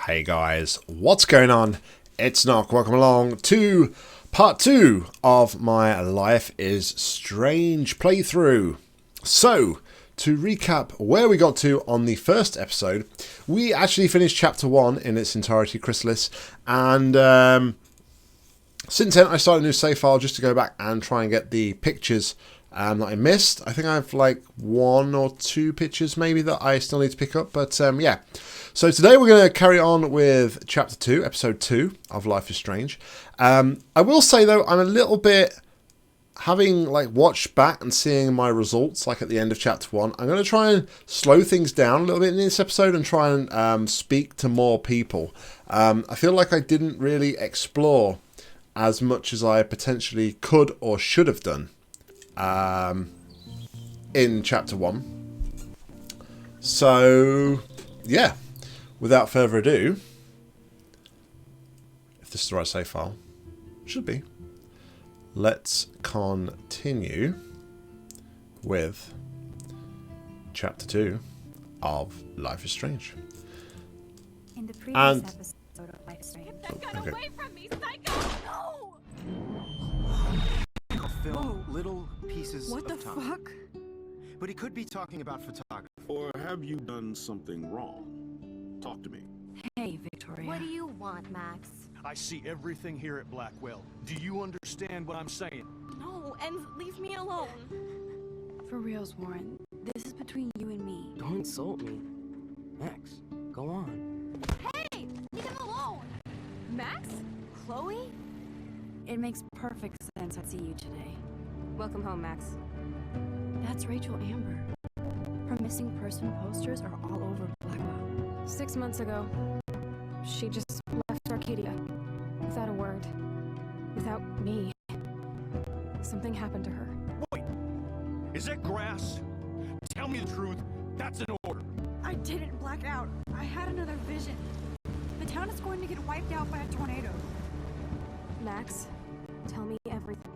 Hey guys, what's going on? It's Nock. Welcome along to part 2 of my Life is Strange playthrough. So, to recap where we got to on the first episode, we actually finished chapter 1 in its entirety, Chrysalis, and since then I started a new save file just to go back and try and get the pictures that I missed. I think I have like 1 or 2 pictures maybe that I still need to pick up, but yeah. So today we're going to carry on with chapter 2, episode 2 of Life is Strange. I will say though, I'm a little bit, having like watched back and seeing my results like at the end of chapter 1, I'm going to try and slow things down a little bit in this episode and try and speak to more people. I feel like I didn't really explore as much as I potentially could or should have done in chapter 1. So yeah. Without further ado, if this is the right save file, should be, let's continue with chapter 2 of Life is Strange. In the previous episode of Life is Strange. Get that gun away from me, psycho! No! Film little pieces What the of time. fuck? But he could be talking about photography. Or have you done something wrong? Talk to me. Hey, Victoria. What do you want, Max? I see everything here at Blackwell. Do you understand what I'm saying? No, and leave me alone. For reals, Warren. This is between you and me. Don't insult me. Max, go on. Hey, leave him alone. Max? Chloe? It makes perfect sense I see you today. Welcome home, Max. That's Rachel Amber. Her missing person posters are all over Blackwell. 6 months ago, she just left Arcadia without a word, without me. Something happened to her. Wait! Is that grass? Tell me the truth. That's an order. I didn't black out. I had another vision. The town is going to get wiped out by a tornado. Max, tell me everything.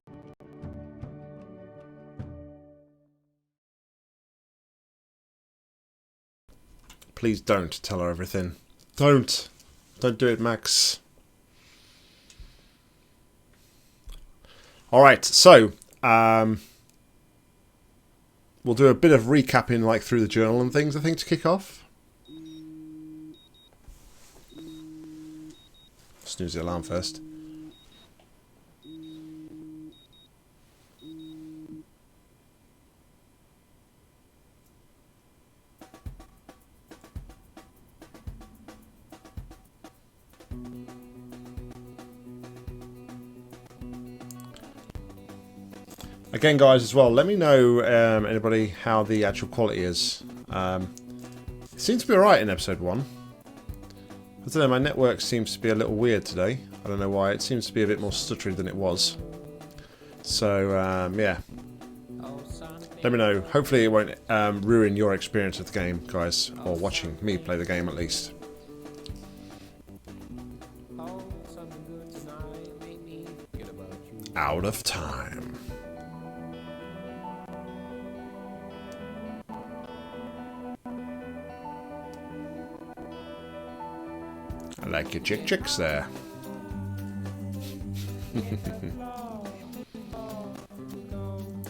Please don't tell her everything. Don't do it, Max. Alright, so we'll do a bit of recapping like through the journal and things, I think, to kick off. Snooze the alarm first. Again, guys, as well, let me know, anybody, how the actual quality is. It seems to be alright in episode 1. I don't know, my network seems to be a little weird today. I don't know why. It seems to be a bit more stuttery than it was. So, yeah. Let me know. Hopefully it won't ruin your experience of the game, guys. Or watching me play the game, at least. Out of time. I like your chicks there.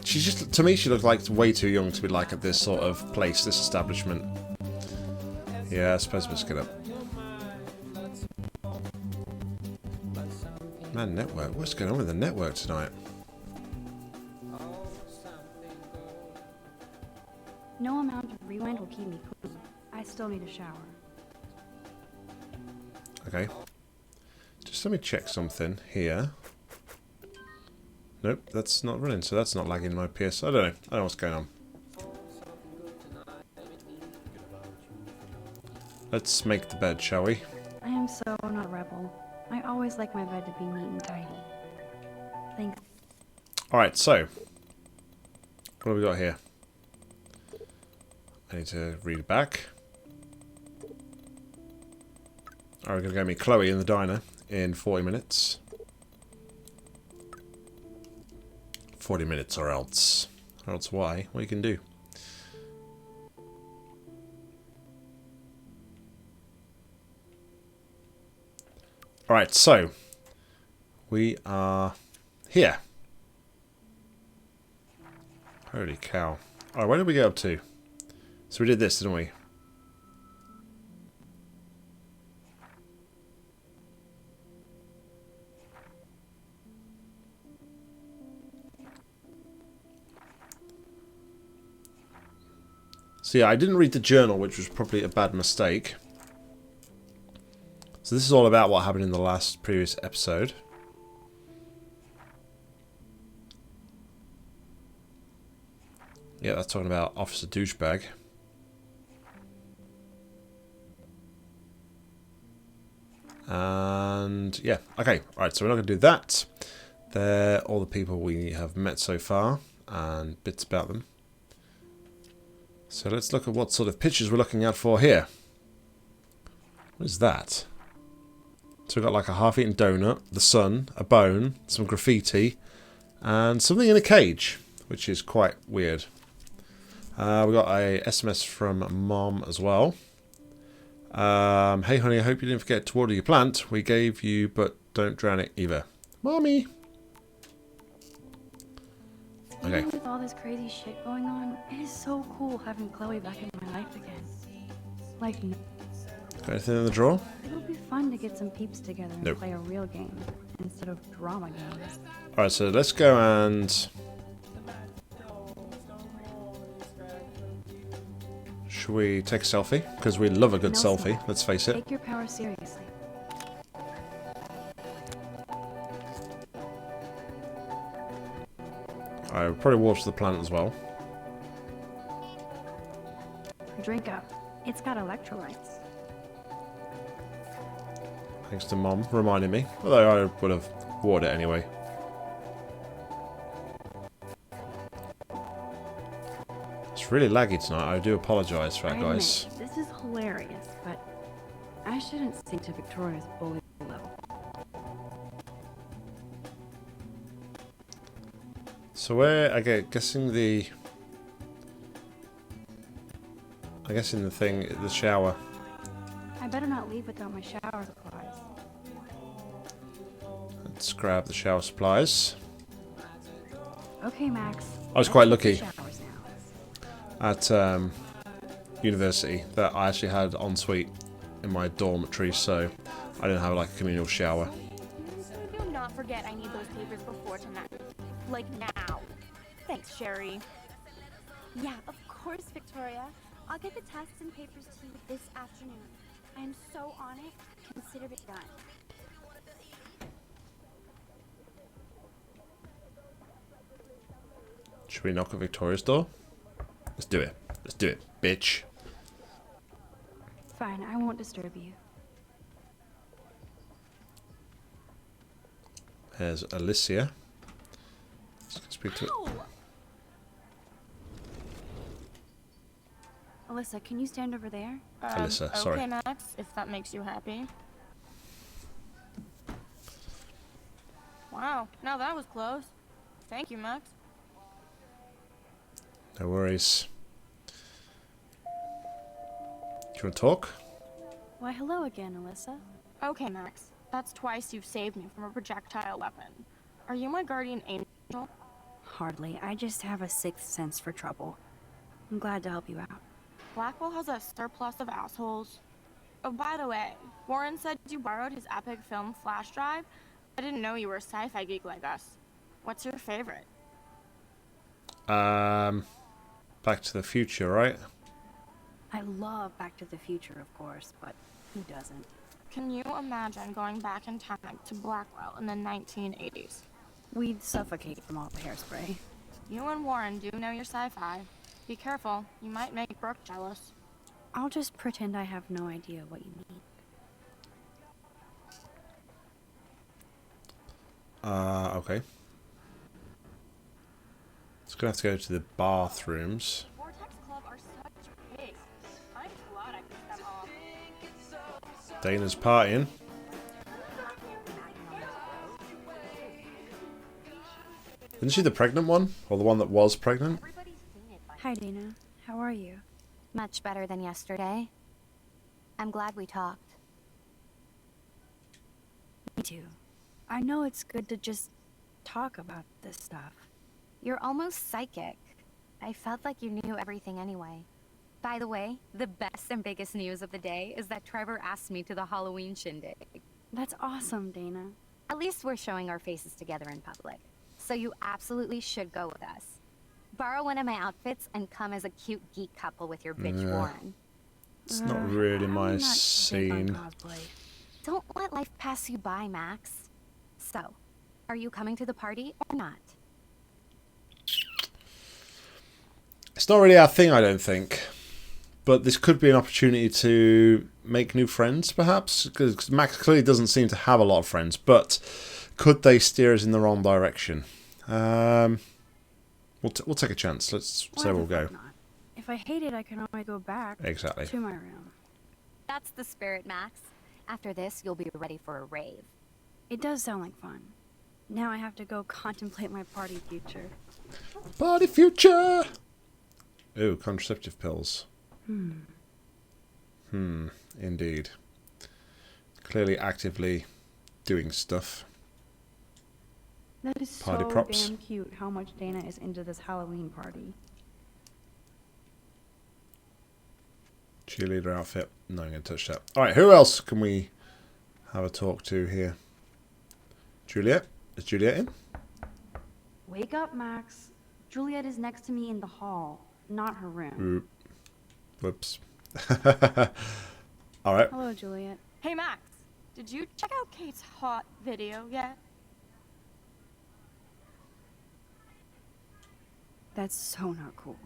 She's just, to me, she looks like way too young to be like at this sort of place, this establishment. Yeah, I suppose we'll get up. Man, network. What's going on with the network tonight? No amount of rewind will keep me clean. I still need a shower. Okay. Just let me check something here. Nope, that's not running, so that's not lagging my PS. I don't know. I don't know what's going on. Let's make the bed, shall we? I am so not a rebel. I always like my bed to be neat and tidy. Thanks. Alright, so. What have we got here? I need to read it back. Alright, we're going to go meet Chloe in the diner in 40 minutes. 40 minutes or else. Or else why? What you can do? Alright, so we are here. Holy cow. Alright, where did we get up to? So we did this, didn't we? So yeah, I didn't read the journal, which was probably a bad mistake. So this is all about what happened in the previous episode. Yeah, that's talking about Officer Douchebag. And yeah, okay, right, so we're not going to do that. They're all the people we have met so far and bits about them. So let's look at what sort of pictures we're looking out for here. What is that? So we've got like a half-eaten donut, the sun, a bone, some graffiti, and something in a cage, which is quite weird. We got a SMS from Mom as well. Hey honey, I hope you didn't forget to water your plant. We gave you, but don't drown it either. Mommy! Okay. Even with all this crazy shit going on, it is so cool having Chloe back in my life again. Like, Got anything in the drawer? it would be fun to get some peeps together and Nope. play a real game instead of drama games. Alright, so let's go and... Should we take a selfie? Because we love a good No, selfie, sir. let's face it. Take your power seriously. I will probably water the plant as well. Drink up. It's got electrolytes. Thanks to Mom reminding me. Although I would have watered it anyway. It's really laggy tonight. I do apologise for that, guys. Admit, this is hilarious, but I shouldn't sink to Victoria's bully level. So where, guessing the... I guess in the thing, the shower. I better not leave without my shower supplies. Let's grab the shower supplies. Okay, Max. I was quite let's hit lucky. the showers now. At university that I actually had ensuite in my dormitory, so I didn't have like a communal shower. Do not forget I need those papers before tonight. Like now. Thanks, Sherry. Yeah, of course, Victoria. I'll get the tests and papers to you this afternoon. I am so on it. Consider it done. Should we knock at Victoria's door? Let's do it. Let's do it, bitch. Fine, I won't disturb you. There's Alicia. Let's speak to... Alyssa, can you stand over there? Alyssa, sorry. Okay, Max, if that makes you happy. Wow, now that was close. Thank you, Max. No worries. Do you want to talk? Why, hello again, Alyssa. Okay, Max. That's twice you've saved me from a projectile weapon. Are you my guardian angel? Hardly. I just have a sixth sense for trouble. I'm glad to help you out. Blackwell has a surplus of assholes. Oh, by the way, Warren said you borrowed his epic film flash drive. I didn't know you were a sci-fi geek like us. What's your favorite? Back to the Future, right? I love Back to the Future, of course, but who doesn't? Can you imagine going back in time to Blackwell in the 1980s? We'd suffocate from all the hairspray. You and Warren do know your sci-fi. Be careful, you might make Brooke jealous. I'll just pretend I have no idea what you mean. Okay. It's gonna have to go to the bathrooms. Vortex Club are such pigs. I'm glad I picked them off. Dana's partying. Isn't she the pregnant one? Or the one that was pregnant? Hi, Dana. How are you? Much better than yesterday. I'm glad we talked. to. I know it's good to just talk about this stuff. You're almost psychic. I felt like you knew everything anyway. By the way, the best and biggest news of the day is that Trevor asked me to the Halloween shindig. That's awesome, Dana. At least we're showing our faces together in public. So you absolutely should go with us. Borrow one of my outfits and come as a cute geek couple with your bitch Warren. It's not really my I'm not big on scene. cosplay. Don't let life pass you by, Max. So, are you coming to the party or not? It's not really our thing, I don't think. But this could be an opportunity to make new friends, perhaps? Because Max clearly doesn't seem to have a lot of friends. But could they steer us in the wrong direction? We'll take a chance. Let's say we'll go. Not. If I hate it, I can always go back Exactly. to my room. That's the spirit, Max. After this, you'll be ready for a rave. It does sound like fun. Now I have to go contemplate my party future. Party future! Ooh, contraceptive pills. Indeed. Clearly actively doing stuff. That is Party so props. damn cute how much Dana is into this Halloween party. Cheerleader outfit. No, I'm going to touch that. Alright, who else can we have a talk to here? Juliet? Is Juliet in? Wake up, Max. Juliet is next to me in the hall, not her room. Oop. Whoops. Alright. Hello, Juliet. Hey, Max. Did you check out Kate's hot video yet? That's so not cool.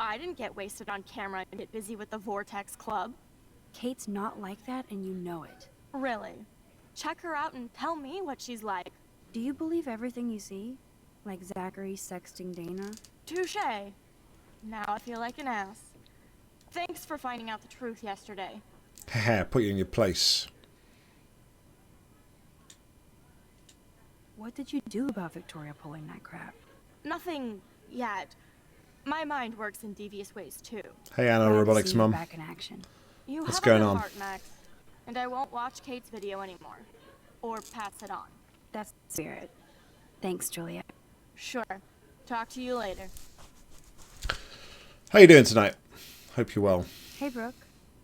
I didn't get wasted on camera and get busy with the Vortex Club. Kate's not like that, and you know it. Really? Check her out and tell me what she's like. Do you believe everything you see? Like Zachary sexting Dana? Touché. Now I feel like an ass. Thanks for finding out the truth yesterday. Haha, put you in your place. What did you do about Victoria pulling that crap? Nothing yet. My mind works in devious ways too. Hey Anna, Glad to Robotics see you Mum. back in action. You What's have going a good on? heart, Max. And I won't watch Kate's video anymore. Or pass it on. That's the spirit. Thanks, Juliet. Sure. Talk to you later. How you doing tonight? Hope you're well. Hey, Brooke.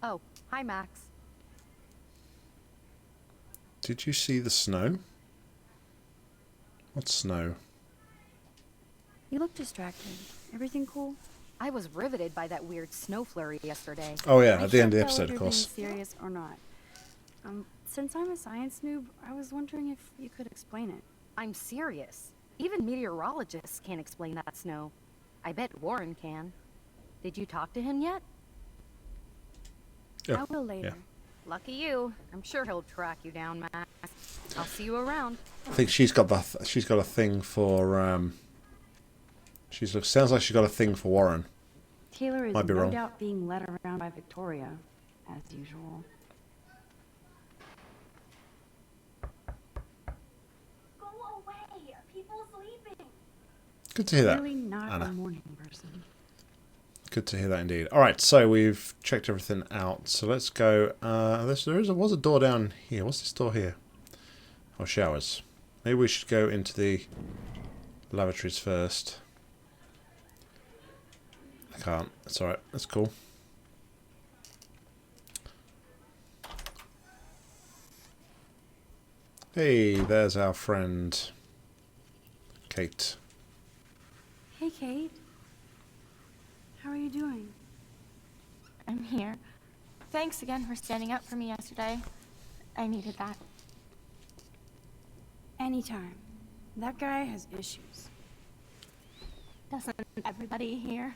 Oh, hi, Max. Did you see the snow? What snow? You look distracted. Everything cool? I was riveted by that weird snow flurry yesterday. Oh yeah, I at the end of the can't tell episode, if of you're course. being serious or not. Since I'm a science noob, I was wondering if you could explain it. I'm serious. Even meteorologists can't explain that snow. I bet Warren can. Did you talk to him yet? Yeah. I will later. Lucky you. I'm sure he'll track you down, Max. I'll see you around. I think she's got a thing for sounds like she's got a thing for Warren. Taylor is Might be no wrong. doubt being led around by Victoria, as usual. Go away! People sleeping! Good to hear that, Really not Anna. a morning person. Good to hear that indeed. Alright, so we've checked everything out. So let's go. Was a door down here. What's this door here? Oh, showers. Maybe we should go into the lavatories first. I can't. That's alright. That's cool. Hey, there's our friend Kate. Hey, Kate. How are you doing? I'm here. Thanks again for standing up for me yesterday. I needed that. Anytime. That guy has issues. Doesn't everybody here?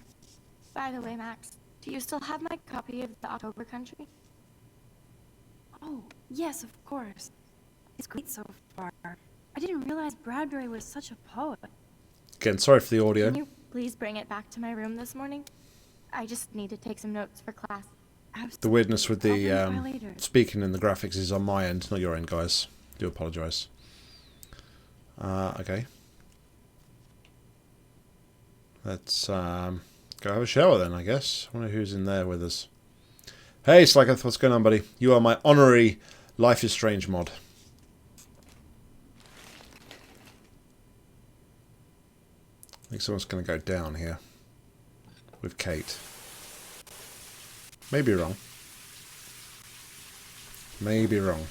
By the way, Max, do you still have my copy of the October Country? Oh, yes, of course. It's great so far. I didn't realize Bradbury was such a poet. Again, sorry for the audio. Can you please bring it back to my room this morning? I just need to take some notes for class. The weirdness with I'll bring it by the later. speaking and the graphics is on my end, not your end, guys. Do apologise. Okay. Let's go have a shower then, I guess. I wonder who's in there with us. Hey, Slacketh, what's going on, buddy? You are my honorary Life is Strange mod. think someone's going to go down here with Kate. Maybe wrong. Maybe wrong.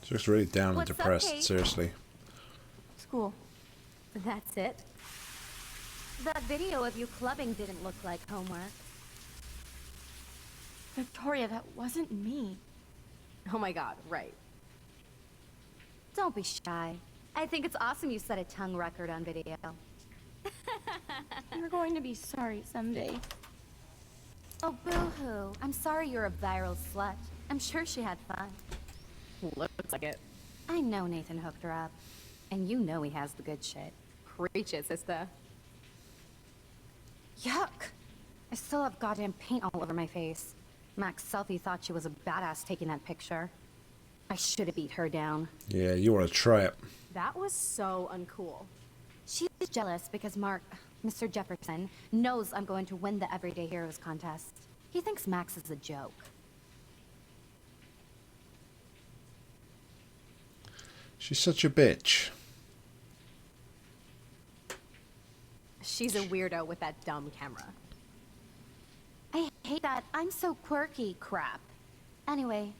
She looks really down and depressed, seriously. School. That's it? That video of you clubbing didn't look like homework. Victoria, that wasn't me. Oh my god, right. Don't be shy. I think it's awesome you set a tongue record on video. You're going to be sorry someday. Oh, boo-hoo. I'm sorry you're a viral slut. I'm sure she had fun. Looks like it. I know Nathan hooked her up. And you know he has the good shit. Preach it, sister. Yuck! I still have goddamn paint all over my face. Max Selfie thought she was a badass taking that picture. I should have beat her down. Yeah, you want to try it. That was so uncool. She's jealous because Mr. Jefferson, knows I'm going to win the Everyday Heroes contest. He thinks Max is a joke. She's such a bitch. She's a weirdo with that dumb camera. I hate that I'm so quirky crap. Anyway,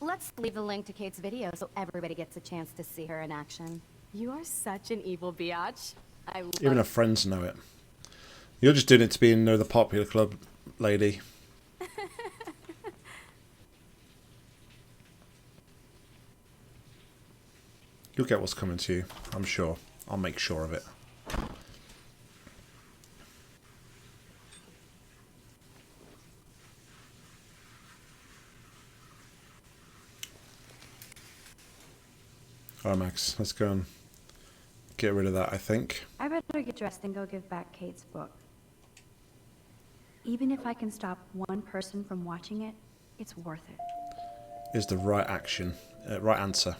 let's leave the link to Kate's video so everybody gets a chance to see her in action. You are such an evil biatch. I love Even her friends know it. You're just doing it to be in the popular club, lady. You'll get what's coming to you, I'm sure. I'll make sure of it. Alright, Max, let's go and get rid of that, I think. I better get dressed and go give back Kate's book. Even if I can stop one person from watching it, it's worth it. Is the right action, right answer.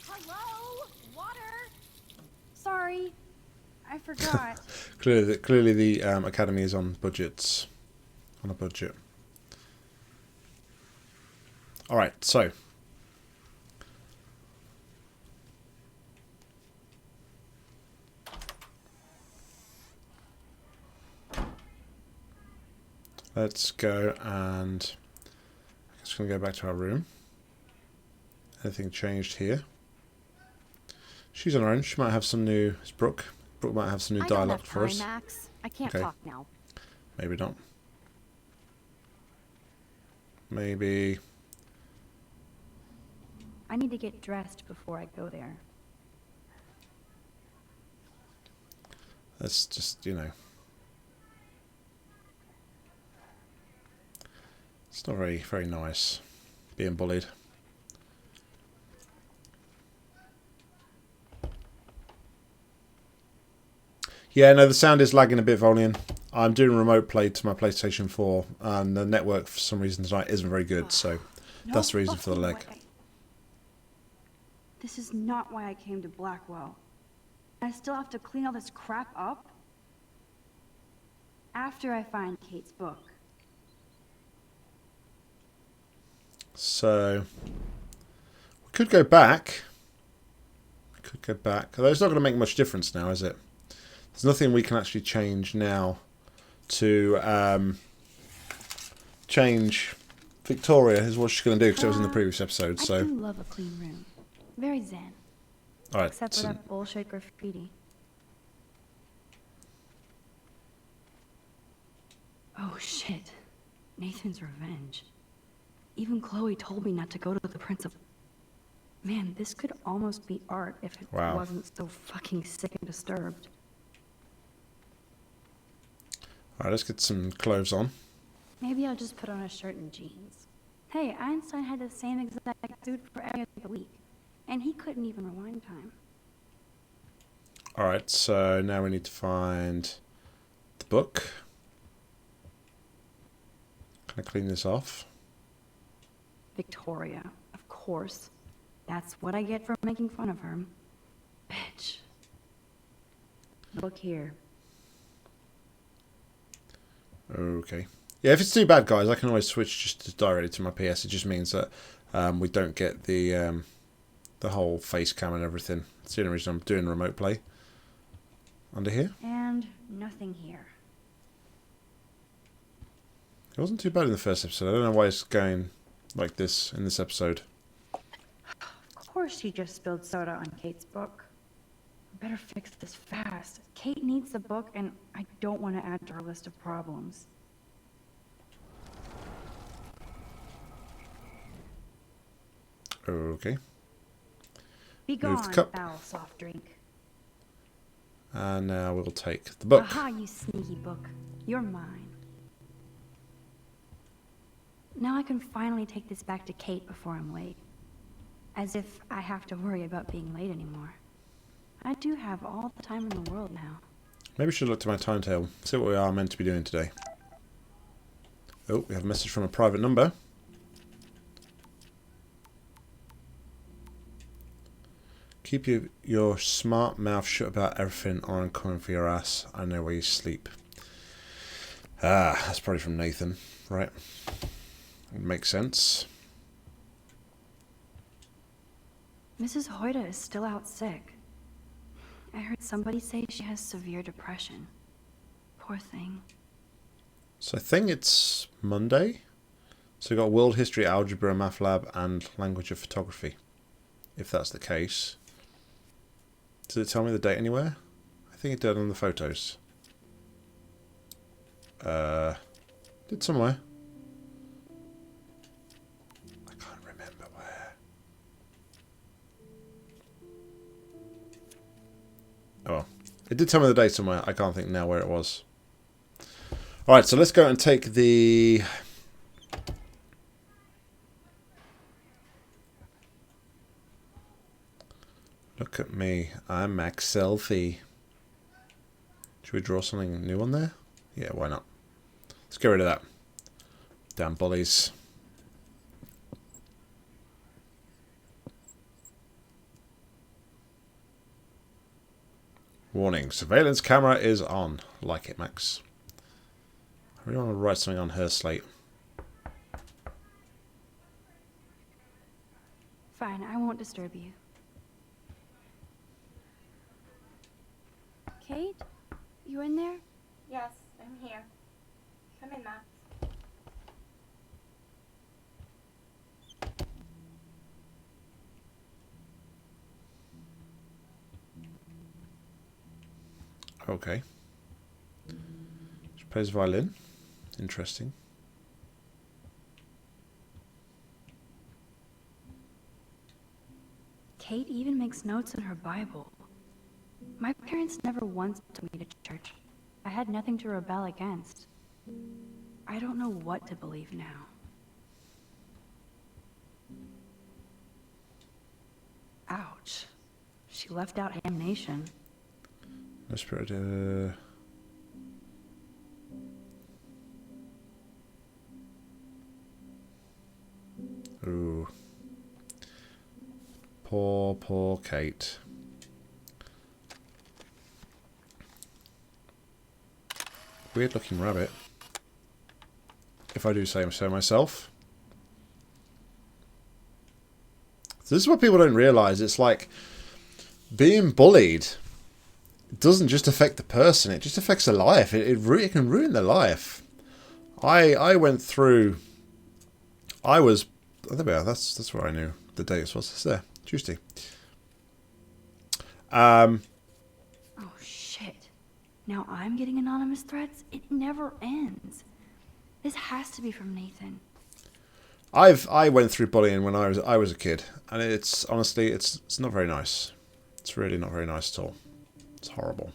Hello? Water? Sorry, I forgot. Clearly the academy is on budgets. On a budget. Alright, so. Let's go and I'm just going to go back to our room. Anything changed here? She's on her own. She might have some new... It's Brooke. Brooke might have some new dialogue for us. Max. I can't Okay. talk now. Maybe not. Maybe... I need to get dressed before I go there. Let's just, you know... It's not very, very nice being bullied. Yeah, no, the sound is lagging a bit, Volian. I'm doing remote play to my PlayStation 4, and the network for some reason tonight isn't very good, so that's the reason for the lag. Way. This is not why I came to Blackwell. I still have to clean all this crap up? After I find Kate's book. So, we could go back. Although it's not going to make much difference now, is it? There's nothing we can actually change now to change Victoria is what she's going to do because it was in the previous episode. So I do love a clean room. Very zen. all right, Except for so that bullshit graffiti. Oh shit. Nathan's revenge. Even Chloe told me not to go to the principal. Man, this could almost be art if it Wow. wasn't so fucking sick and disturbed. all right, let's get some clothes on. Maybe I'll just put on a shirt and jeans. Hey, Einstein had the same exact suit for every other week, and he couldn't even rewind time. All right, so now we need to find the book. Can I clean this off? Victoria, of course. That's what I get for making fun of her. Bitch. Look here. Okay. Yeah, if it's too bad, guys, I can always switch just directly to my PS. It just means that we don't get the whole face cam and everything. That's the only reason I'm doing remote play. Under here? And nothing here. It wasn't too bad in the first episode. I don't know why it's going like this in this episode. Of course she just spilled soda on Kate's book. I better fix this fast. Kate needs the book, and I don't want to add to her list of problems. Okay. Be Move the gone, cup. foul soft drink. And now we'll take the book. Aha, you sneaky book. You're mine. Now I can finally take this back to Kate before I'm late. As if I have to worry about being late anymore. I do have all the time in the world now. Maybe I should look to my timetable, see what we are meant to be doing today. Oh, we have a message from a private number. Keep your smart mouth shut about everything or I'm coming for your ass. I know where you sleep. Ah, that's probably from Nathan, right? Would make sense. Mrs. Hoyta is still out sick. I heard somebody say she has severe depression. Poor thing. So I think it's Monday. So we've got World History, Algebra, Math Lab and Language of Photography. If that's the case. Does it tell me the date anywhere? I think it did on the photos. Did somewhere. I can't remember where. Oh well. It did tell me the date somewhere. I can't think now where it was. Alright, so let's go and take the... Look at me. I'm Max Selfie. Should we draw something new on there? Yeah, why not? Let's get rid of that. Damn bullies. Warning. Surveillance camera is on. Like it, Max. I really want to write something on her slate. Fine, I won't disturb you. Kate? You in there? Yes, I'm here. Come in, Max. Okay. She plays violin. Interesting. Kate even makes notes in her Bible. My parents never once took me to church. I had nothing to rebel against. I don't know what to believe now. Ouch. She left out damnation. No spirit. Ooh. Poor Kate. Weird looking rabbit. If I do say so myself. So this is what people don't realise. It's like being bullied doesn't just affect the person. It just affects their life. It can ruin their life. I went through... I was... Oh, there we are. That's where I knew the date was. It's there. Tuesday. Oh, shit. Now I'm getting anonymous threats? It never ends. This has to be from Nathan. I went through bullying when I was a kid, and it's honestly it's not very nice. It's really not very nice at all. It's horrible.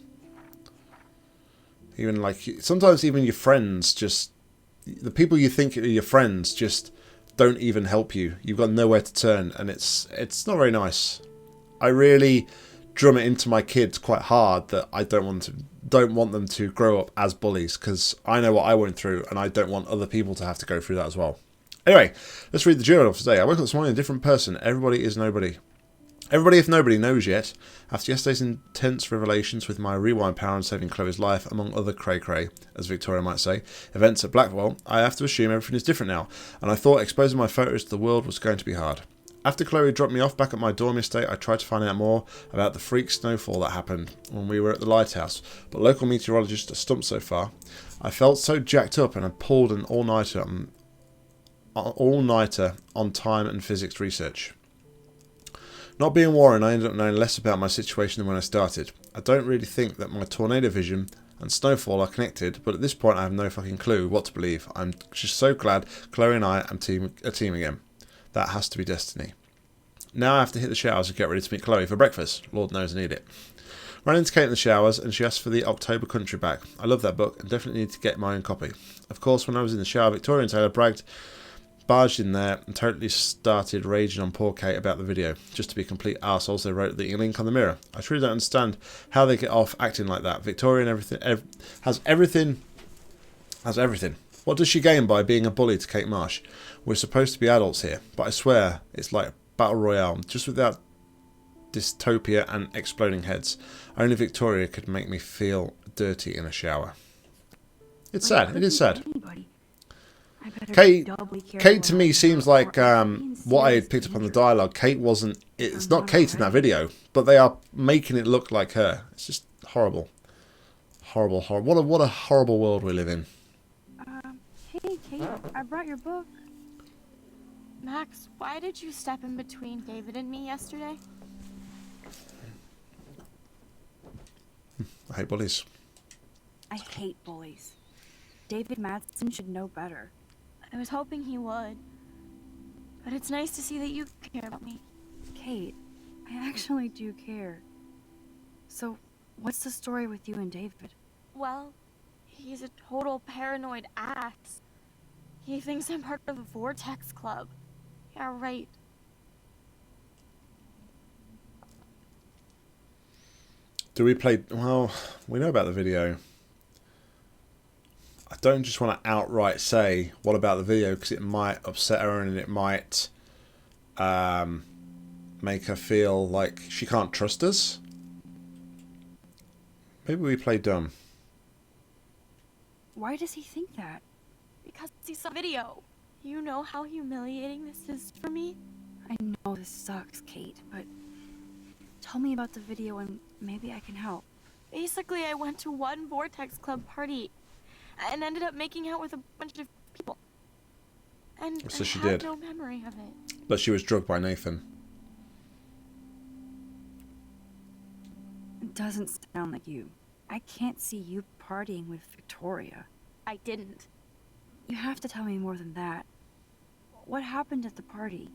Even like sometimes even your friends just the people you think are your friends just don't even help you. You've got nowhere to turn, and it's not very nice. I really drum it into my kids quite hard that I don't want them to grow up as bullies, because I know what I went through, and I don't want other people to have to go through that as well. Anyway, let's read the journal for today. I woke up this morning a different person. Everybody is nobody. Everybody, if nobody knows yet, after yesterday's intense revelations with my rewind power and saving Chloe's life, among other cray-cray, as Victoria might say, events at Blackwell, I have to assume everything is different now, and I thought exposing my photos to the world was going to be hard. After Chloe dropped me off back at my dorm estate, I tried to find out more about the freak snowfall that happened when we were at the lighthouse, but local meteorologists are stumped so far. I felt so jacked up and I pulled an all-nighter on time and physics research. Not being Warren, I ended up knowing less about my situation than when I started. I don't really think that my tornado vision and snowfall are connected, but at this point I have no fucking clue what to believe. I'm just so glad Chloe and I are a team again. That has to be destiny. Now I have to hit the showers and get ready to meet Chloe for breakfast. Lord knows I need it. Ran into Kate in the showers and she asked for the October Country back. I love that book and definitely need to get my own copy. Of course, when I was in the shower, Victoria and Taylor barged in there and totally started raging on poor Kate about the video. Just to be complete arseholes, they wrote the link on the mirror. I truly don't understand how they get off acting like that. Victoria and everything has everything. What does she gain by being a bully to Kate Marsh? We're supposed to be adults here, but I swear it's like Battle Royale, just without dystopia and exploding heads. Only Victoria could make me feel dirty in a shower. It's sad. It is sad. Kate to me seems like what I had picked up on the dialogue. Kate wasn't. It's not Kate in that video, but they are making it look like her. It's just horrible, horrible. What a horrible world we live in. Hey, Kate, I brought your book. Max, why did you step in between David and me yesterday? I hate bullies. I hate bullies. David Madsen should know better. I was hoping he would. But it's nice to see that you care about me. Kate, I actually do care. So, what's the story with you and David? Well, he's a total paranoid ass. He thinks I'm part of the Vortex Club. Yeah, right. Do we play... Well, we know about the video. I don't just want to outright say what about the video because it might upset her and it might make her feel like she can't trust us. Maybe we play dumb. Why does he think that? Because he saw the video. You know how humiliating this is for me? I know this sucks, Kate, but tell me about the video and maybe I can help. Basically, I went to one Vortex Club party and ended up making out with a bunch of people. And So she I have did. no memory of it. But she was drugged by Nathan. It doesn't sound like you. I can't see you partying with Victoria. I didn't. You have to tell me more than that. What happened at the party?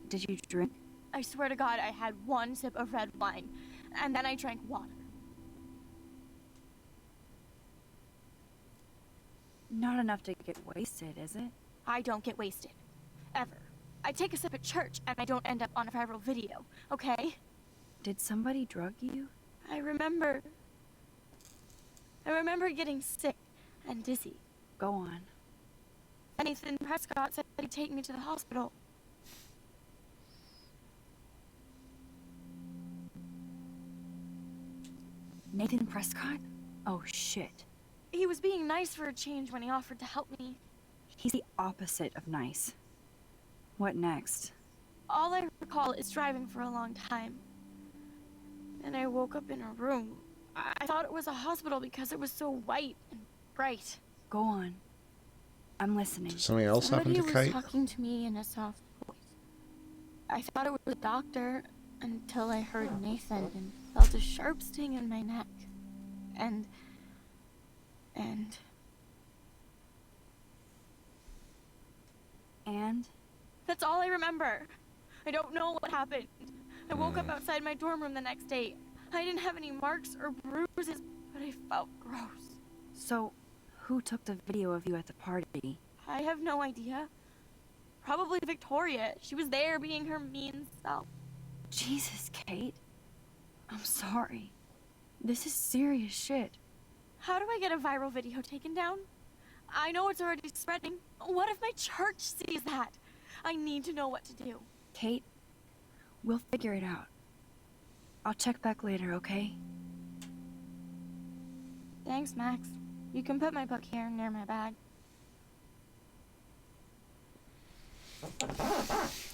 Did you drink? I swear to God, I had one sip of red wine, and then I drank water. Not enough to get wasted, is it? I don't get wasted. Ever. I take a sip at church, and I don't end up on a viral video, okay? Did somebody drug you? I remember getting sick and dizzy. Go on. And Nathan Prescott said he'd take me to the hospital. Nathan Prescott? Oh shit. He was being nice for a change when he offered to help me. He's the opposite of nice. What next? All I recall is driving for a long time. Then I woke up in a room. I thought it was a hospital because it was so white and bright. Go on. I'm listening. Did something else happen to Somebody Kate? was talking to me in a soft voice. I thought it was a doctor until I heard Nathan and felt a sharp sting in my neck. And that's all I remember. I don't know what happened. I woke up outside my dorm room the next day. I didn't have any marks or bruises, but I felt gross. So, who took the video of you at the party? I have no idea. Probably Victoria. She was there being her mean self. Jesus, Kate. I'm sorry. This is serious shit. How do I get a viral video taken down? I know it's already spreading. What if my church sees that? I need to know what to do. Kate, we'll figure it out. I'll check back later, okay? Thanks, Max. You can put my book here near my bag.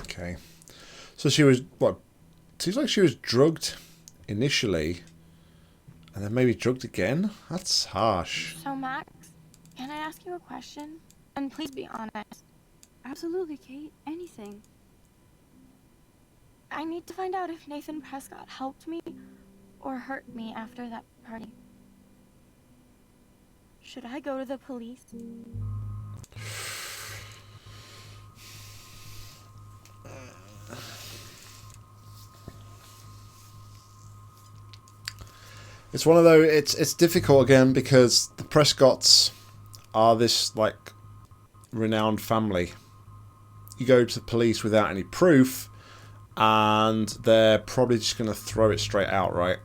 Okay. So she was, what? Seems like she was drugged initially. And then maybe drugged again? That's harsh. So, Max, can I ask you a question? And please be honest. Absolutely, Kate. Anything. I need to find out if Nathan Prescott helped me or hurt me after that party. Should I go to the police? It's one of those. It's difficult again because the Prescotts are this like renowned family. You go to the police without any proof, and they're probably just going to throw it straight out, right?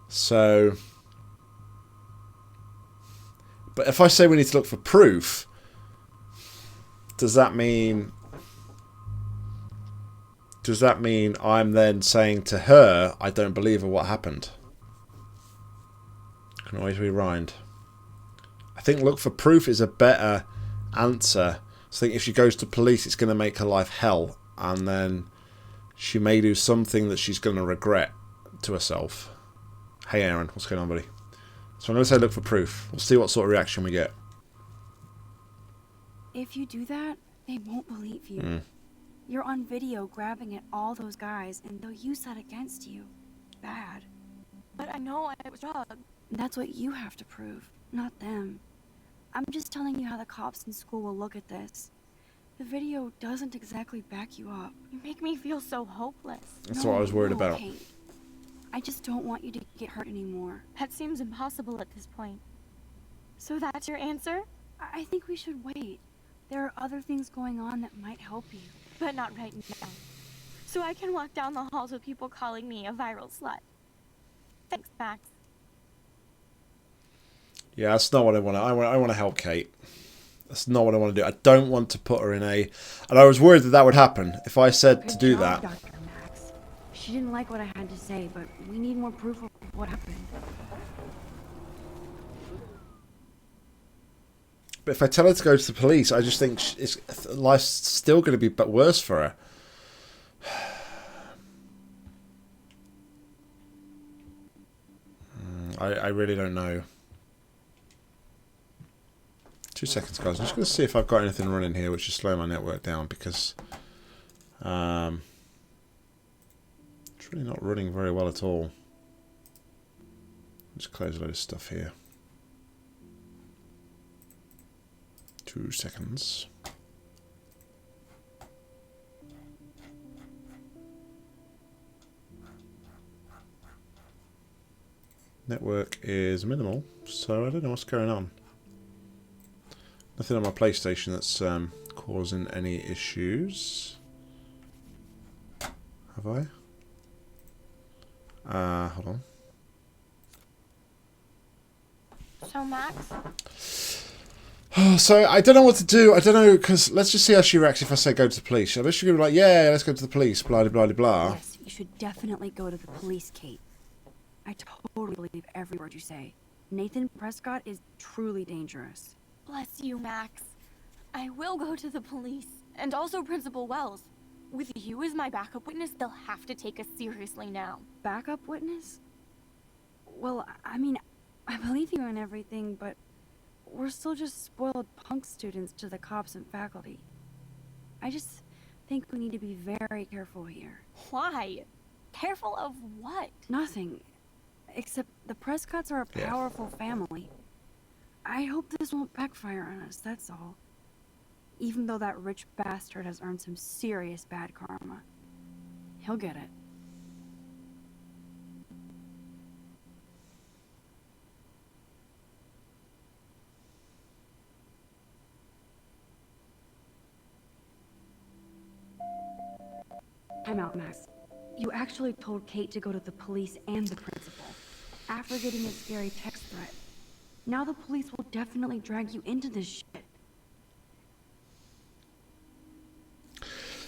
So, but if I say we need to look for proof, does that mean I'm then saying to her, I don't believe her what happened? Can always rewind. I think look for proof is a better answer. I think if she goes to police, it's going to make her life hell, and then she may do something that she's going to regret to herself. Hey Aaron, what's going on, buddy? So I'm going to say look for proof. We'll see what sort of reaction we get. If you do that, they won't believe you. You're on video grabbing at all those guys, and they'll use that against you. Bad. But I know I was drugged. That's what you have to prove, not them. I'm just telling you how the cops in school will look at this. The video doesn't exactly back you up. You make me feel so hopeless. That's what I was worried about. Kate. I just don't want you to get hurt anymore. That seems impossible at this point. So that's your answer? I think we should wait. There are other things going on that might help you. But not right now. So I can walk down the halls with people calling me a viral slut. Thanks, Max. Yeah, that's not what I want. I want to help Kate. That's not what I want to do. I don't want to put her in a... And I was worried that that would happen if I said to do that. Dr. Max. She didn't like what I had to say, but we need more proof of what happened. But if I tell her to go to the police, I just think life's still going to be worse for her. I really don't know. 2 seconds, guys. I'm just going to see if I've got anything running here which is slowing my network down, because it's really not running very well at all. Just close a load of stuff here. 2 seconds. Network is minimal, so I don't know what's going on. Nothing on my PlayStation that's causing any issues. Have I? Hold on. So, Max? So, I don't know what to do. I don't know, because let's just see how she reacts if I say go to the police. I bet she's going to be like, yeah, let's go to the police, blah, blah, blah, blah. Yes, you should definitely go to the police, Kate. I totally believe every word you say. Nathan Prescott is truly dangerous. Bless you, Max. I will go to the police. And also Principal Wells. With you as my backup witness, they'll have to take us seriously now. Backup witness? Well, I mean, I believe you in everything, but we're still just spoiled punk students to the cops and faculty. I just think we need to be very careful here. Why? Careful of what? Nothing. Except the Prescotts are a powerful family. I hope this won't backfire on us, that's all. Even though that rich bastard has earned some serious bad karma. He'll get it. Time out, Max. You actually told Kate to go to the police and the principal, after getting a scary text threat. Now the police will definitely drag you into this shit.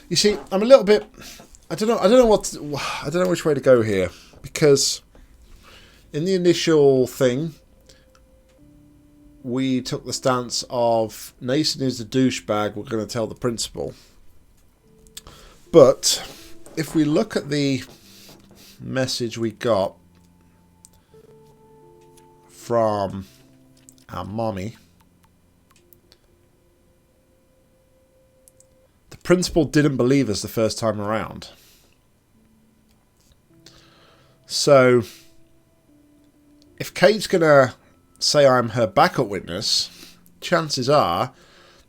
You see, I'm a little bit I don't know. I don't know what. I don't know which way to go here, because in the initial thing, we took the stance of Nathan is a douchebag. We're going to tell the principal. But if we look at the message we got from our mommy, the principal didn't believe us the first time around. So if Kate's going to say I'm her backup witness, chances are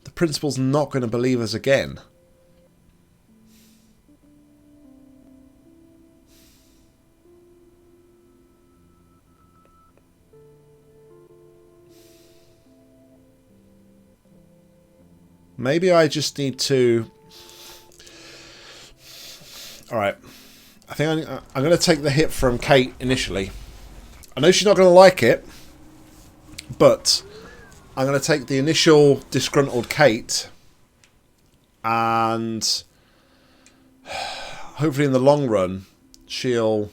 the principal's not going to believe us again. Maybe I just need to... Alright. I think I'm going to take the hit from Kate initially. I know she's not going to like it, but I'm going to take the initial disgruntled Kate, and hopefully in the long run she'll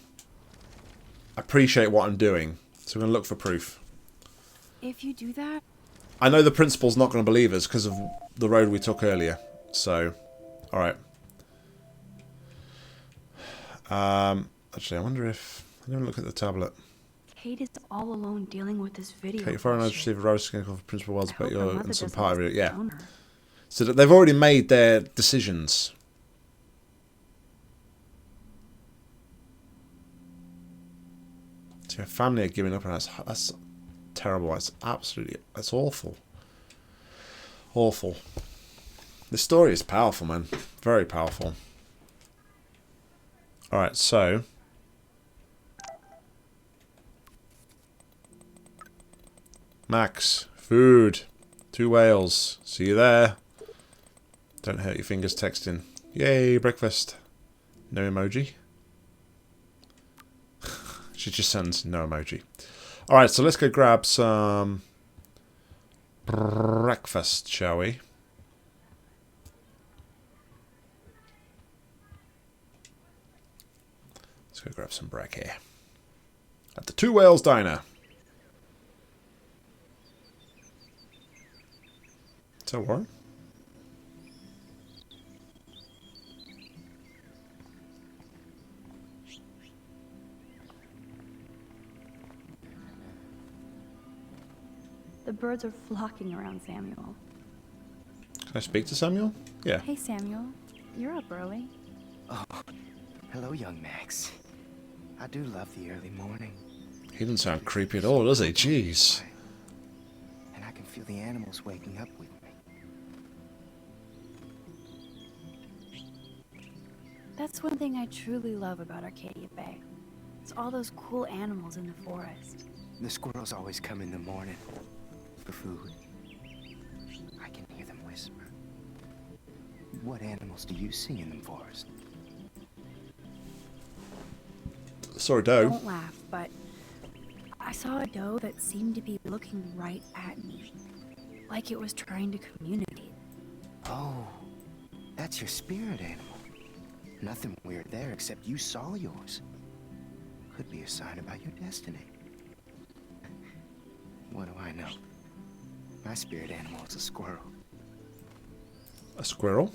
appreciate what I'm doing. So I'm going to look for proof. If you do that... I know the principal's not going to believe us because of the road we took earlier. So, alright. Actually, I wonder if... I'm going to look at the tablet. Kate is all alone dealing with this video. Kate, foreign receive a rose skin of Principal Wells, but you're in some part of it. Yeah. Donor. So that they've already made their decisions. So your family are giving up, and that's terrible. That's absolutely... That's awful. Awful. The story is powerful, man. Very powerful. Alright, so... Max, food, 2 whales. See you there. Don't hurt your fingers texting. Yay, breakfast. No emoji. She just sends no emoji. Alright, so let's go grab some breakfast, shall we? Let's go grab some break here. At the 2 Whales Diner. Is that Warren? The birds are flocking around Samuel. Can I speak to Samuel? Yeah. Hey, Samuel. You're up early. Oh, hello, young Max. I do love the early morning. He doesn't sound creepy at all, does he? Jeez. And I can feel the animals waking up with me. That's one thing I truly love about Arcadia Bay. It's all those cool animals in the forest. The squirrels always come in the morning for food. I can hear them whisper. What animals do you see in the forest? Saw a doe. Don't laugh, but I saw a doe that seemed to be looking right at me, like it was trying to communicate. Oh, that's your spirit animal. Nothing weird there except you saw yours. Could be a sign about your destiny. What do I know? My spirit animal is a squirrel. A squirrel?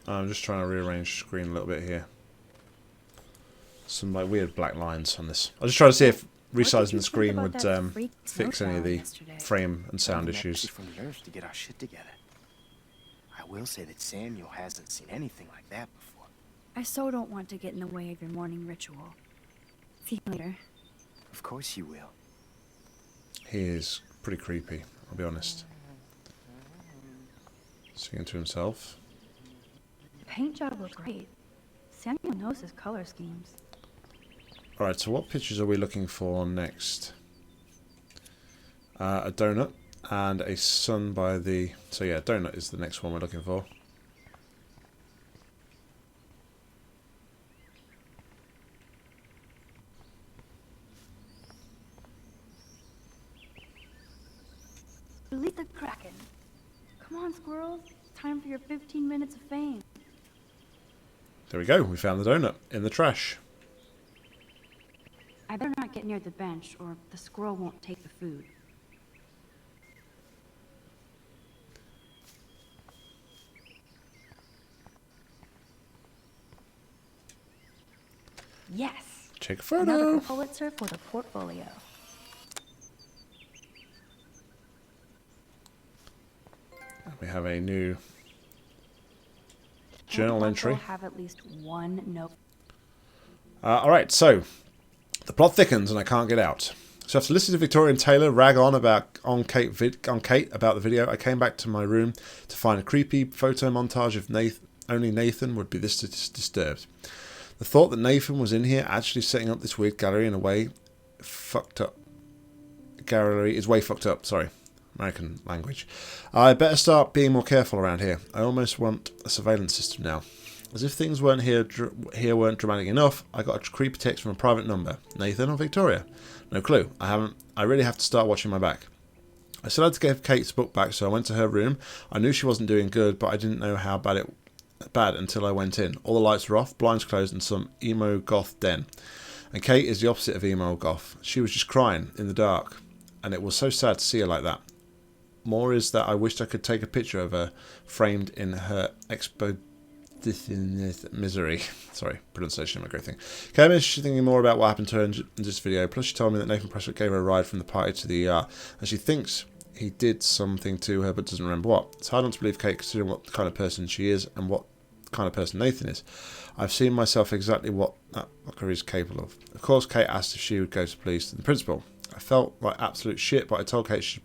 I'm just trying to rearrange the screen a little bit here. Some like weird black lines on this. I was just trying to see if resizing the screen would fix any of the frame and sound issues. From the earth to get our shit together. I will say that Samuel hasn't seen anything like that before. I so don't want to get in the way of your morning ritual. See you later. Of course you will. He is pretty creepy, I'll be honest. Singing to himself. The paint job looks great. Samuel knows his color schemes. Alright, so what pictures are we looking for next? A donut and a sun by the... So yeah, donut is the next one we're looking for. Release the kraken. Come on, squirrels. time for your 15 minutes of fame. There we go. We found the donut in the trash. I better not get near the bench, or the squirrel won't take the food. Yes! Take a photo. Another Pulitzer for the portfolio. We have a new journal entry. Have at least one note. Alright, so the plot thickens and I can't get out. So after listening to Victoria and Taylor rag on Kate about the video, I came back to my room to find a creepy photo montage of only Nathan would be this disturbed. The thought that Nathan was in here actually setting up this weird gallery in a way fucked up. Gallery is way fucked up, sorry. American language. I better start being more careful around here. I almost want a surveillance system now. As if things weren't weren't dramatic enough, I got a creepy text from a private number. Nathan or Victoria? No clue. I really have to start watching my back. I still had to give Kate's book back, so I went to her room. I knew she wasn't doing good, but I didn't know how bad until I went in. All the lights were off, blinds closed, and some emo goth den. And Kate is the opposite of emo goth. She was just crying in the dark, and it was so sad to see her like that. More is that I wished I could take a picture of her framed in her misery. Sorry, pronunciation, my great thing. Came in, she's thinking more about what happened to her in this video. Plus, she told me that Nathan Prescott gave her a ride from the party to the ER, and she thinks he did something to her but doesn't remember what. It's hard not to believe Kate, considering what kind of person she is and what kind of person Nathan is. I've seen myself exactly what that fucker is capable of. Of course, Kate asked if she would go to police and the principal. I felt like absolute shit, but I told Kate she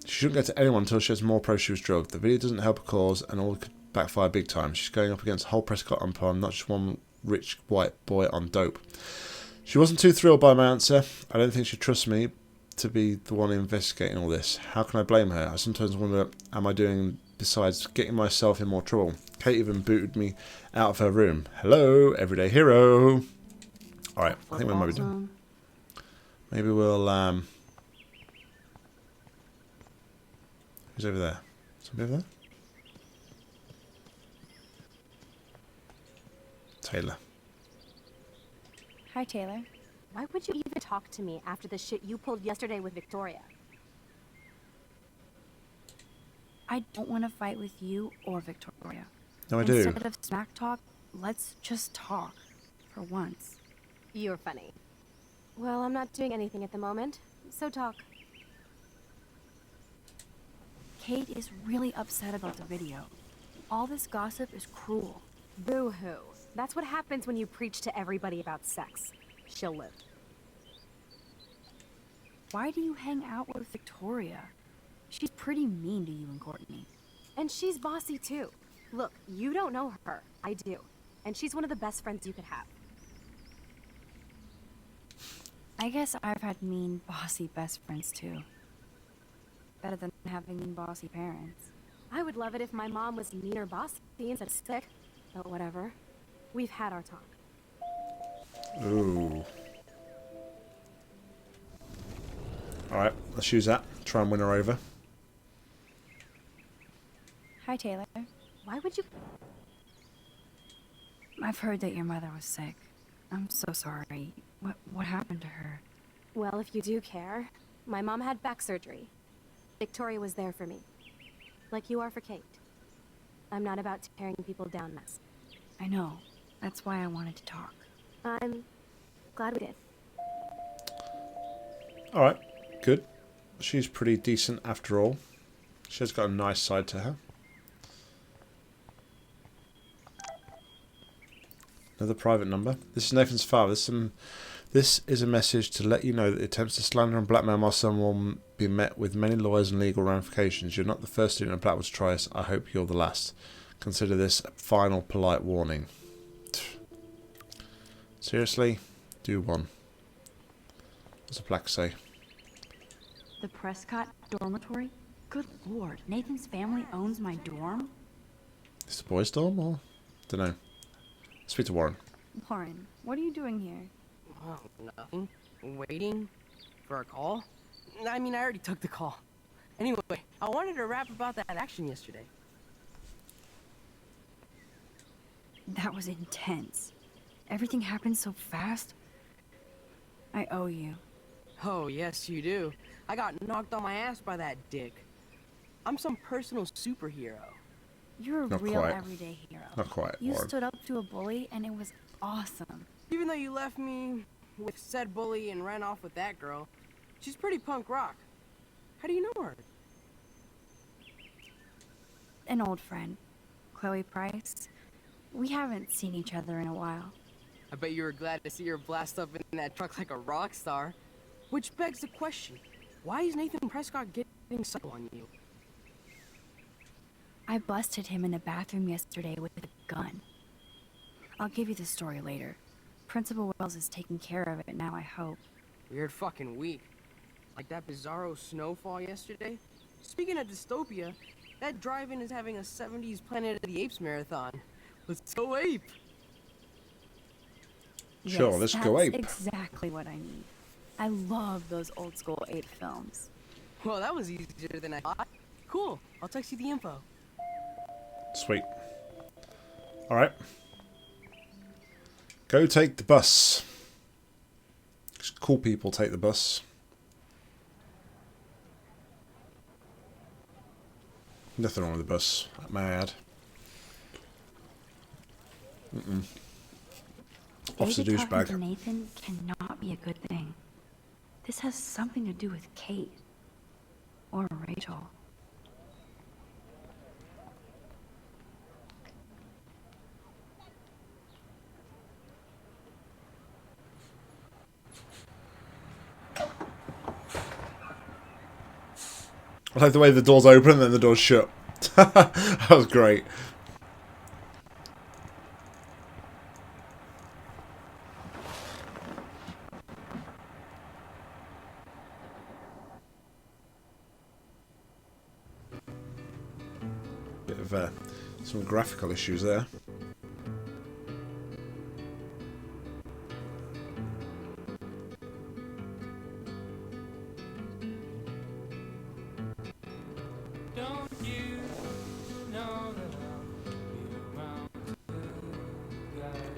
shouldn't go to anyone until she has more proof she was drugged. The video doesn't help her cause, and all could backfire big time. She's going up against a whole Prescott empire, not just one rich white boy on dope. She wasn't too thrilled by my answer. I don't think she trusts me to be the one investigating all this. How can I blame her? I sometimes wonder, am I doing besides getting myself in more trouble? Kate even booted me out of her room. Hello, everyday hero. Alright, I think we might be done. Maybe we'll who's over there? Somebody over there? Taylor. Hi, Taylor. Why would you even talk to me after the shit you pulled yesterday with Victoria? I don't want to fight with you or Victoria. No, I do. Instead of smack talk, let's just talk. For once. You're funny. Well, I'm not doing anything at the moment, so talk. Kate is really upset about the video. All this gossip is cruel. Boo-hoo. That's what happens when you preach to everybody about sex. She'll live. Why do you hang out with Victoria? She's pretty mean to you and Courtney. And she's bossy too. Look, you don't know her. I do. And she's one of the best friends you could have. I guess I've had mean, bossy best friends too. Better than having mean, bossy parents. I would love it if my mom was mean or bossy instead of sick. But whatever. We've had our talk. Ooh. Alright, let's use that. Try and win her over. Hi, Taylor. Why would you... I've heard that your mother was sick. I'm so sorry. What happened to her? Well, if you do care, my mom had back surgery. Victoria was there for me. Like you are for Kate. I'm not about tearing people down, Mess. I know. That's why I wanted to talk. I'm glad we did. Alright, good. She's pretty decent after all. She's got a nice side to her. Another private number. This is Nathan's father. This is a message to let you know that the attempts to slander and blackmail my son will be met with many lawyers and legal ramifications. You're not the first student of Blackwood's try us. I hope you're the last. Consider this a final polite warning. Seriously? Do one. What's the plaque say? The Prescott dormitory? Good lord, Nathan's family owns my dorm? Is the boys' dorm or? Dunno. Speak to Warren. Warren, what are you doing here? Oh, nothing. Waiting for a call? I mean, I already took the call. Anyway, I wanted to rap about that action yesterday. That was intense. Everything happened so fast. I owe you. Oh, yes, you do. I got knocked on my ass by that dick. I'm some personal superhero. You're a Not real quite. everyday hero. Not quite, You Warren. stood up to a bully and it was awesome. Even though you left me with said bully and ran off with that girl, she's pretty punk rock. How do you know her? An old friend, Chloe Price. We haven't seen each other in a while. I bet you were glad to see her blast up in that truck like a rock star. Which begs the question, why is Nathan Prescott getting psycho on you? I busted him in the bathroom yesterday with a gun. I'll give you the story later. Principal Wells is taking care of it now, I hope. Weird fucking week. Like that bizarro snowfall yesterday. Speaking of dystopia, that drive-in is having a 70s Planet of the Apes marathon. Let's go ape! Sure, Yes, let's go ape. That's exactly what I need. I love those old school ape films. Well, that was easier than I thought. Cool, I'll text you the info. Sweet. Alright. Go take the bus. Just cool people take the bus. Nothing wrong with the bus, may I add. Officer Maybe talking to douchebag. Nathan cannot be a good thing. This has something to do with Kate. Or Rachel. I like the way the doors open and then the doors shut. That was great. Bit of some graphical issues there.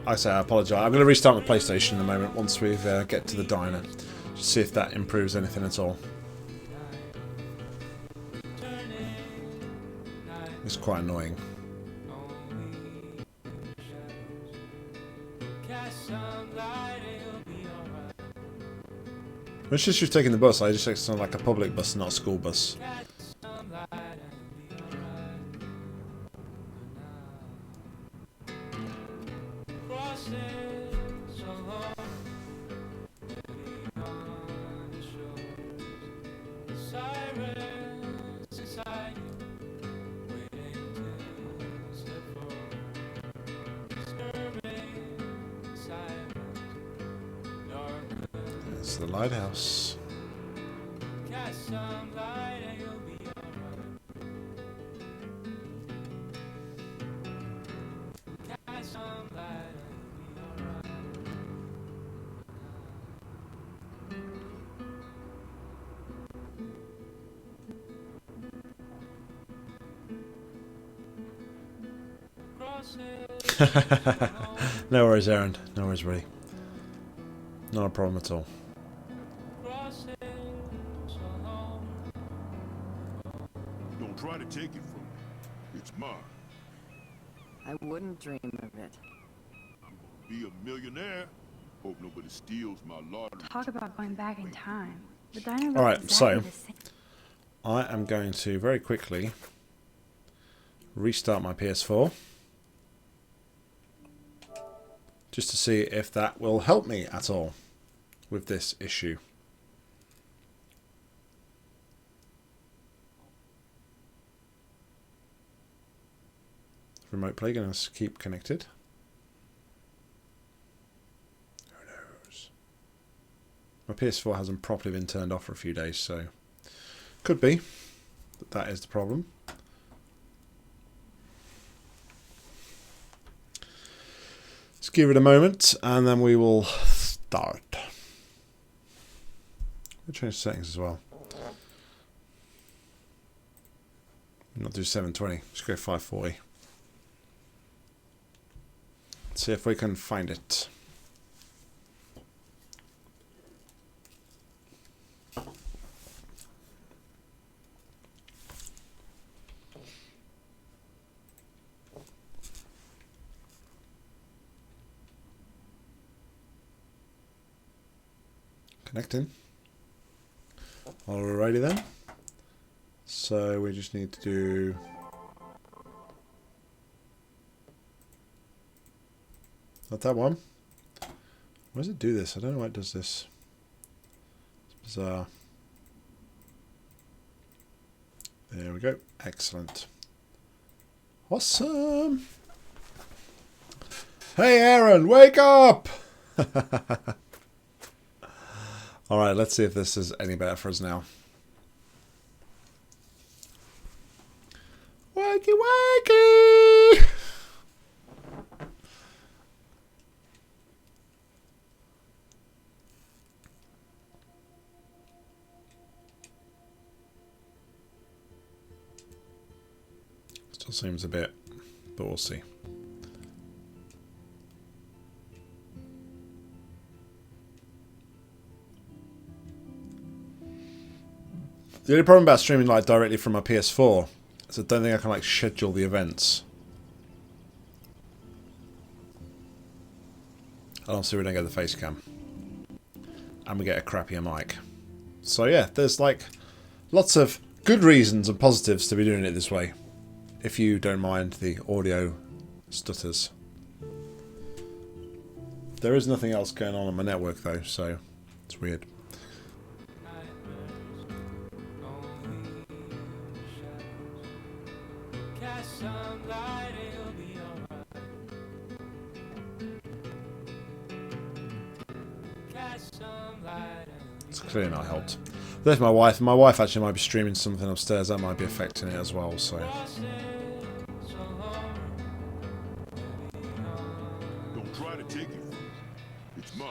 I say I apologise. I'm going to restart my PlayStation in a moment once we get to the diner. Just see if that improves anything at all. It's quite annoying. When she was taking the bus, I just think it sounded like a public bus, not a school bus. It's the lighthouse. No worries, Aaron. No worries, buddy. Not a problem at all. Don't try to take it from me. It's mine. I wouldn't dream of it. I'm gonna be a millionaire. Hope nobody steals my lottery. Talk about going back in time. The diner looks Alright, exactly so the same. I am going to very quickly restart my PS4 just to see if that will help me at all with this issue. Remote play going to keep connected. Who knows? My PS4 hasn't properly been turned off for a few days, so could be that is the problem. Let's give it a moment and then we will start. We'll change settings as well. Not do 720, just go 540. See if we can find it. Connecting. Alrighty then. So we just need to do... Not that one. Why does it do this? I don't know why it does this. It's bizarre. There we go. Excellent. Awesome. Hey Aaron, wake up! Alright, let's see if this is any better for us now. Wakey wakey! Still seems a bit, but we'll see. The only problem about streaming like directly from my PS4 is I don't think I can like schedule the events. And obviously we don't get the face cam. And we get a crappier mic. So yeah, there's like lots of good reasons and positives to be doing it this way. If you don't mind the audio stutters. There is nothing else going on my network though, so it's weird. It's clearly not helped. There's my wife. My wife actually might be streaming something upstairs. That might be affecting it as well. So. Don't try to take it from me. It's mine.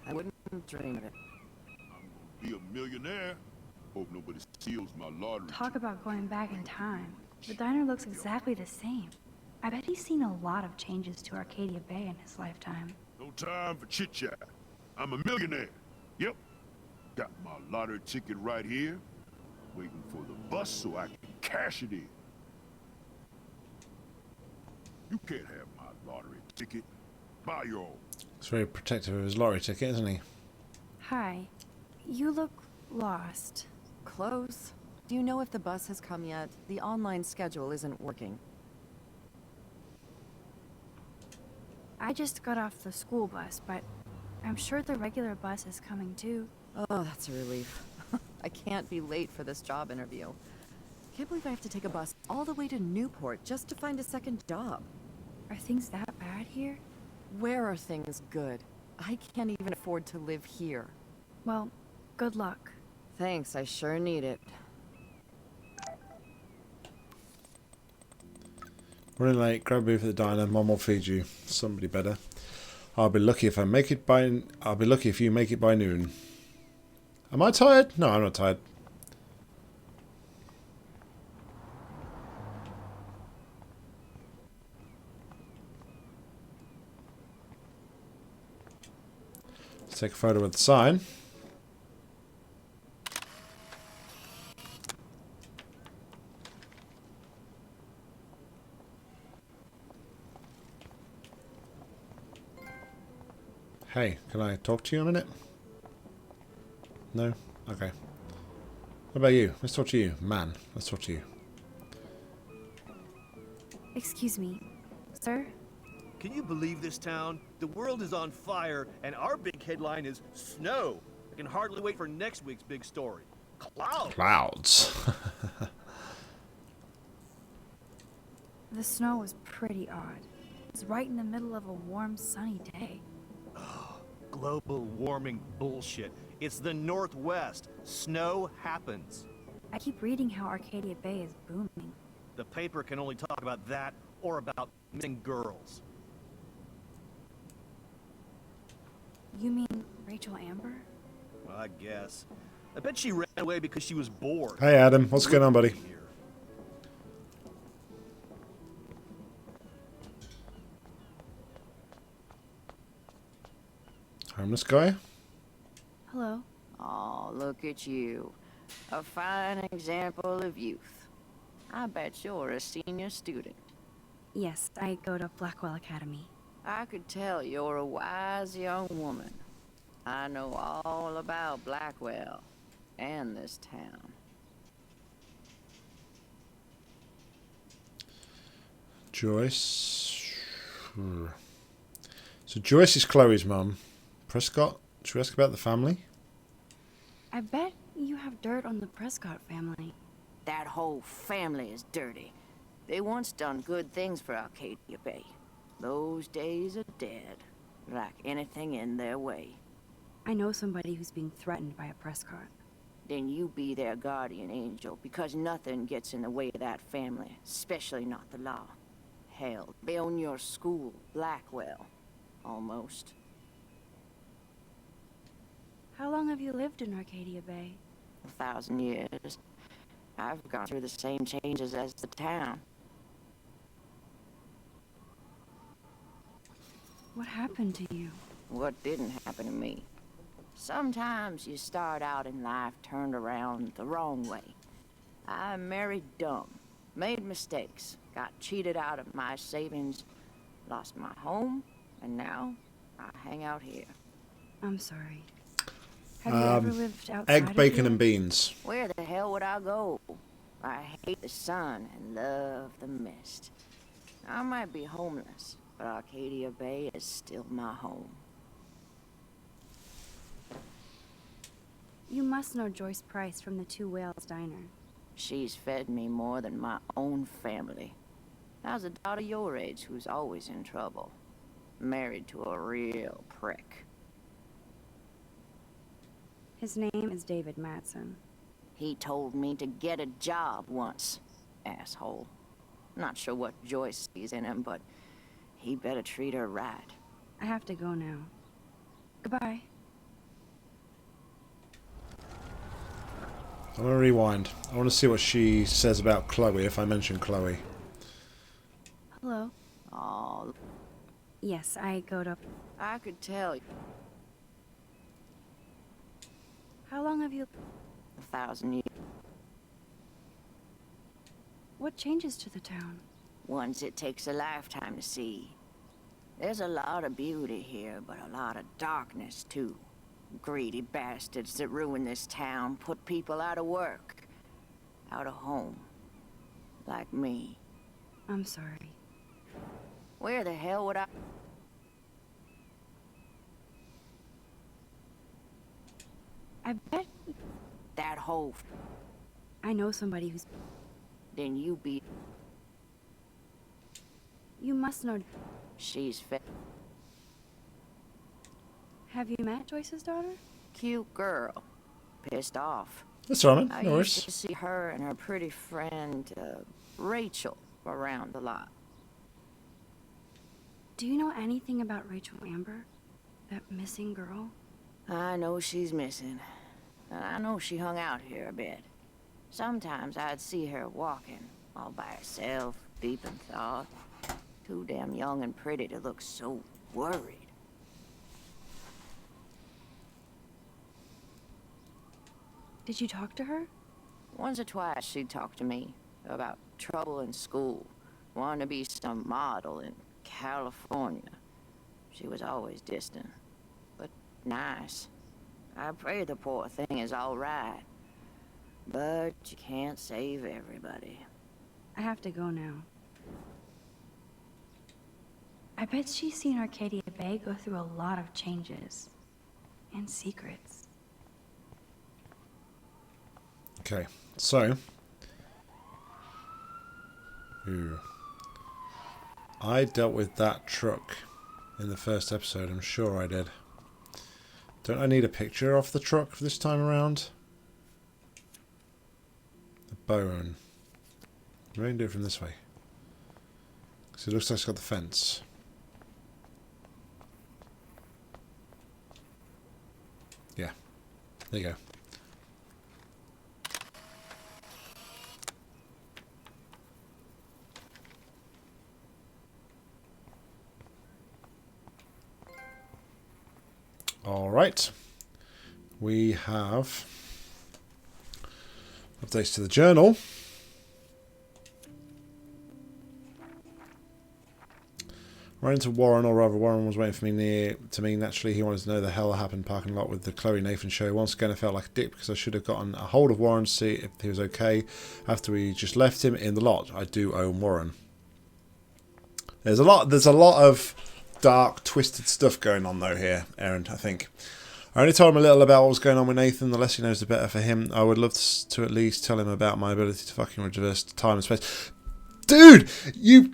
I wouldn't dream of it. I'm gonna be a millionaire. Hope nobody steals my lottery. Talk about going back in time. The diner looks exactly the same. I bet he's seen a lot of changes to Arcadia Bay in his lifetime. No time for chit-chat. I'm a millionaire. Yep. Got my lottery ticket right here. Waiting for the bus so I can cash it in. You can't have my lottery ticket. Buy your own. He's very protective of his lottery ticket, isn't he? Hi. You look lost. Close. Do you know if the bus has come yet? The online schedule isn't working. I just got off the school bus, but I'm sure the regular bus is coming too. Oh, that's a relief. I can't be late for this job interview. Can't believe I have to take a bus all the way to Newport just to find a second job. Are things that bad here? Where are things good? I can't even afford to live here. Well, good luck. Thanks, I sure need it. Running late, grab a booth at the diner, Mom will feed you. Somebody better. I'll be lucky if I make it by I'll be lucky if you make it by noon. Am I tired? No, I'm not tired. Let's take a photo with the sign. Hey, can I talk to you a minute? No? Okay. What about you? Let's talk to you. Man, let's talk to you. Excuse me, sir? Can you believe this town? The world is on fire, and our big headline is snow. I can hardly wait for next week's big story. Clouds! Clouds. The snow was pretty odd. It was right in the middle of a warm, sunny day. Global warming bullshit. It's the Northwest. Snow happens. I keep reading how Arcadia Bay is booming. The paper can only talk about that or about missing girls. You mean Rachel Amber? Well, I guess. I bet she ran away because she was bored. Hey Adam, what's going on, buddy? Homeless guy? Hello? Oh, look at you. A fine example of youth. I bet you're a senior student. Yes, I go to Blackwell Academy. I could tell you're a wise young woman. I know all about Blackwell and this town. Joyce. So Joyce is Chloe's mum. Prescott, should we ask about the family? I bet you have dirt on the Prescott family. That whole family is dirty. They once done good things for Arcadia Bay. Those days are dead, like anything in their way. I know somebody who's being threatened by a Prescott. Then you be their guardian angel, because nothing gets in the way of that family, especially not the law. Hell, they own your school, Blackwell. Almost. How long have you lived in Arcadia Bay? 1,000 years. I've gone through the same changes as the town. What happened to you? What didn't happen to me? Sometimes you start out in life turned around the wrong way. I married dumb, made mistakes, got cheated out of my savings, lost my home, and now I hang out here. I'm sorry. Have you ever lived outside Egg, of bacon, here? and beans. Where the hell would I go? I hate the sun and love the mist. I might be homeless, but Arcadia Bay is still my home. You must know Joyce Price from the Two Whales Diner. She's fed me more than my own family. How's a daughter your age who's always in trouble? Married to a real prick. His name is David Madsen. He told me to get a job once, asshole. Not sure what Joyce sees in him, but he better treat her right. I have to go now. Goodbye. I want to rewind. I want to see what she says about Chloe if I mention Chloe. Hello? Oh, Yes, I go to... I could tell you. How long have you... 1,000 years. What changes to the town? Ones it takes a lifetime to see. There's a lot of beauty here, but a lot of darkness, too. Greedy bastards that ruin this town, put people out of work, out of home. Like me. I'm sorry. Where the hell would I... I bet... That whole... I know somebody who's... Then you be... You must know... She's fed... Have you met Joyce's daughter? Cute girl. Pissed off. That's all right, I no worries. used to see her and her pretty friend, Rachel, around a lot. Do you know anything about Rachel Amber? That missing girl? I know she's missing. And I know she hung out here a bit. Sometimes I'd see her walking, all by herself, deep in thought. Too damn young and pretty to look so worried. Did you talk to her? Once or twice she'd talk to me about trouble in school, wanting to be some model in California. She was always distant, but nice. I pray the poor thing is all right, but you can't save everybody. I have to go now. I bet she's seen Arcadia Bay go through a lot of changes. And secrets. Okay, so... I dealt with that truck in the first episode, I'm sure I did. Don't I need a picture of the truck this time around? The bone. Maybe I can do it from this way. Because it looks like it's got the fence. Yeah, there you go. Right. We have updates to the journal. Ran into Warren, or rather Warren was waiting for me near to me. Naturally, he wanted to know the hell happened parking lot with the Chloe Nathan show. Once again, I felt like a dick because I should have gotten a hold of Warren to see if he was okay after we just left him in the lot. I do own Warren. There's a lot of dark, twisted stuff going on though here, Aaron, I think. I only told him a little about what was going on with Nathan. The less he knows, the better for him. I would love to at least tell him about my ability to fucking reverse time and space. Dude, you...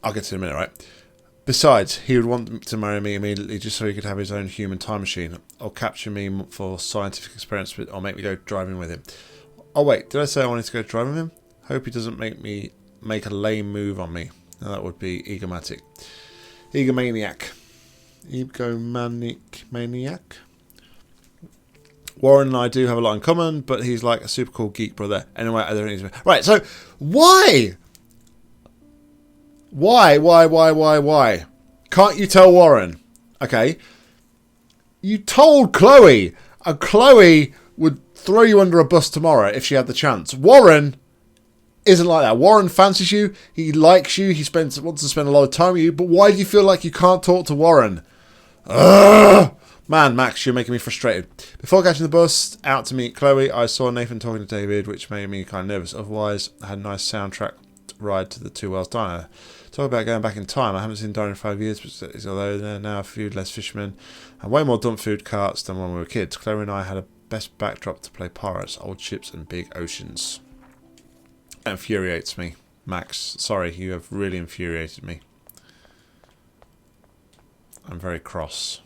I'll get to it in a minute, right? Besides, he would want to marry me immediately just so he could have his own human time machine, or capture me for scientific experiments, or make me go driving with him. Oh wait, did I say I wanted to go driving with him? Hope he doesn't make a lame move on me. Now that would be egomaniac. Egomaniac. Warren and I do have a lot in common, but he's like a super cool geek brother. Anyway, I don't need to... Right, so why? Why? Can't you tell Warren? Okay. You told Chloe. And Chloe would throw you under a bus tomorrow if she had the chance. Warren isn't like that. Warren fancies you. He likes you. He wants to spend a lot of time with you. But why do you feel like you can't talk to Warren? Ugh! Man, Max, you're making me frustrated. Before catching the bus out to meet Chloe, I saw Nathan talking to David, which made me kind of nervous. Otherwise, I had a nice soundtrack ride to the Two Wells Diner. Talk about going back in time. I haven't seen Diner in 5 years, but although there are now a few less fishermen and way more dump food carts than when we were kids. Chloe and I had a best backdrop to play pirates, old ships and big oceans. That infuriates me, Max. Sorry, you have really infuriated me. I'm very cross.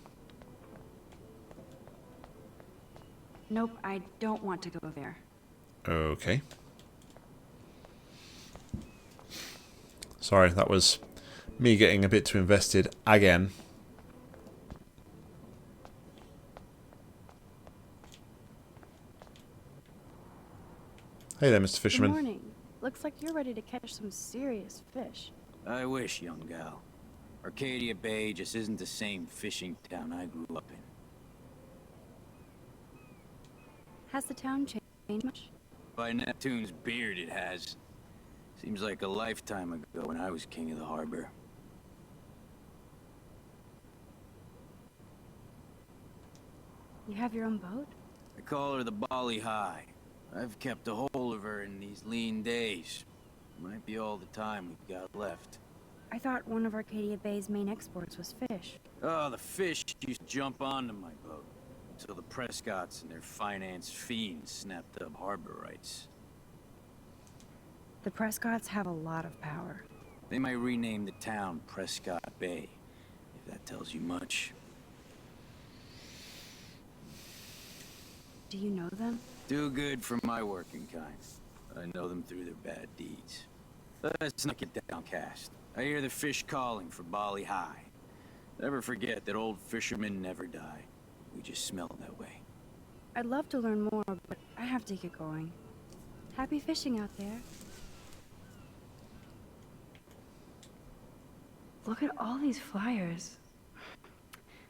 Nope, I don't want to go there. Okay. Sorry, that was me getting a bit too invested again. Hey there, Mr. Fisherman. Good morning. Looks like you're ready to catch some serious fish. I wish, young gal. Arcadia Bay just isn't the same fishing town I grew up in. Has the town changed much? By Neptune's beard, it has. Seems like a lifetime ago when I was king of the harbor. You have your own boat? I call her the Bali High. I've kept a hold of her in these lean days. Might be all the time we've got left. I thought one of Arcadia Bay's main exports was fish. Oh, the fish used to jump onto my boat until the Prescotts and their finance fiends snapped up harbor rights. The Prescotts have a lot of power. They might rename the town Prescott Bay, if that tells you much. Do you know them? Too good for my working kind. I know them through their bad deeds. Let's not get downcast. I hear the fish calling for Bali High. Never forget that old fishermen never die. We just smell that way. I'd love to learn more, but I have to get going. Happy fishing out there. Look at all these flyers.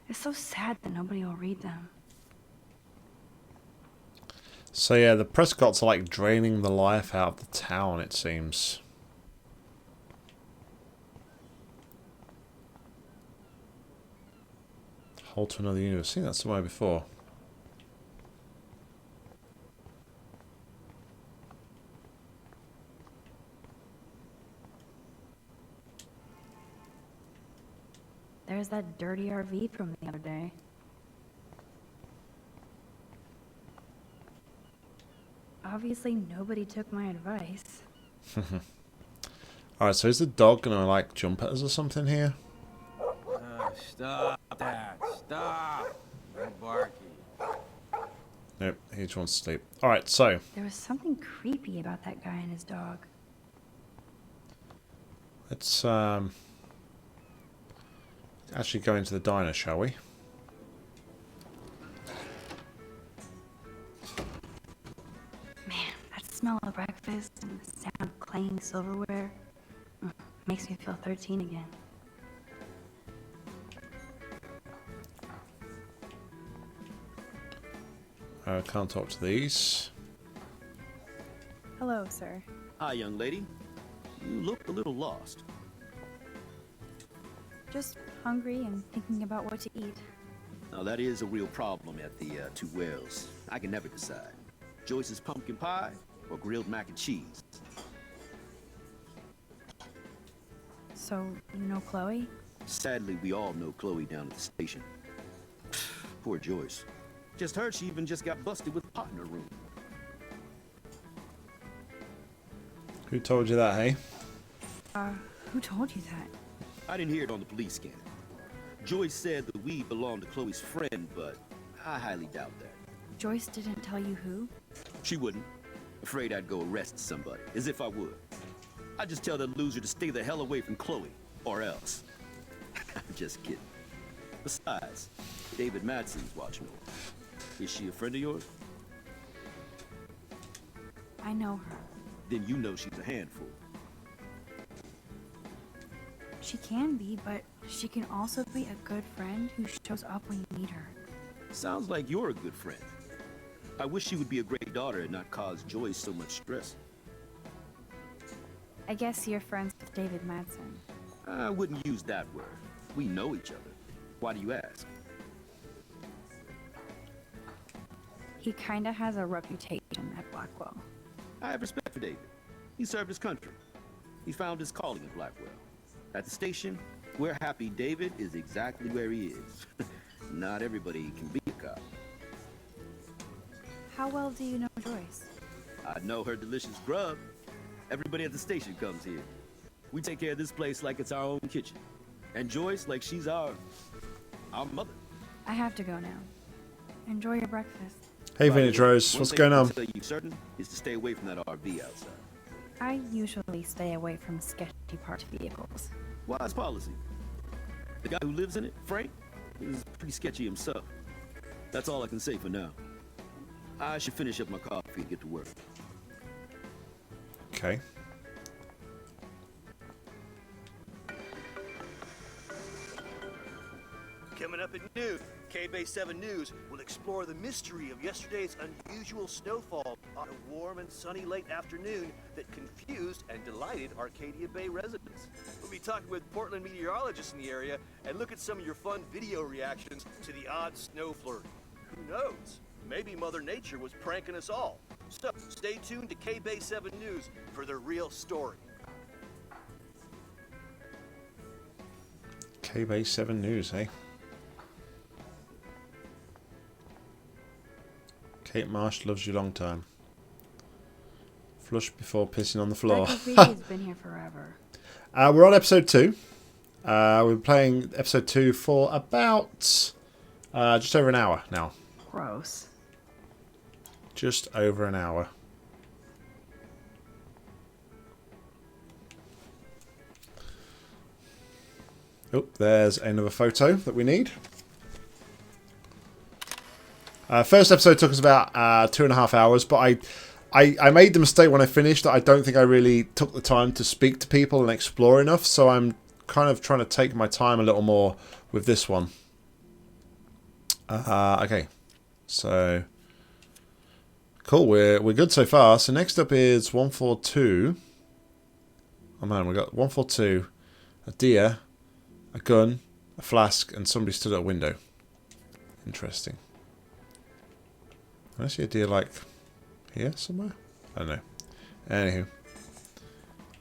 It's so sad that nobody will read them. So yeah, the Prescotts are like draining the life out of the town, it seems. Hold to another universe. I think that's the way before. There's that dirty RV from the other day. Obviously, nobody took my advice. Alright, so is the dog gonna like jump at us or something here? Stop that. Stop. No barking. Nope, he just wants to sleep. Alright, so. There was something creepy about that guy and his dog. Let's actually go into the diner, shall we? Man, that smell of breakfast and the sound of clanging silverware makes me feel 13 again. Can't talk to these. Hello, sir. Hi, young lady. You look a little lost. Just hungry and thinking about what to eat. Now, that is a real problem at the Two Wells. I can never decide. Joyce's pumpkin pie or grilled mac and cheese. So, you know Chloe? Sadly, we all know Chloe down at the station. Poor Joyce. Just heard she even just got busted with pot in her room. Who told you that, hey? Who told you that? I didn't hear it on the police scanner. Joyce said the weed belonged to Chloe's friend, but I highly doubt that. Joyce didn't tell you who? She wouldn't. Afraid I'd go arrest somebody, as if I would. I'd just tell that loser to stay the hell away from Chloe, or else. I'm just kidding. Besides, David Madsen's watching her. Is she a friend of yours? I know her. Then you know she's a handful. She can be, but she can also be a good friend who shows up when you need her. Sounds like you're a good friend. I wish she would be a great daughter and not cause Joyce so much stress. I guess you're friends with David Madsen. I wouldn't use that word. We know each other. Why do you ask? He kinda has a reputation at Blackwell. I have respect for David. He served his country. He found his calling in Blackwell. At the station, we're happy David is exactly where he is. Not everybody can be a cop. How well do you know Joyce? I know her delicious grub. Everybody at the station comes here. We take care of this place like it's our own kitchen. And Joyce like she's our mother. I have to go now. Enjoy your breakfast. Hey, Vintage Rose, what's going on? One thing I can tell you certain is to stay away from that RV outside. I usually stay away from sketchy parked vehicles. Wise policy. The guy who lives in it, Frank, is pretty sketchy himself. That's all I can say for now. I should finish up my coffee and get to work. Okay. Coming up at noon, K-Bay 7 News will explore the mystery of yesterday's unusual snowfall on a warm and sunny late afternoon that confused and delighted Arcadia Bay residents. We'll be talking with Portland meteorologists in the area and look at some of your fun video reactions to the odd snow flurry. Who knows? Maybe Mother Nature was pranking us all. So stay tuned to K-Bay 7 News for the real story. K-Bay 7 News, hey? Kate Marsh loves you long time. Flush before pissing on the floor. He's been here forever. We're on episode 2. We're playing episode 2 for about just over an hour now. Gross. Just over an hour. Oh, there's another photo that we need. First episode took us about 2.5 hours, but I made the mistake when I finished that I don't think I really took the time to speak to people and explore enough, so I'm kind of trying to take my time a little more with this one. Okay, so cool, we're good so far. So next up is 142. Oh man, we got 142, a deer, a gun, a flask, and somebody stood at a window. Interesting. I see a deer like here somewhere? I don't know. Anywho.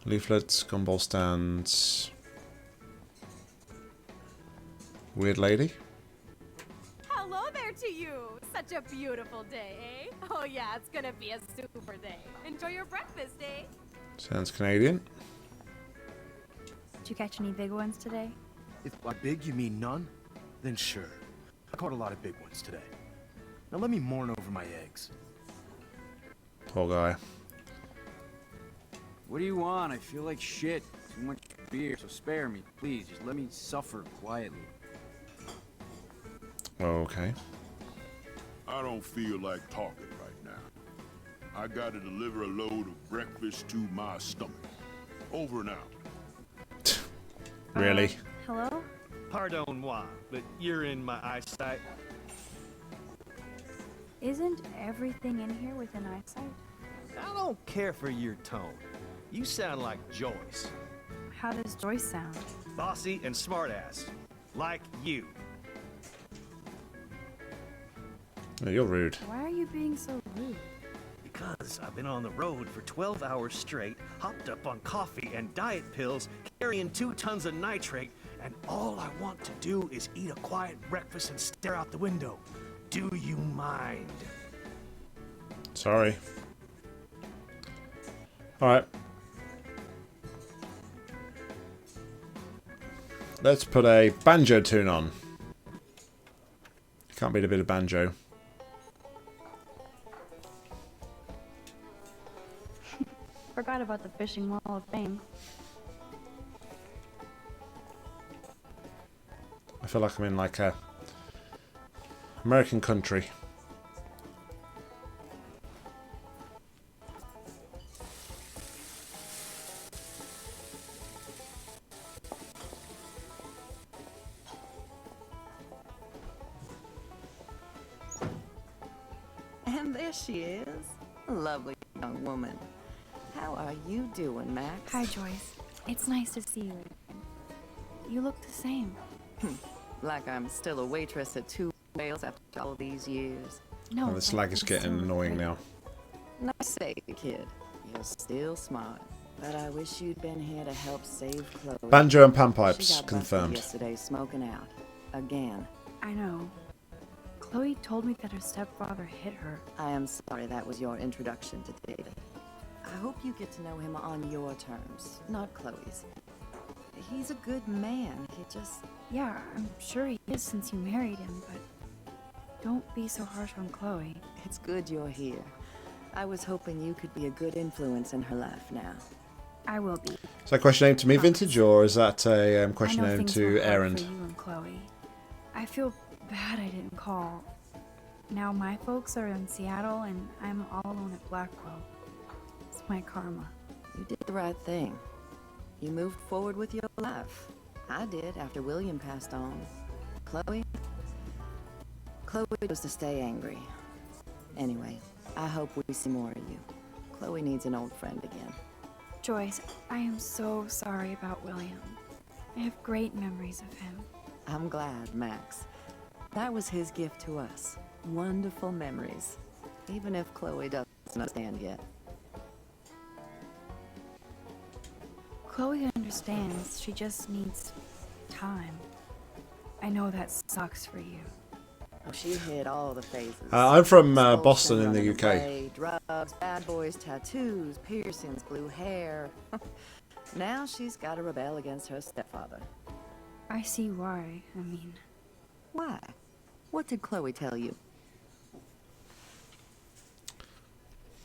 Leaflets, gumball stands. Weird lady. Hello there to you. Such a beautiful day, eh? Oh yeah, it's gonna be a super day. Enjoy your breakfast, eh? Sounds Canadian. Did you catch any big ones today? If by big you mean none, then sure. I caught a lot of big ones today. Now let me mourn over my eggs. Poor guy. What do you want? I feel like shit. Too much beer, so spare me, please. Just let me suffer quietly. Okay. I don't feel like talking right now. I gotta deliver a load of breakfast to my stomach. Over and out. Really? Hello? Pardon moi, but you're in my eyesight. Isn't everything in here within eyesight? I don't care for your tone. You sound like Joyce. How does Joyce sound? Bossy and smartass. Like you. Oh, you're rude. Why are you being so rude? Because I've been on the road for 12 hours straight, hopped up on coffee and diet pills, carrying 2 tons of nitrate, and all I want to do is eat a quiet breakfast and stare out the window. Do you mind? Sorry. Alright. Let's put a banjo tune on. Can't beat a bit of banjo. Forgot about the Fishing Wall of Fame. I feel like I'm in like a American country. And there she is. A lovely young woman. How are you doing, Max? Hi, Joyce. It's nice to see you again. You look the same. Like I'm still a waitress at Two Whales after all these years. No, Oh, this lag is getting annoying now. Nice save, kid. You're still smart. But I wish you'd been here to help save Chloe. Banjo and She panpipes got busted confirmed. yesterday smoking out. Again. I know. Chloe told me that her stepfather hit her. I am sorry that was your introduction to David. I hope you get to know him on your terms, not Chloe's. He's a good man. He just... Yeah, I'm sure he is since you married him, but don't be so harsh on Chloe. It's good you're here. I was hoping you could be a good influence in her life now. I will be. Is that question aimed to me, Vintage, or is that a question I know aimed things to were hard Erend? for you and Chloe. I feel bad I didn't call. Now my folks are in Seattle and I'm all alone at Blackwell. It's my karma. You did the right thing. You moved forward with your life. I did after William passed on. Chloe was to stay angry. Anyway, I hope we see more of you. Chloe needs an old friend again. Joyce, I am so sorry about William. I have great memories of him. I'm glad, Max. That was his gift to us. Wonderful memories. Even if Chloe doesn't understand yet. Chloe understands. She just needs time. I know that sucks for you. Oh, she hit all the phases. I'm from Expulsion, Boston in the running UK. away, drugs, bad boys, tattoos, piercings, blue hair. Now she's got to rebel against her stepfather. I see why. I mean... Why? What did Chloe tell you?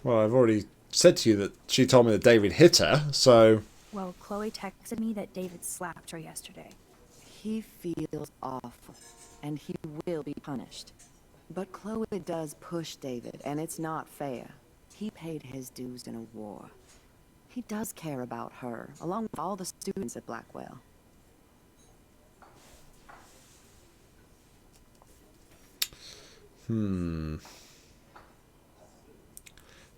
Well, I've already said to you that she told me that David hit her, so... Well, Chloe texted me that David slapped her yesterday. He feels awful, and he will be punished. But Chloe does push David, and it's not fair. He paid his dues in a war. He does care about her, along with all the students at Blackwell.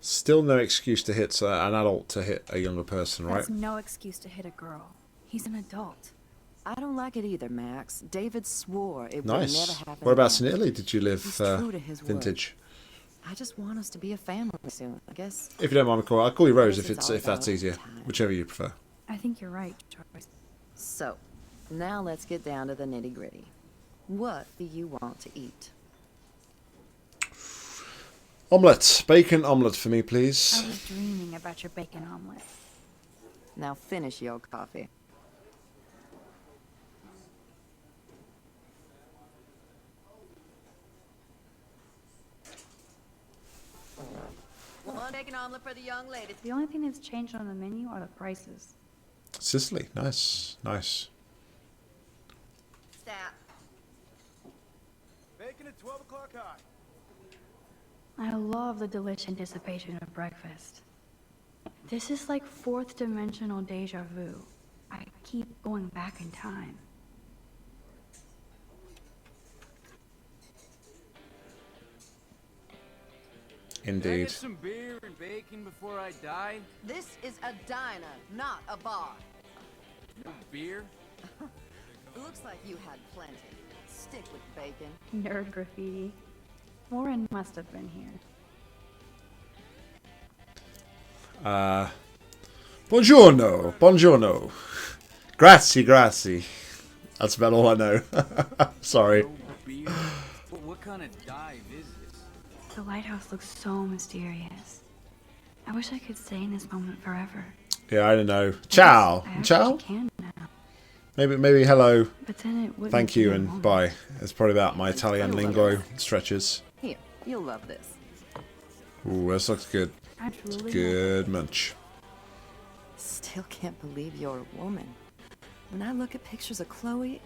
Still no excuse to hit an adult to hit a younger person, right? That's no excuse to hit a girl. He's an adult. I don't like it either, Max. David swore it would Nice. never happen. Whereabouts in again. Italy did you live, He's true to his word. Vintage? I just want us to be a family soon, I guess. If you don't mind me calling, I'll call you Rose if This is all that's about easier. time. Whichever you prefer. I think you're right, Joyce. So, now let's get down to the nitty-gritty. What do you want to eat? Omelette. Bacon omelette for me, I please. was dreaming about your bacon omelet. Now finish your coffee. One bacon omelet for the young lady. The only thing that's changed on the menu are the prices. Sicily. Nice. Nice. Stat. Bacon at 12 o'clock high. I love the delicious anticipation of breakfast. This is like fourth dimensional deja vu. I keep going back in time. Indeed. Get some beer and bacon before I die? This is a diner, not a bar. No beer? Looks like you had plenty. Stick with bacon. Nerd graffiti. Warren must have been here. Buongiorno, buongiorno. Grazie, grazie. That's about all I know. Sorry. No beer? What kind of dive is this? The lighthouse looks so mysterious. I wish I could stay in this moment forever. Yeah, I don't know. Ciao. I Ciao? can now. Maybe hello. But then it wouldn't Thank you be a and moment. bye. It's probably about my Italian lingo stretches. Here, you'll love this. Ooh, this looks good. I truly Good munch. Still can't believe you're a woman. When I look at pictures of Chloe,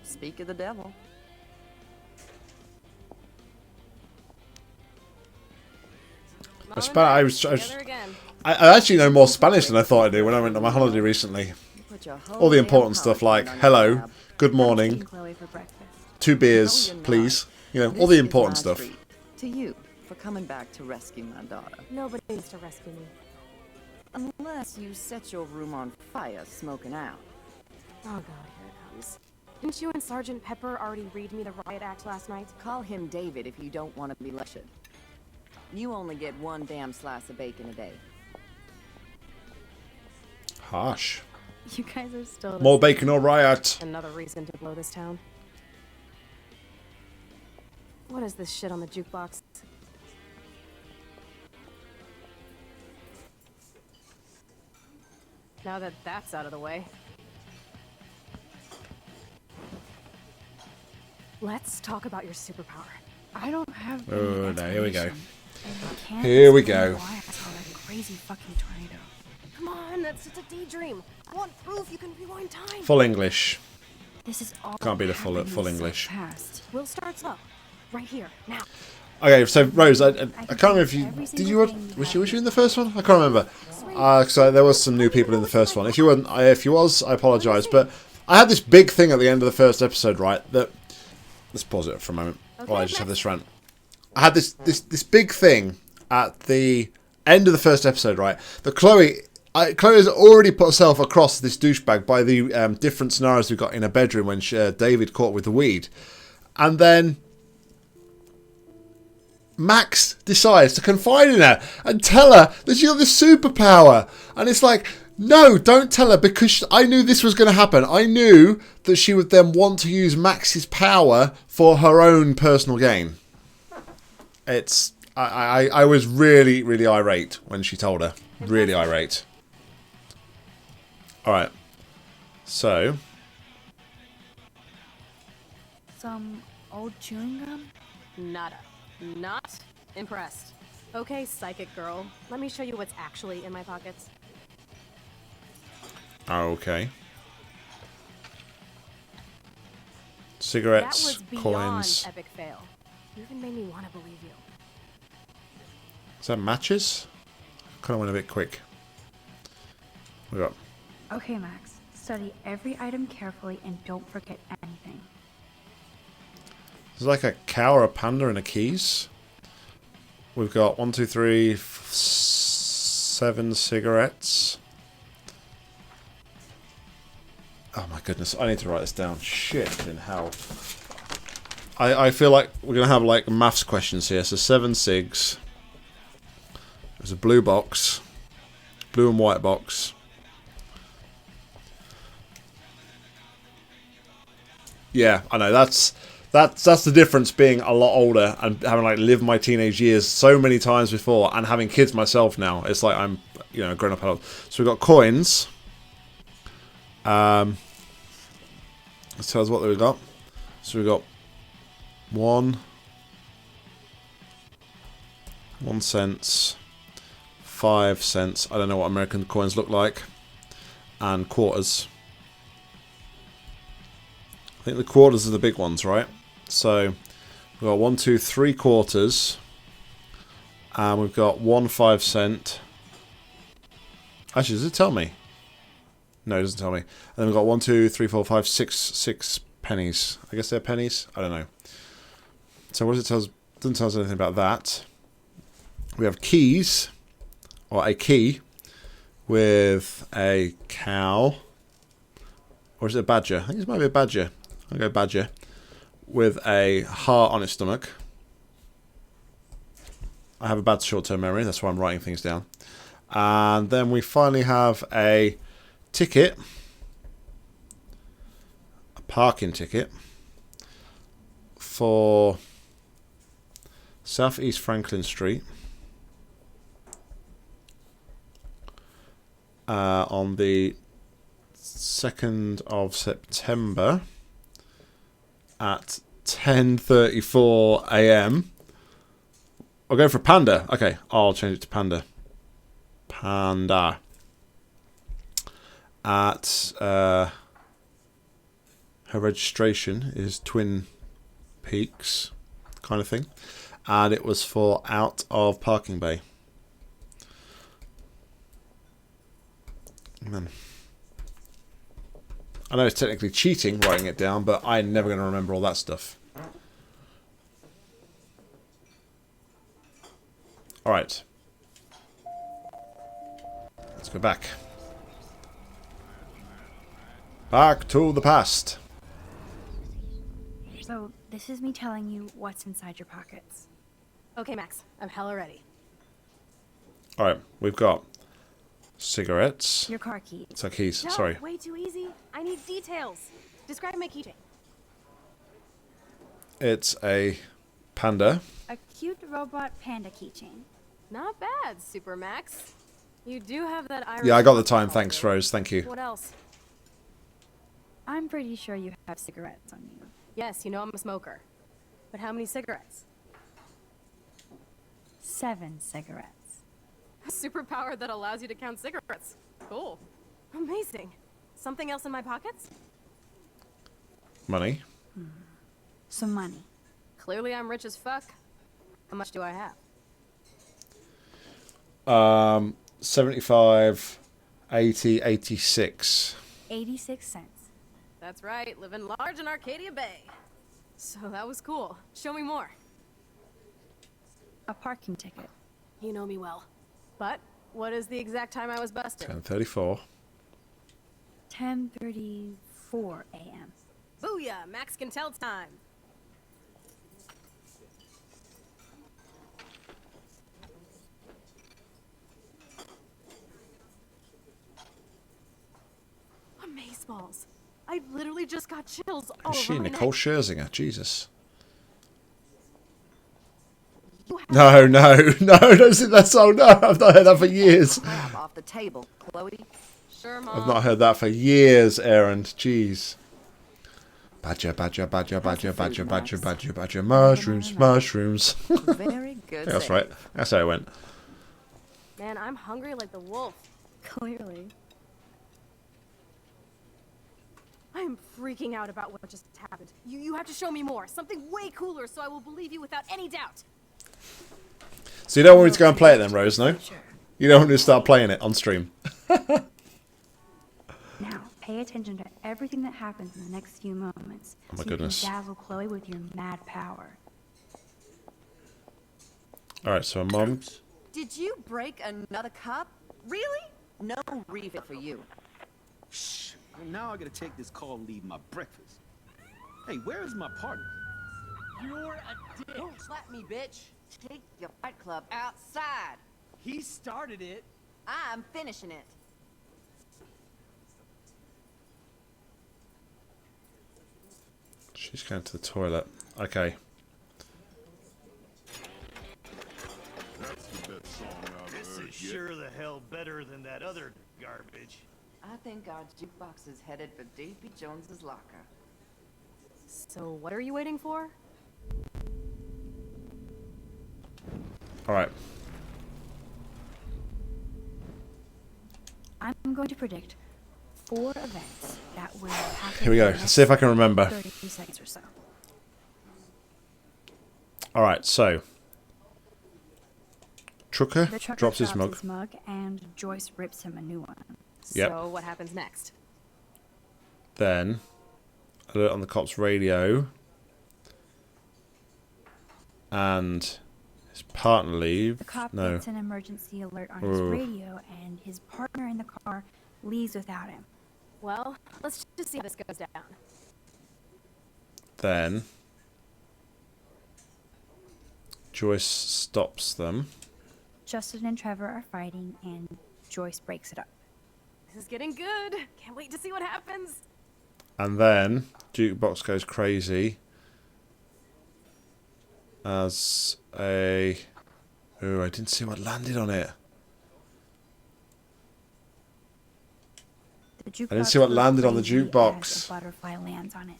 speak of the devil. I actually know more Spanish than I thought I did when I went on my holiday recently. All the important stuff like hello, good morning, Chloe for breakfast. 2 beers, please. You know, all the important stuff. To you, for coming back to rescue my daughter. Nobody needs to rescue me. Unless you set your room on fire smoking out. Oh god, here it comes. Didn't you and Sergeant Pepper already read me the riot act last night? Call him David if you don't want to be lectured. You only get 1 damn slice of bacon a day. Harsh. You guys are still More bacon or riot. Another reason to blow this town. What is this shit on the jukebox? Now that that's out of the way. Let's talk about your superpower. I don't have any Oh, no, here we go. explanation, and I can't Here we explain go. why I saw that crazy fucking tornado. Come on, that's just a daydream. I want proof you can rewind time. Full English. This is all Can't be the full happening so English. fast. We'll start slow. Right here, now. Okay, so Rose, I can't remember if you did you watch, was you in the first one? I can't remember. So there was some new people in the first one. If you weren't, if you was, I apologise. But I had this big thing at the end of the first episode, right? That let's pause it for a moment while I just have this rant. I had this big thing at the end of the first episode, right? That Chloe has already put herself across this douchebag by the different scenarios we got in a bedroom when David caught with the weed, and then Max decides to confide in her and tell her that she got this superpower. And it's like, no, don't tell her, because I knew this was going to happen. I knew that she would then want to use Max's power for her own personal gain. I was really, really irate when she told her. Really irate. Alright. So. Some old chewing gum? Nada. Not impressed. Okay, psychic girl. Let me show you what's actually in my pockets. Okay. That Cigarettes, was beyond coins. epic fail. You even made me want to believe you. Is that matches? Kind of went a bit quick. We got. Okay, Max. Study every item carefully and don't forget anything. There's like a cow or a panda and a keys. We've got 1, 2, 3, 7 cigarettes. Oh my goodness, I need to write this down. Shit in hell. I feel like we're going to have like maths questions here. So 7 cigs. There's a blue box. Blue and white box. Yeah, I know. That's the difference being a lot older and having like lived my teenage years so many times before and having kids myself now. It's like I'm, you know, grown up adult. So we've got coins. Let's tell us what we've got. So we've got 1 cent, 5 cents. I don't know what American coins look like, and quarters. I think the quarters are the big ones, right? So we've got 1, 2, 3 quarters, and we've got 1 5 cent. Actually, does it tell me? No, it doesn't tell me. And then we've got 1, 2, 3, 4, 5, 6 pennies. I guess they're pennies. I don't know. So what does it tell us? Doesn't tell us anything about that. We have keys, or a key, with a cow. Or is it a badger? I think this might be a badger. I'll go badger. With a heart on its stomach. I have a bad short-term memory, that's why I'm writing things down. And then we finally have a ticket. A parking ticket. For Southeast Franklin Street. On the 2nd of September at 10:34 a.m. I'll go for Panda. Okay, I'll change it to Panda. Panda. At her registration is Twin Peaks kind of thing. And it was for out of parking bay. Man. I know it's technically cheating writing it down, but I'm never going to remember all that stuff. Alright. Let's go back. Back to the past. So, this is me telling you what's inside your pockets. Okay, Max. I'm hella ready. Alright, we've got cigarettes. Your car keys. It's our keys, No, sorry. way too easy. I need details. Describe my keychain. It's a panda. A cute robot panda keychain. Not bad, Super Max. You do have that Irish. Yeah, I got the time, thanks, Rose, thank you. What else? I'm pretty sure you have cigarettes on you. Yes, you know I'm a smoker. But how many cigarettes? 7 cigarettes. A superpower that allows you to count cigarettes. Cool. Amazing. Something else in my pockets? Money. Some money. Clearly I'm rich as fuck. How much do I have? 75, 80, 86. 86 cents. That's right, living large in Arcadia Bay. So that was cool. Show me more. A parking ticket. You know me well. But what is the exact time I was busted? 10:34. 10:34 a.m. Booyah! Max can tell time. Amazeballs. I literally just got chills all Is over she my Nicole neck. Scherzinger? Jesus. No, don't sing that song. No, I've not heard that for years. Crap off the table, Chloe. Sure, Mom. I've not heard that for years, Aaron. Jeez. Badger, badger, badger, badger, badger, badger, badger, badger, mushrooms, mushrooms. Very good. That's right. That's how it went. Man, I'm hungry like the wolf. Clearly. I am freaking out about what just happened. You have to show me more. Something way cooler so I will believe you without any doubt. So you don't want me to go and play it then, Rose, no? You don't want me to start playing it on stream. Now, pay attention to everything that happens in the next few moments. Oh my so goodness. You can dazzle Chloe with your mad power. Alright, so Mom. Did you break another cup? Really? No refill for you. Shh. Now I gotta take this call and leave my breakfast. Hey, where is my partner? You're a dick. Don't slap me, bitch. Take your fight club outside. He started it. I'm finishing it. She's going to the toilet. Okay. That's the best song I've This heard is yet. sure the hell better than that other garbage. I think our jukebox is headed for Davy Jones's locker. So what are you waiting for? Alright. I'm going to predict 4 events that will happen. Here we go. in the Let's see if I can next remember. 30 seconds or so. Alright, so. Trucker The trucker drops his mug. and Joyce rips him a new one. Yep. So what happens next? Then, alert on the cops' radio. and his partner leaves. The cop No. gets an emergency alert on his radio, and his partner in the car leaves without him. Well, let's just see how this goes down. Then Joyce stops them. Justin and Trevor are fighting, and Joyce breaks it up. This is getting good. Can't wait to see what happens. And then Jukebox goes crazy as a... Oh, I didn't see what landed on it. I didn't see what landed on the jukebox. A butterfly lands on it.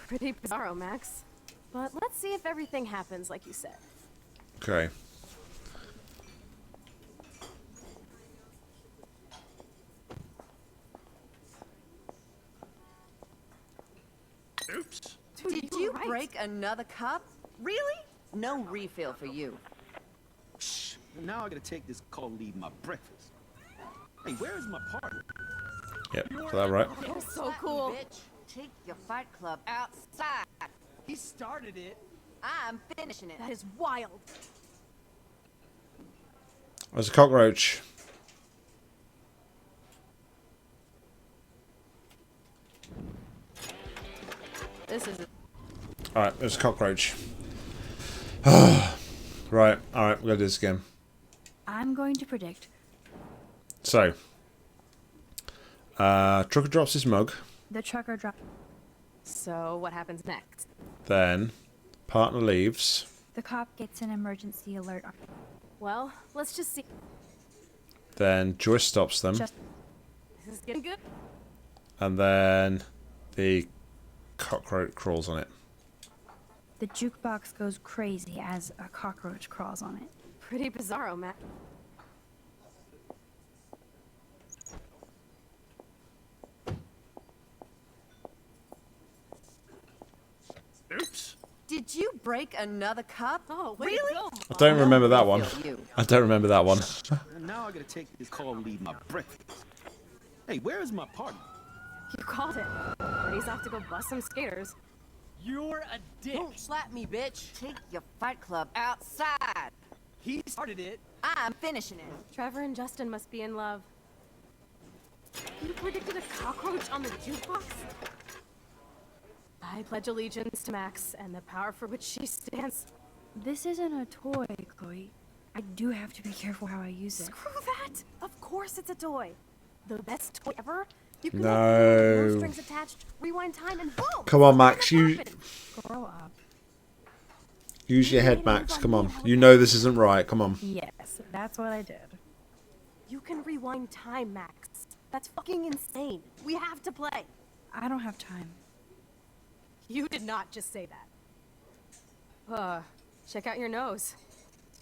Pretty bizarro, Max. But let's see if everything happens like you said. Okay. Oops. Did you break another cup? Really? No refill for you. Shh. Now I gotta take this call to leave my breakfast. Hey, where is my partner? Yep, got that right. You're so cool. Bitch, take your fight club outside. He started it. I'm finishing it. That is wild. There's a cockroach. This is. Alright, there's a cockroach. Right, alright, we're gonna do this again. I'm going to predict. So, trucker drops his mug. The trucker drops. So, what happens next? Then, partner leaves. The cop gets an emergency alert on. Well, let's just see. Then Joyce stops them. This is getting good. And then the cockroach crawls on it. The jukebox goes crazy as a cockroach crawls on it. Pretty bizarro, Matt. Oops. Did you break another cup? Oh, really? I don't remember that one. I don't remember that one. Now I gotta take this call to leave my breakfast. Hey, where is my partner? You called it. He's off to go bust some skaters. You're a dick. Don't slap me, bitch. Take your fight club outside. He started it. I'm finishing it. Trevor and Justin must be in love. You predicted a cockroach on the jukebox? I pledge allegiance to Max and the power for which she stands. This isn't a toy, Chloe. I do have to be careful how I use it. Screw that! Of course it's a toy. The best toy ever. You can No. no strings attached, rewind time, and boom! Come on, Max. You Grow up. use your head, Max. Come on. You know this isn't right. Come on. Yes, that's what I did. You can rewind time, Max. That's fucking insane. We have to play. I don't have time. You did not just say that. Check out your nose.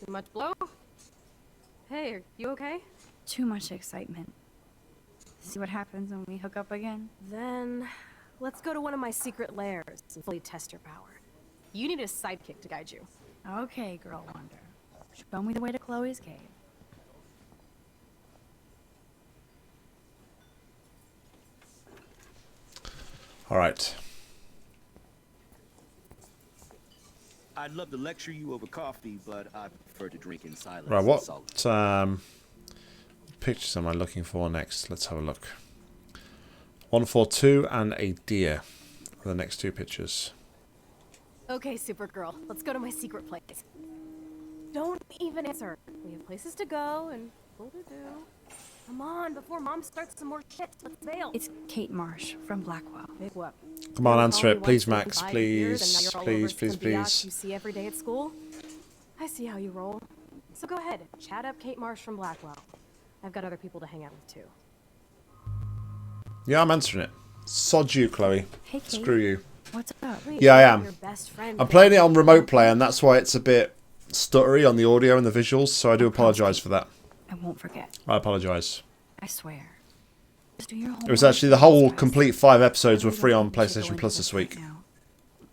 Too much blow? Hey, are you okay? Too much excitement. See what happens when we hook up again? Then, let's go to one of my secret lairs and fully test your power. You need a sidekick to guide you. Okay, girl wonder. Show me the way to Chloe's cave. Alright. I'd love to lecture you over coffee, but I prefer to drink in silence. Right, what Solid. pictures am I looking for next? Let's have a look. 142 and a deer are the next two pictures. Okay, Supergirl, let's go to my secret place. Don't even answer. We have places to go and people to do. Come on, before Mom starts some more shit. Let's bail. It's Kate Marsh from Blackwell. Big what? Come on, You answer call it, me please, once in Max. 5 years, and now Please, you're all please, over please, some biatch please. you see every day at school. I see how you roll. So go ahead, chat up Kate Marsh from Blackwell. I've got other people to hang out with too. Yeah, I'm answering it. Sod you, Chloe. Hey, Kate. Screw you. What's up? Wait, Yeah, I am. your best friend I'm playing it on remote play, and that's why it's a bit stuttery on the audio and the visuals, so I do apologise for that. I won't forget. I apologise. I swear. Just do your It was homework. actually the whole complete 5 episodes were free on PlayStation Plus this week.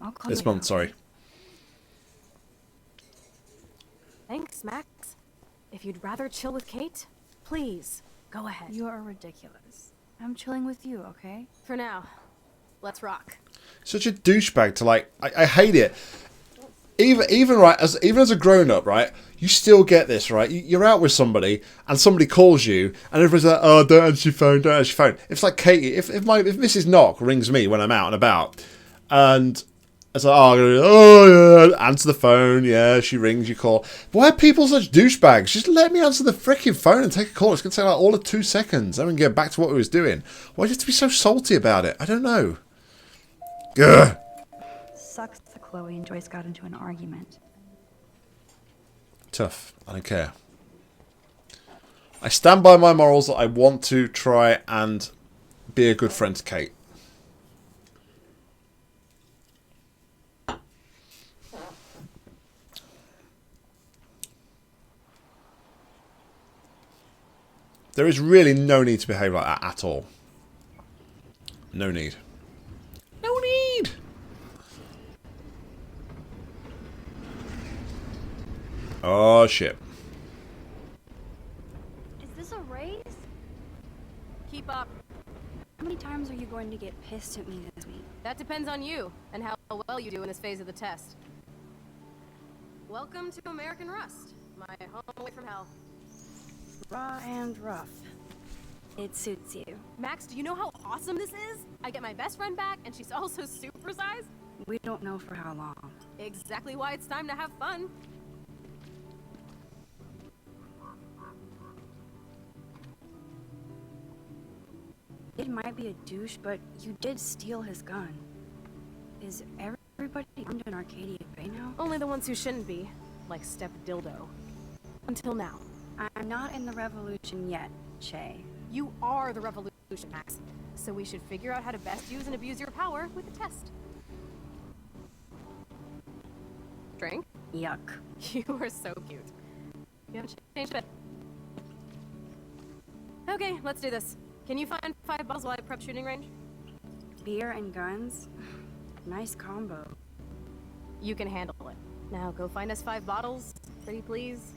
I'll call This you month, out. sorry. Thanks, Max. If you'd rather chill with Kate, please, go ahead. You are ridiculous. I'm chilling with you, okay? For now, let's rock. Such a douchebag to like. I hate it. even right even as a grown up, right, you still get this, right? You're out with somebody and somebody calls you and everybody's like, oh, don't answer your phone, don't answer your phone. It's like Katie, if Mrs. Nock rings me when I'm out and about, and it's like, oh yeah, answer the phone, yeah, she rings, you call. Why are people such douchebags? Just let me answer the freaking phone and take a call. It's gonna take like all of 2 seconds. Then we can get back to what we was doing. Why do you have to be so salty about it? I don't know. Gah. Sucks that Chloe and Joyce got into an argument. Tough. I don't care. I stand by my morals that I want to try and be a good friend to Kate. There is really no need to behave like that at all. No need. No need! Oh, shit. Is this a race? Keep up. How many times are you going to get pissed at me this week? That depends on you and how well you do in this phase of the test. Welcome to American Rust, my home away from hell. Raw and rough. It suits you. Max, do you know how awesome this is? I get my best friend back, and she's also supersized. We don't know for how long. Exactly why it's time to have fun. It might be a douche, but you did steal his gun. Is everybody armed in Arcadia Bay now? Only the ones who shouldn't be, like Step Dildo. Until now. I'm not in the revolution yet, Che. You are the revolution, Max. So we should figure out how to best use and abuse your power with the test. Drink? Yuck. You are so cute. You haven't changed a bit. Okay, let's do this. Can you find 5 bottles while I prep shooting range? Beer and guns? Nice combo. You can handle it. Now go find us 5 bottles, pretty please.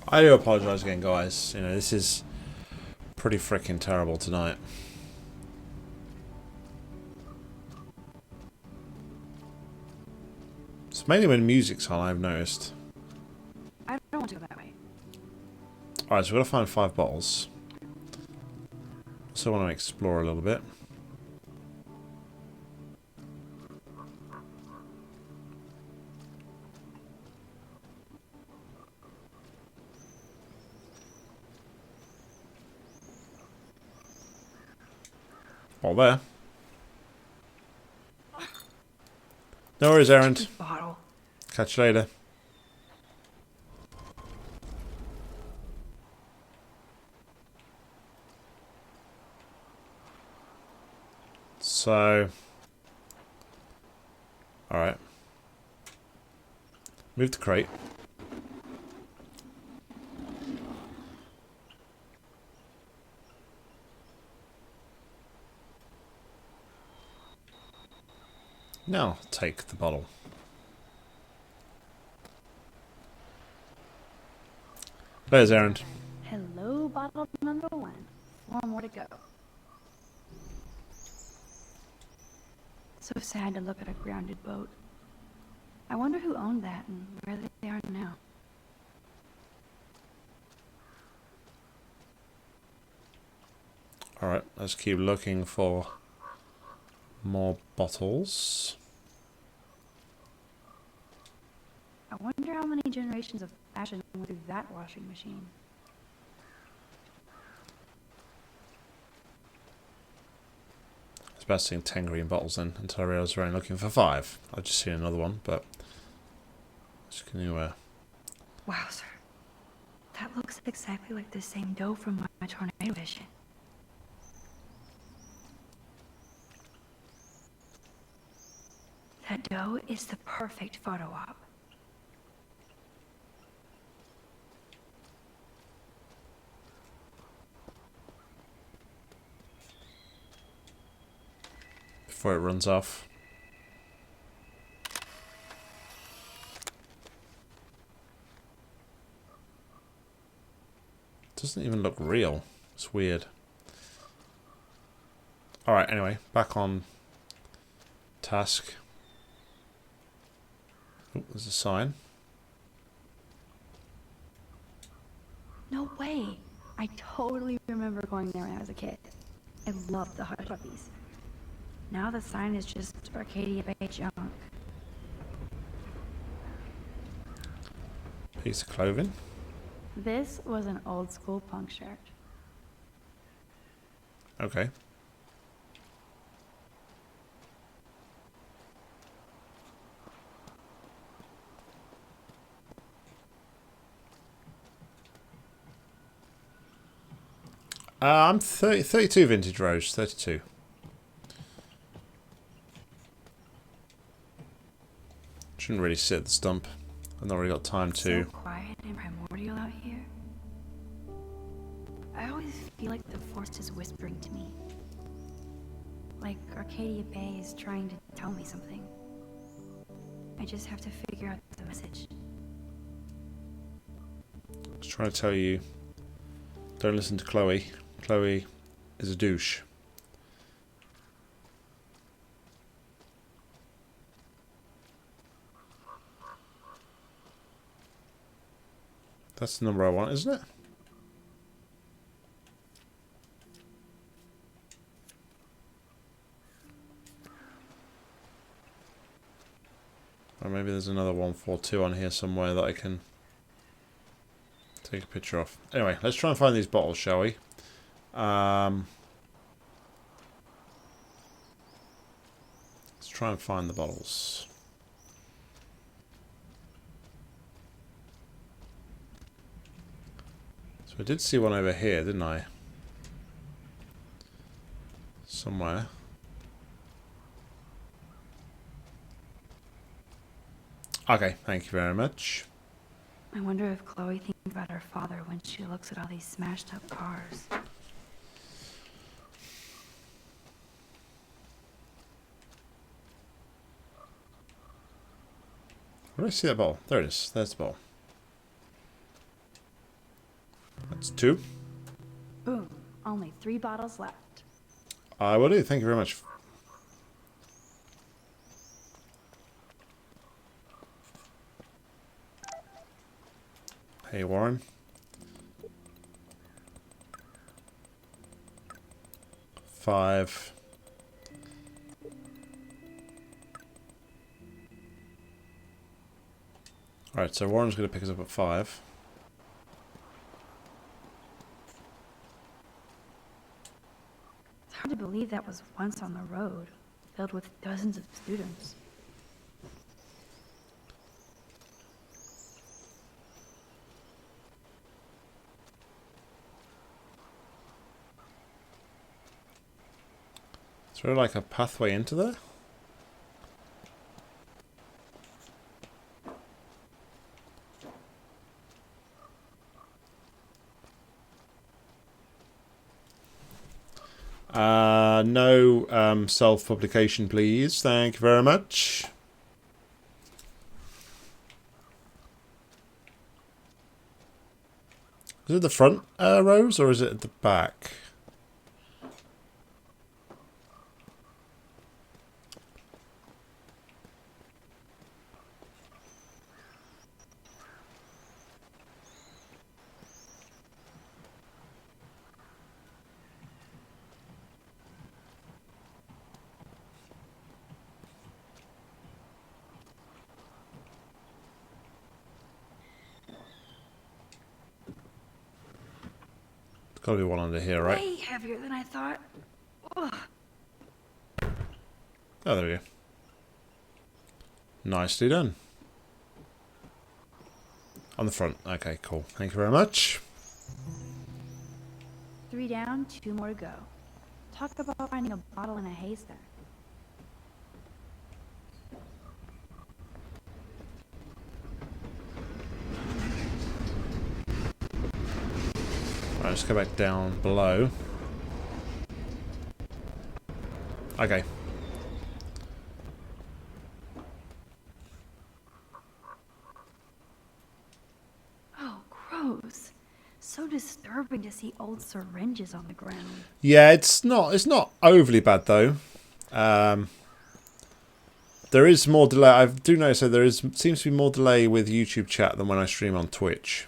I do apologise again, guys. You know, this is pretty freaking terrible tonight. It's mainly when music's on, I've noticed. I don't want to go that way. Alright, so we've got to find 5 bottles. Also want to explore a little bit. All there. No worries, Errand. Bottle. Catch you later. So, alright. Move the crate. Now, take the bottle. There's Errand. Hello, bottle number 1. 4 more to go. So sad to look at a grounded boat. I wonder who owned that and where they are now. Alright, let's keep looking for more bottles. I wonder how many generations of fashion went through that washing machine. It's about seeing 10 green bottles then, until I realised we're only looking for 5. I've just seen another one, but... Just can you, Wowzer. That looks exactly like the same dough from my tornado vision. That dough is the perfect photo op. before it runs off. Doesn't even look real. It's weird. Alright, anyway, back on task. Oh, there's a sign. No way! I totally remember going there when I was a kid. I loved the Hush Puppies. Now the sign is just Arcadia Bay junk. Piece of clothing. This was an old school punk shirt. Okay. I'm 32 vintage Rose, 32. Shouldn't really sit at the stump. I've not really got time to. So quiet and primordial out here. I always feel like the forest is whispering to me. Like Arcadia Bay is trying to tell me something. I just have to figure out the message. I was trying to tell you, don't listen to Chloe. Chloe is a douche. That's the number I want, isn't it? Or maybe there's another 142 on here somewhere that I can take a picture of. Anyway, let's try and find these bottles, shall we? Let's try and find the bottles. So I did see one over here, didn't I? Somewhere. Okay, thank you very much. I wonder if Chloe thinks about her father when she looks at all these smashed up cars. Where do I see that bottle? There it is. There's the bottle. That's 2. Boom. Only 3 bottles left. I will do. Thank you very much. Hey, Warren. Five. Alright, so Warren's going to pick us up at 5. It's hard to believe that was once on the road, filled with dozens of students. Is there like a pathway into there? No self-publication, please. Thank you very much. Is it the front rows or is it at the back? Gotta be one under here, right? Way heavier than I thought. Ugh. Oh, there we go. Nicely done. On the front. Okay, cool. Thank you very much. 3 down, 2 more to go. Talk about finding a bottle in a haystack. Right, let's go back down below. Okay. Oh, gross. So disturbing to see old syringes on the ground. Yeah, it's not overly bad though. There is more delay. I do notice that there seems to be more delay with YouTube chat than when I stream on Twitch.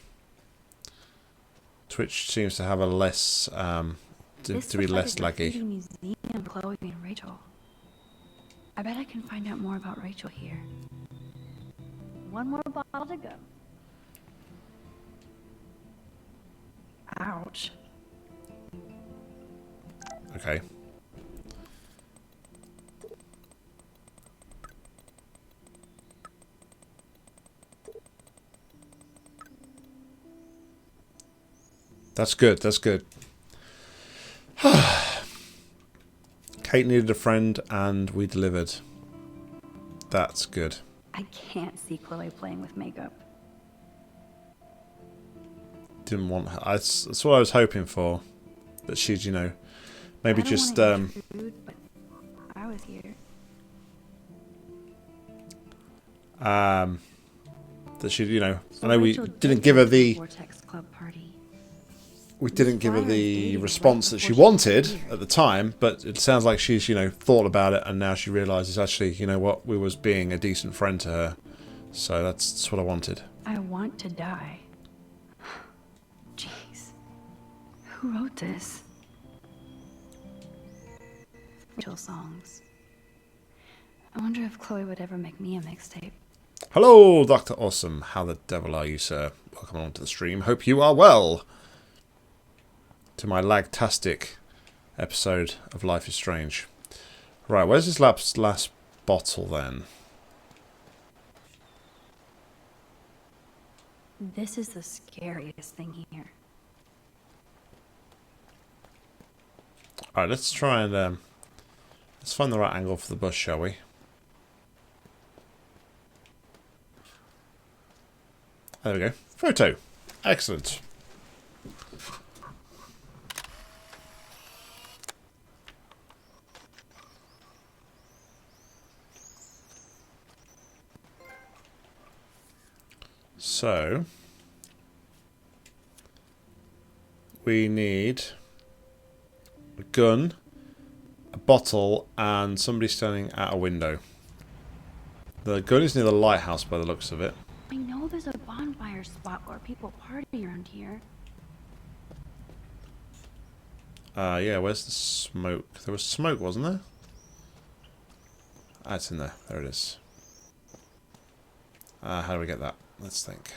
Twitch seems to have a less to be less laggy. Museum of Chloe and Rachel. I bet I can find out more about Rachel here. One more bottle to go. Ouch. Okay. That's good, that's good. Kate needed a friend and we delivered. That's good. I can't see Chloe playing with makeup. Didn't want her. That's what I was hoping for. That she'd, you know, maybe just Intrude, but I was here. that she'd, you know, So I know Rachel we didn't give her the Vortex Club party. we didn't give her the response that she wanted at the time, but it sounds like she's, you know, thought about it and now she realises actually, you know what, we was being a decent friend to her. So that's what I wanted. I want to die. Jeez. Who wrote this? Rachel songs. I wonder if Chloe would ever make me a mixtape. Hello, Dr. Awesome. How the devil are you, sir? Welcome on to the stream. Hope you are well. To my lagtastic episode of Life is Strange. Right, where's this last bottle then? This is the scariest thing here. Alright, let's try and let's find the right angle for the bus, shall we? There we go. Photo. Excellent. So, we need a gun, a bottle, and somebody standing at a window. The gun is near the lighthouse by the looks of it. I know there's a bonfire spot where people party around here. Yeah, where's the smoke? There was smoke, wasn't there? Ah, it's in there. There it is. How do we get that? Let's think.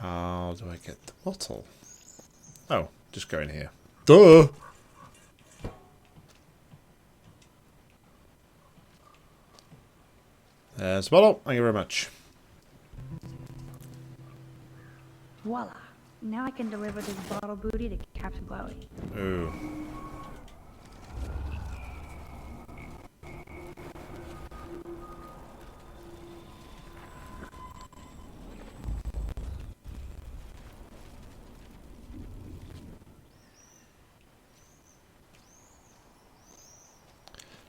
How do I get the bottle? Oh, just go in here. Duh! There's the bottle. Thank you very much. Voila. Now I can deliver this bottle booty to Captain Chloe. Ooh.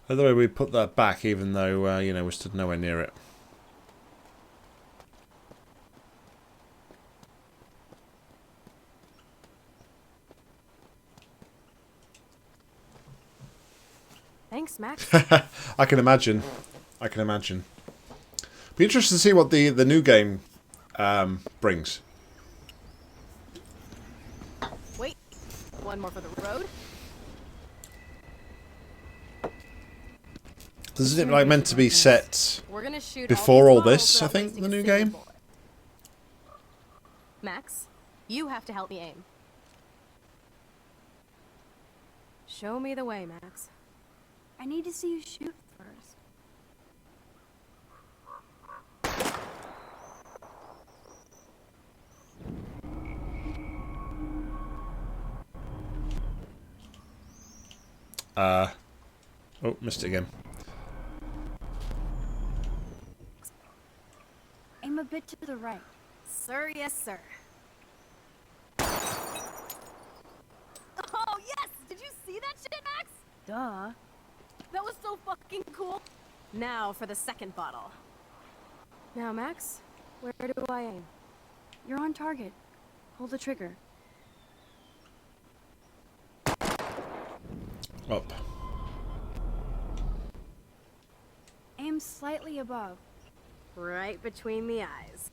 By the way, we put that back even though, you know, we stood nowhere near it. Thanks, Max. I can imagine. I can imagine. Be interested to see what the new game brings. Wait, one more for the road. Isn't it like meant to be set We're gonna shoot before all bottles this, I without think, wasting the a new single game? bullet. Max, you have to help me aim. Show me the way, Max. I need to see you shoot first. Oh, missed it again. Aim a bit to the right. Sir, yes, sir. Duh. That was so fucking cool. Now for the second bottle. Now, Max, where do I aim? You're on target. Hold the trigger. Up. Aim slightly above. Right between the eyes.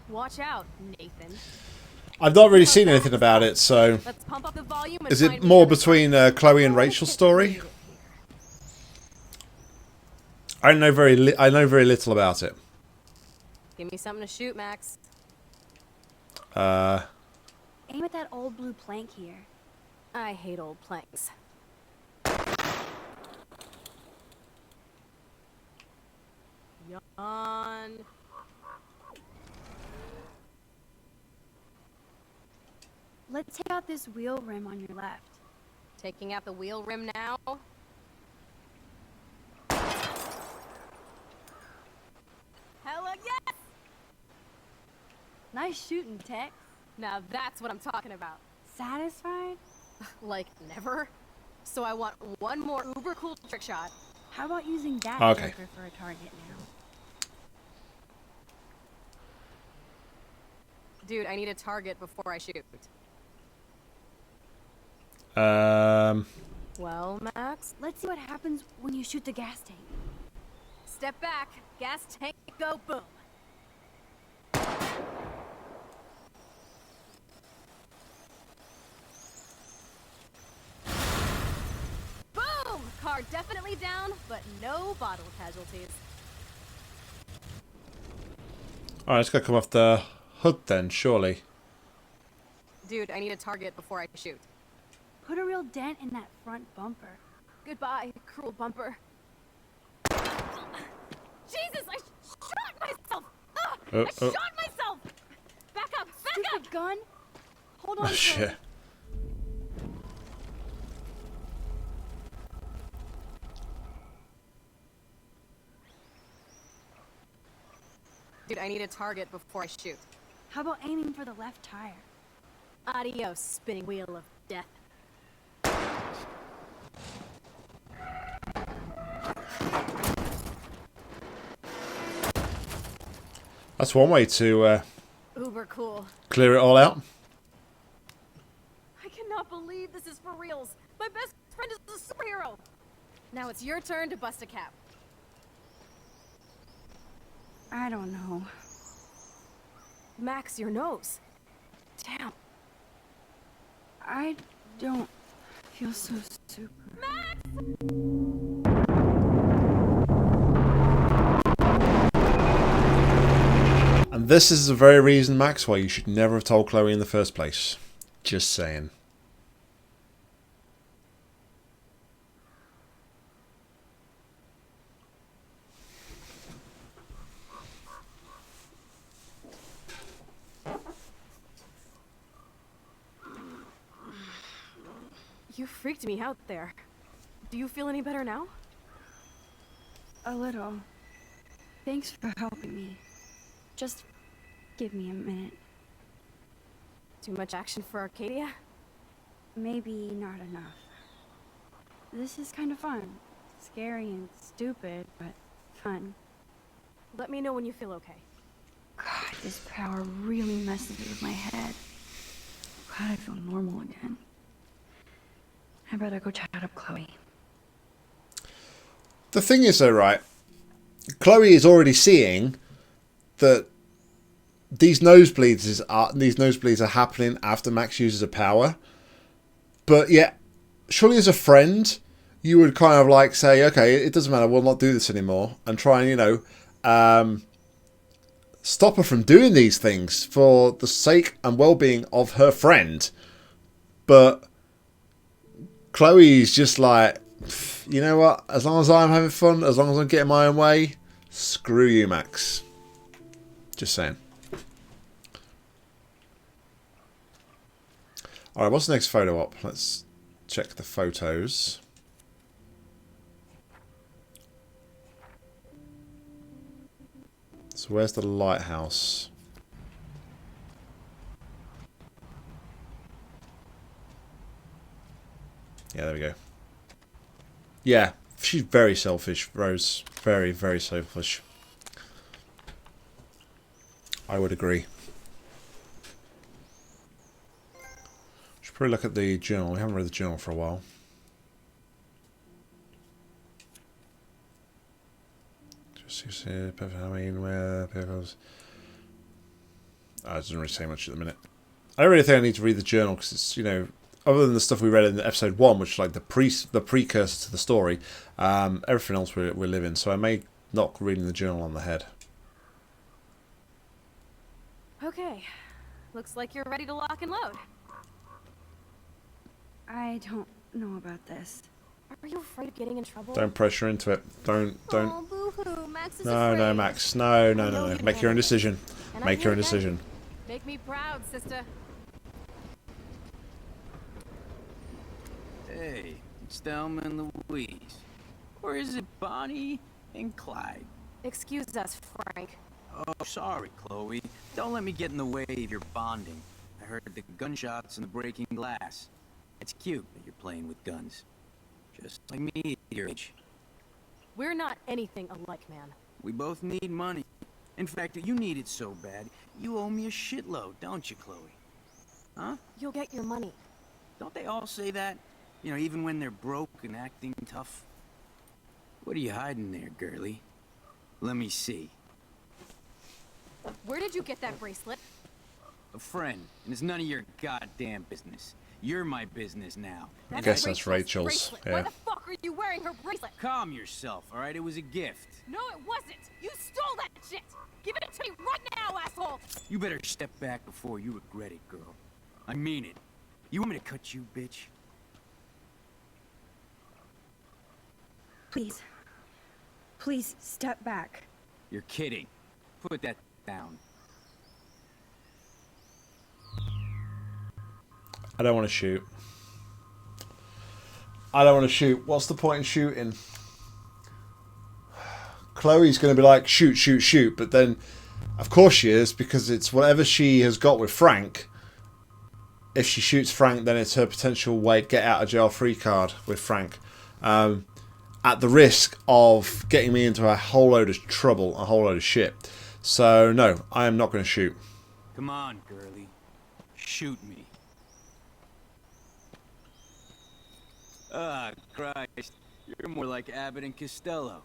Watch out, Nathan. I've not really seen anything about it, so... Let's pump up the volume and Is it more between Chloe and Rachel's story? I know very little about it. Give me something to shoot, Max. Aim at that old blue plank here. I hate old planks. Yawn. Let's take out this wheel rim on your left. Taking out the wheel rim now. Hella yes! Nice shooting, Tex. Now that's what I'm talking about. Satisfied? Like never? So I want one more uber cool trick shot. How about using that Okay. joker for a target now? Dude, I need a target before I shoot. Well, Max, let's see what happens when you shoot the gas tank. Step back, gas tank, go boom. Boom! Car definitely down, but no bottle casualties. Alright, it's got to come off the hood then, surely. Dude, I need a target before I shoot. Put a real dent in that front bumper. Goodbye, cruel bumper. Jesus, I shot myself! I shot myself! Back up, back up! Gun? Hold on. Oh, shit. Dude, I need a target before I shoot. How about aiming for the left tire? Adios, spinning wheel of death. That's one way to Uber cool. clear it all out. I cannot believe this is for reals. My best friend is a superhero. Now it's your turn to bust a cap. I don't know. Max, your nose. Damn. I don't feel so super. And this is the very reason, Max, why you should never have told Chloe in the first place. Just saying. You freaked me out there. Do you feel any better now? A little. Thanks for helping me. Just give me a minute. Too much action for Arcadia? Maybe not enough. This is kind of fun. Scary and stupid, but fun. Let me know when you feel okay. God, this power really messes with my head. Glad I feel normal again. I better go chat up Chloe. The thing is, though, right? Chloe is already seeing that these nosebleeds are happening after Max uses a power. But yet, surely as a friend, you would kind of like say, okay, it doesn't matter, we'll not do this anymore, and try and, you know, stop her from doing these things for the sake and well-being of her friend. But Chloe's just like, you know what? As long as I'm having fun, as long as I'm getting my own way, screw you, Max. Just saying. Alright, what's the next photo up? Let's check the photos. So where's the lighthouse? Yeah, there we go. Yeah, she's very selfish, Rose. Very, very selfish. I would agree. Should probably look at the journal. We haven't read the journal for a while. Just perfect Halloween, where people's... it doesn't really say much at the minute. I don't really think I need to read the journal because it's, you know, other than the stuff we read in episode 1, which is like the precursor to the story, everything else we're living. So I may knock reading the journal on the head. Okay. Looks like you're ready to lock and load. I don't know about this. Are you afraid of getting in trouble? Don't pressure into it. Don't. Oh, boo-hoo. Max is No, afraid. Max. No. Make your own decision. Make your own decision. Make me proud, sister. Hey, it's Thelma and Louise. Or is it Bonnie and Clyde? Excuse us, Frank. Oh, sorry, Chloe. Don't let me get in the way of your bonding. I heard the gunshots and the breaking glass. It's cute that you're playing with guns. Just like me at your age. We're not anything alike, man. We both need money. In fact, you need it so bad, you owe me a shitload, don't you, Chloe? Huh? You'll get your money. Don't they all say that? You know, even when they're broke and acting tough? What are you hiding there, girlie? Let me see. Where did you get that bracelet? A friend, and it's none of your goddamn business. You're my business now. I guess that's Rachel's. Bracelet. Yeah. Why the fuck are you wearing her bracelet? Calm yourself, all right? It was a gift. No, it wasn't. You stole that shit. Give it to me right now, asshole. You better step back before you regret it, girl. I mean it. You want me to cut you, bitch? Please. Please step back. You're kidding. Put that down. I don't want to shoot. I don't want to shoot. What's the point in shooting? Chloe's going to be like, shoot, shoot, shoot. But then, of course she is, because it's whatever she has got with Frank. If she shoots Frank, then it's her potential way to get out of jail free card with Frank. At the risk of getting me into a whole load of trouble, a whole load of shit. So, no, I am not going to shoot. Come on, girlie. Shoot me. Ah, Christ. You're more like Abbott and Costello.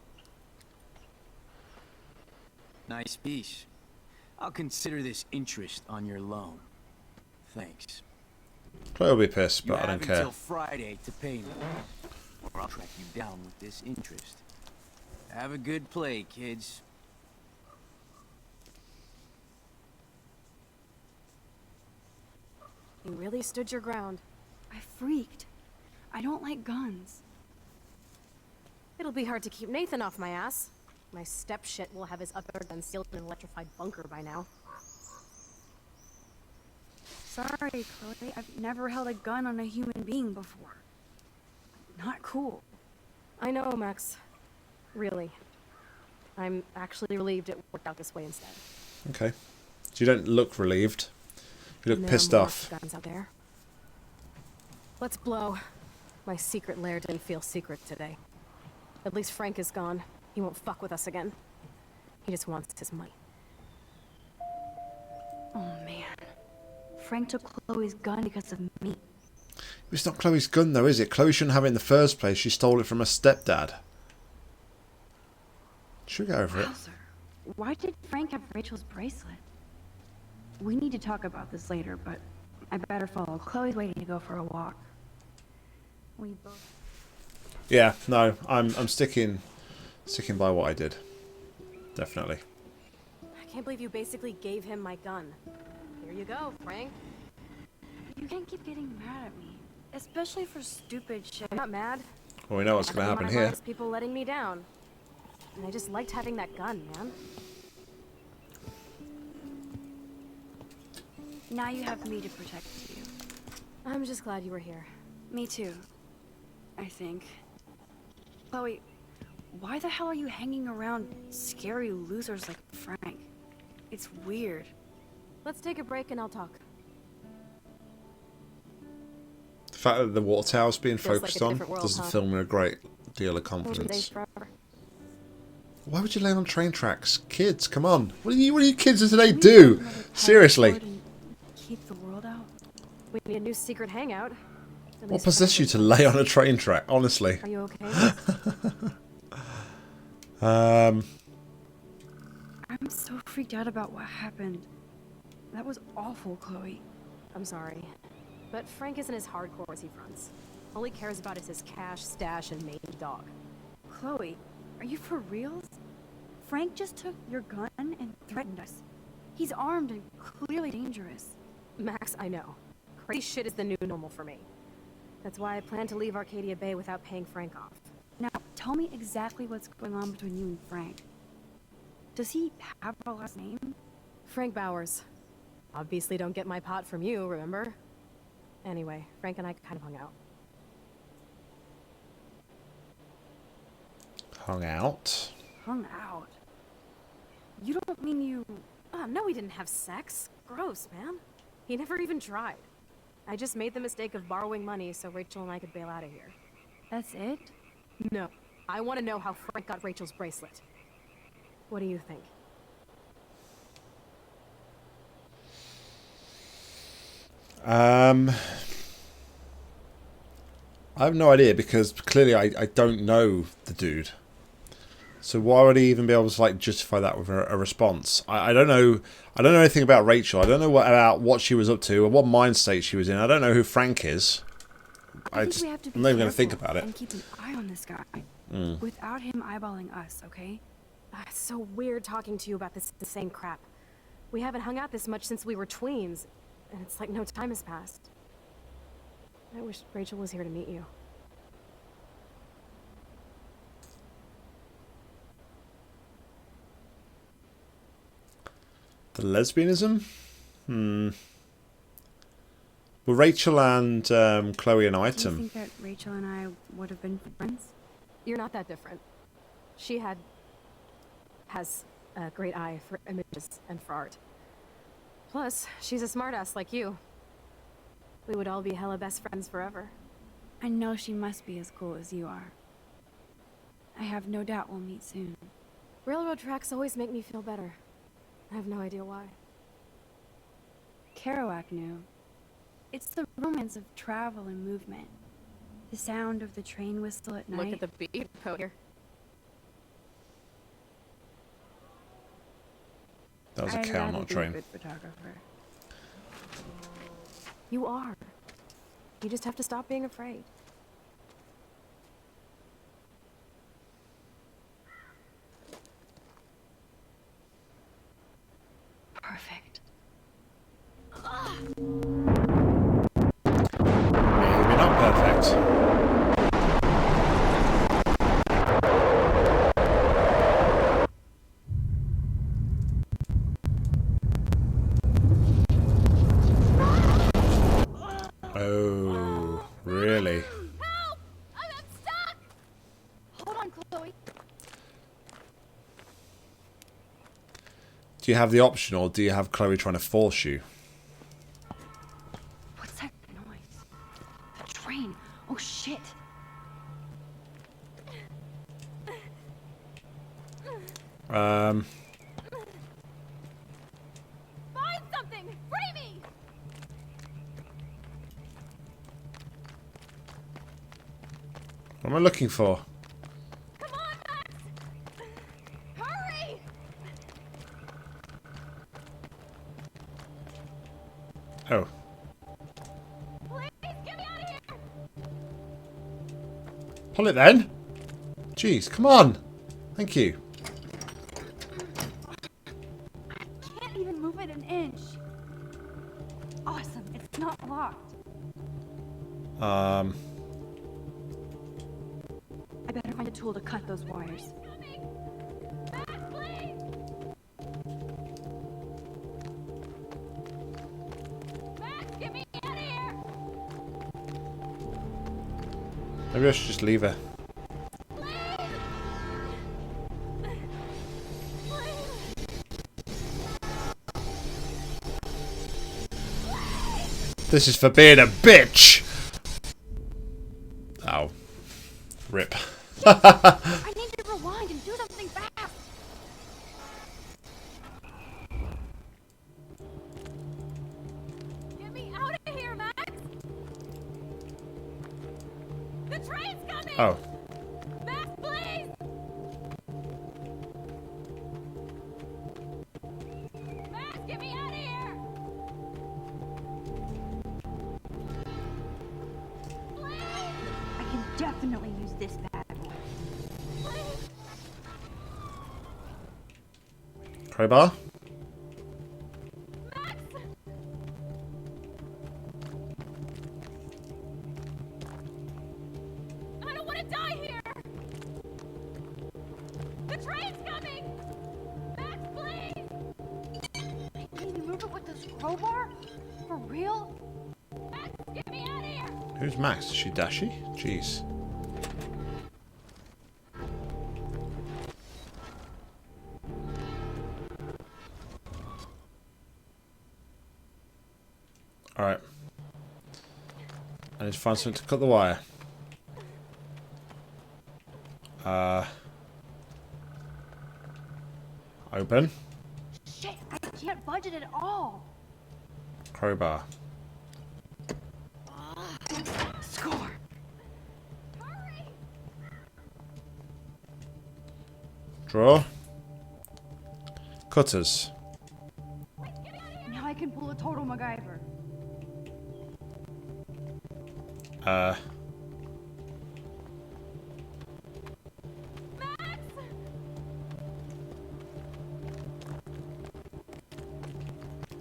Nice piece. I'll consider this interest on your loan. Thanks. Chloe will be pissed, but I don't You care. have until Friday to pay me, or I'll track you down with this interest. Have a good play, kids. You really stood your ground. I freaked. I don't like guns. It'll be hard to keep Nathan off my ass. My stepshit will have his other gun sealed in an electrified bunker by now. Sorry, Chloe. I've never held a gun on a human being before. Not cool. I know, Max. Really. I'm actually relieved it worked out this way instead. Okay. So you don't look relieved. You look There pissed are more off. guns out there. Let's blow. My secret lair didn't feel secret today. At least Frank is gone. He won't fuck with us again. He just wants his money. Oh, man. Frank took Chloe's gun because of me. It's not Chloe's gun, though, is it? Chloe shouldn't have it in the first place. She stole it from her stepdad. Should get over it. Wowzer. Why did Frank have Rachel's bracelet? We need to talk about this later, but I better follow. Chloe's waiting to go for a walk. We both... Yeah, no, I'm sticking by what I did. Definitely. I can't believe you basically gave him my gun. Here you go, Frank. You can't keep getting mad at me. Especially for stupid shit. I'm not mad. Well, we know what's going to happen here. People letting me down. And I just liked having that gun, man. Now you have me to protect you. I'm just glad you were here. Me too. I think. Chloe, why the hell are you hanging around scary losers like Frank? It's weird. Let's take a break and I'll talk. fact that the water tower's being Feels focused like a on different world, doesn't huh? fill me with a great deal of Days confidence. forever. Why would you lay on train tracks? Kids, come on. What do you kids of today do? Seriously. Keep the world out. We need a new secret hangout. What possessed you to lay on a train track, honestly? Are you okay? I'm so freaked out about what happened. That was awful, Chloe. I'm sorry. But Frank isn't as hardcore as he fronts. All he cares about is his cash, stash, and mangy dog. Chloe, are you for reals? Frank just took your gun and threatened us. He's armed and clearly dangerous. Max, I know. Crazy shit is the new normal for me. That's why I plan to leave Arcadia Bay without paying Frank off. Now, tell me exactly what's going on between you and Frank. Does he have a last name? Frank Bowers. Obviously don't get my pot from you, remember? Anyway, Frank and I kind of hung out. Hung out? Hung out? You don't mean you... Oh, no, we didn't have sex. Gross, man. He never even tried. I just made the mistake of borrowing money so Rachel and I could bail out of here. That's it? No. I want to know how Frank got Rachel's bracelet. What do you think? I have no idea because clearly I don't know the dude. So why would he even be able to like justify that with a response? I don't know. I don't know anything about Rachel. I don't know about what she was up to or what mind state she was in. I don't know who Frank is. I'm not even going to think about it. And keep an eye on this guy. Without him eyeballing us, okay? It's so weird talking to you about the same crap. We haven't hung out this much since we were tweens, and it's like no time has passed. I wish Rachel was here to meet you. The lesbianism? Were Rachel and Chloe an item? Do you think that Rachel and I would have been friends? You're not that different. She has a great eye for images and for art. Plus, she's a smartass like you. We would all be hella best friends forever. I know she must be as cool as you are. I have no doubt we'll meet soon. Railroad tracks always make me feel better. I have no idea why. Kerouac knew. It's the romance of travel and movement. The sound of the train whistle at night. Look at the beat code here. That was a cow, not a train. Good photographer. You are. You just have to stop being afraid. Perfect. Maybe not perfect. Oh, really? Help! I'm stuck! Hold on, Chloe. Do you have the option, or do you have Chloe trying to force you? What's that noise? The train. Oh shit. Find something! Free me! What am I looking for? Come on, Max! Hurry! Oh. Please, get me out of here! Pull it then. Jeez, come on. Thank you. Can't even move it an inch. Awesome. It's not locked. I better find a tool to cut those wires. Max, please! Max, get me out of here! Maybe I should just leave her. This is for being a bitch! I need to rewind and do something fast. Get me out of here, Max! The train's coming! Oh. Max, please! Max, get me out of here! I can definitely use this bad boy. Crowbar. I don't want to die here! The train's coming! Max, please! Can you move it with this crowbar? For real? Max, get me out of here! Who's Max? Is she Dashy? Jeez. Alright. I need to find something to cut the wire. Open. Shit, I can't budge it at all. Crowbar. Score. Draw. Cutters. Now I can pull a total MacGyver.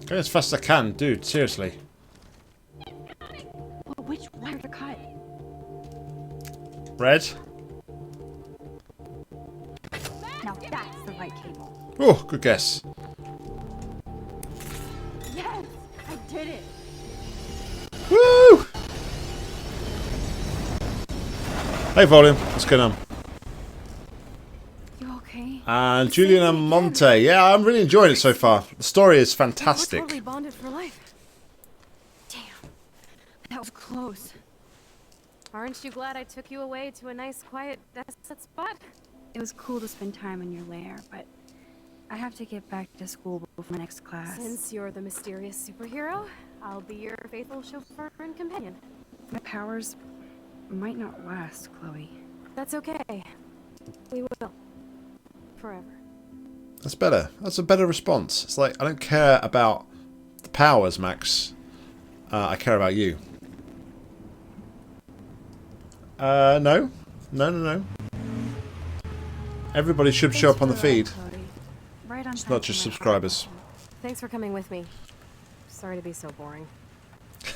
Go as fast as I can, dude, seriously. Well, which wire to cut? Red. Now that's the right cable. Oh, good guess. Yes, I did it. Woo! Hey, volume. What's going on? You okay? And Julian and Monte. Yeah, I'm really enjoying it so far. The story is We're fantastic. totally bonded for life. That was close. Aren't you glad I took you away to a nice, quiet, desolate spot? It was cool to spend time in your lair, but I have to get back to school before my next class. Since you're the mysterious superhero, I'll be your faithful chauffeur and companion. My powers might not last, Chloe. That's okay. We will. Forever. That's better. That's a better response. It's like, I don't care about the powers, Max. I care about you. No. No. Everybody should show up on the feed. Right on It's time not for just my subscribers. Thanks for coming with me. Sorry to be so boring.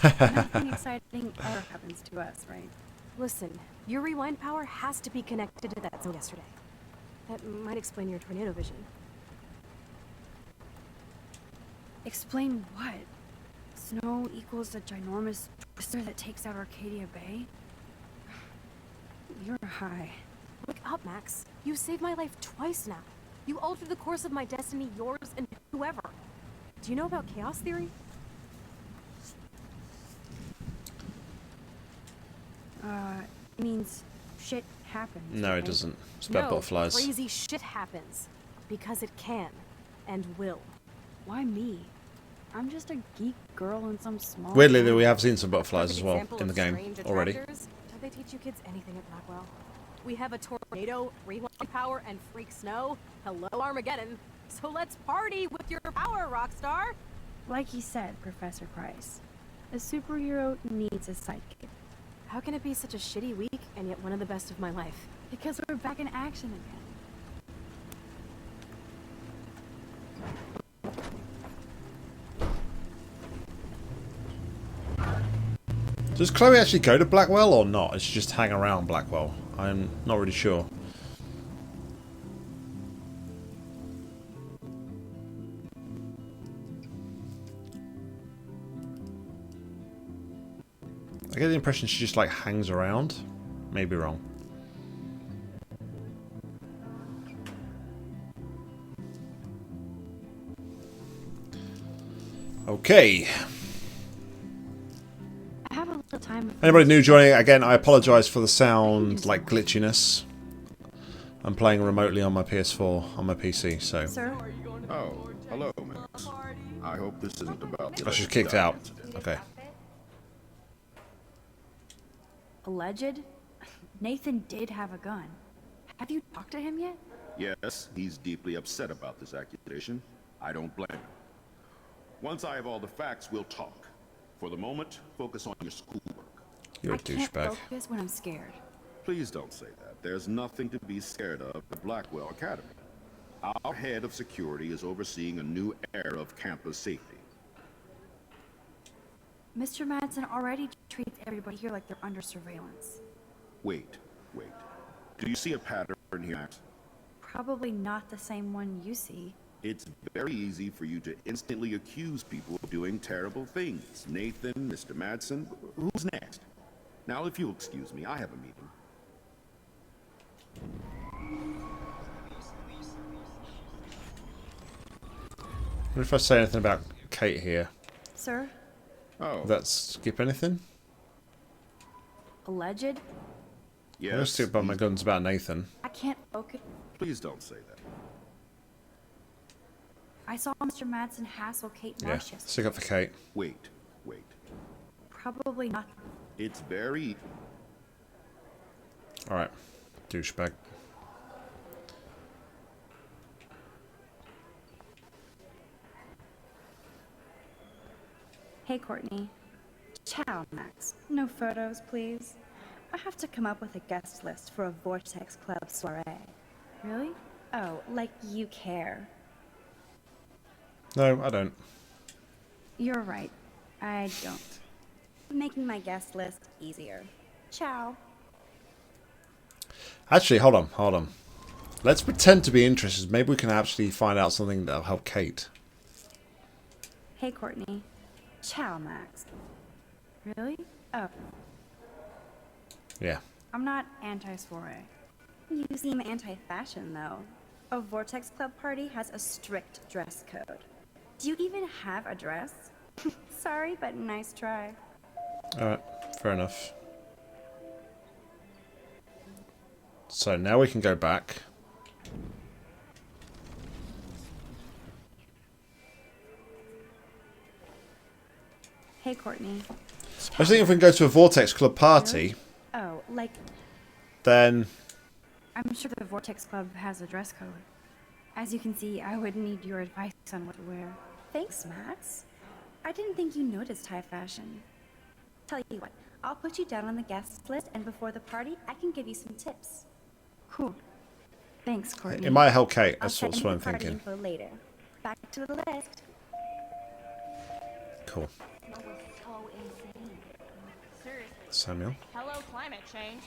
Nothing exciting ever happens to us, right? Listen, your rewind power has to be connected to that zone yesterday. That might explain your tornado vision. Explain what? Snow equals a ginormous twister that takes out Arcadia Bay? You're high. Wake up, Max. You saved my life twice now. You altered the course of my destiny, yours, and whoever. Do you know about chaos theory? It means shit happens. No, right? it doesn't. It's about butterflies. Crazy shit happens. Because it can. And will. Why me? I'm just a geek girl in some small Weirdly, town. we have seen some butterflies as well Example in the of game strange already. attractors? Don't they teach you kids anything at Blackwell? We have a tornado, rewind power, and freak snow. Hello, Armageddon. So let's party with your power, Rockstar. Like he said, Professor Price, a superhero needs a sidekick. How can it be such a shitty week and yet one of the best of my life? Because we're back in action again. Does Chloe actually go to Blackwell or not? Does she just hang around Blackwell? I'm not really sure. I get the impression she just like hangs around. Maybe wrong. Okay. I have a little time. Anybody new joining, again, I apologise for the sound, like, glitchiness. I'm playing remotely on my PS4 on my PC, so. Sir? Oh, hello, Max. I hope this isn't about the Oh, she's kicked out. Okay. Alleged? Nathan did have a gun. Have you talked to him yet? Yes, he's deeply upset about this accusation. I don't blame him. Once I have all the facts, we'll talk. For the moment, focus on your schoolwork. You're a I can't douchebag. focus when I'm scared. Please don't say that. There's nothing to be scared of at Blackwell Academy. Our head of security is overseeing a new era of campus safety. Mr. Madsen already treats everybody here like they're under surveillance. Wait. Do you see a pattern here, Max? Probably not the same one you see. It's very easy for you to instantly accuse people of doing terrible things. Nathan, Mr. Madsen, who's next? Now, if you'll excuse me, I have a meeting. What if I say anything about Kate here? Sir? Oh. Does that skip anything? Alleged? Yes. Let's skip about my guns about Nathan. I can't focus. Please don't say that. I saw Mr. Madsen hassle Kate Yeah, Marsh yesterday. stick up for Kate. Wait. Probably not. It's very... Alright, douchebag. Hey, Courtney. Ciao, Max. No photos, please. I have to come up with a guest list for a Vortex Club soiree. Really? Oh, like you care. No, I don't. You're right. I don't. Making my guest list easier. Ciao. Actually, hold on. Let's pretend to be interested. Maybe we can actually find out something that'll help Kate. Hey, Courtney. Ciao, Max. Really? Oh, Yeah. I'm not anti-soiree. You seem anti-fashion, though. A Vortex Club party has a strict dress code. Do you even have a dress? Sorry, but nice try. Alright, fair enough. So now we can go back. Hey, Courtney. I was thinking if we can go to a Vortex Club party, Oh, like, then... I'm sure the Vortex Club has a dress code. As you can see, I would need your advice on what to wear. thanks, Max. I didn't think you noticed high fashion. Tell you what, I'll put you down on the guest list, and before the party, I can give you some tips. Cool. Thanks, Courtney. It might help Kate. I'll That's send what you I'm the party thinking. info later. Back to the list. Cool. That was so insane. Seriously. Samuel. Hello, climate change.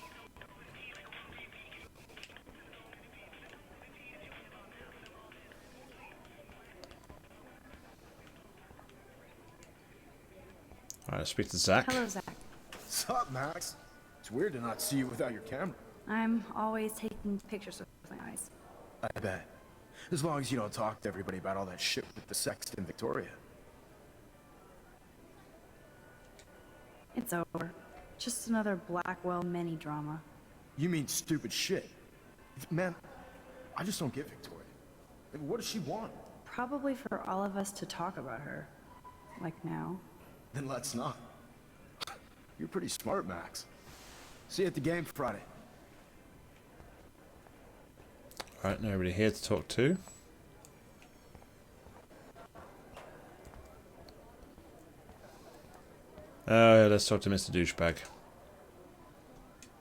Alright, let's speak to Zach. Hello, Zach. What's up, Max? It's weird to not see you without your camera. I'm always taking pictures with my eyes. I bet. As long as you don't talk to everybody about all that shit with the sext in Victoria. It's over. Just another Blackwell mini drama. You mean stupid shit. Man, I just don't get Victoria. Like, what does she want? Probably for all of us to talk about her. Like now. Then let's not. You're pretty smart, Max. See you at the game Friday. Alright, nobody here to talk to. Let's talk to Mr. Douchebag.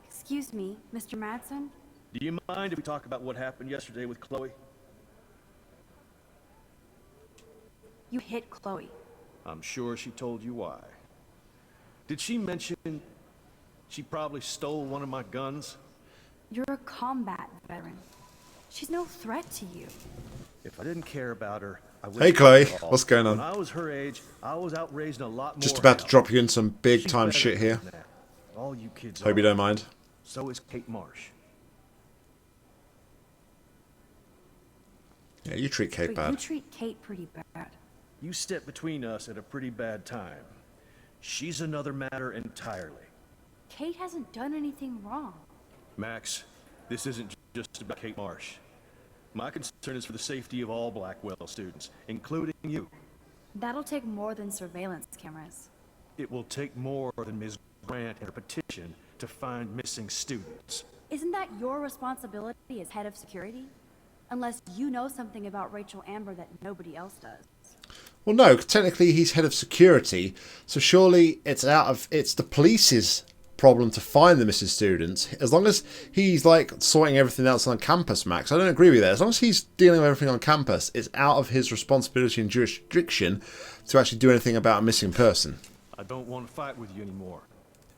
Excuse me, Mr. Madsen? Do you mind if we talk about what happened yesterday with Chloe? You hit Chloe. I'm sure she told you why. Did she mention she probably stole one of my guns? You're a combat veteran. She's no threat to you. If I didn't care about her, I would. Hey, Chloe. What's going on? When I was her age, I was out raising a lot more. Just about to hell. drop you in some big She's time better shit here. than that. All you kids Hope you are. don't mind. So is Kate Marsh. Yeah, you treat Kate But you bad. treat Kate pretty bad. You stepped between us at a pretty bad time. She's another matter entirely. Kate hasn't done anything wrong. Max, This isn't just about Kate Marsh. My concern is for the safety of all Blackwell students, including you. That'll take more than surveillance cameras. It will take more than Ms. Grant and her petition to find missing students. Isn't that your responsibility as head of security? Unless you know something about Rachel Amber that nobody else does. Well, no, technically he's head of security, so surely it's the police's problem to find the missing students. As long as he's like sorting everything else on campus, Max. I don't agree with that. As long as he's dealing with everything on campus, it's out of his responsibility and jurisdiction to actually do anything about a missing person. I don't want to fight with you anymore.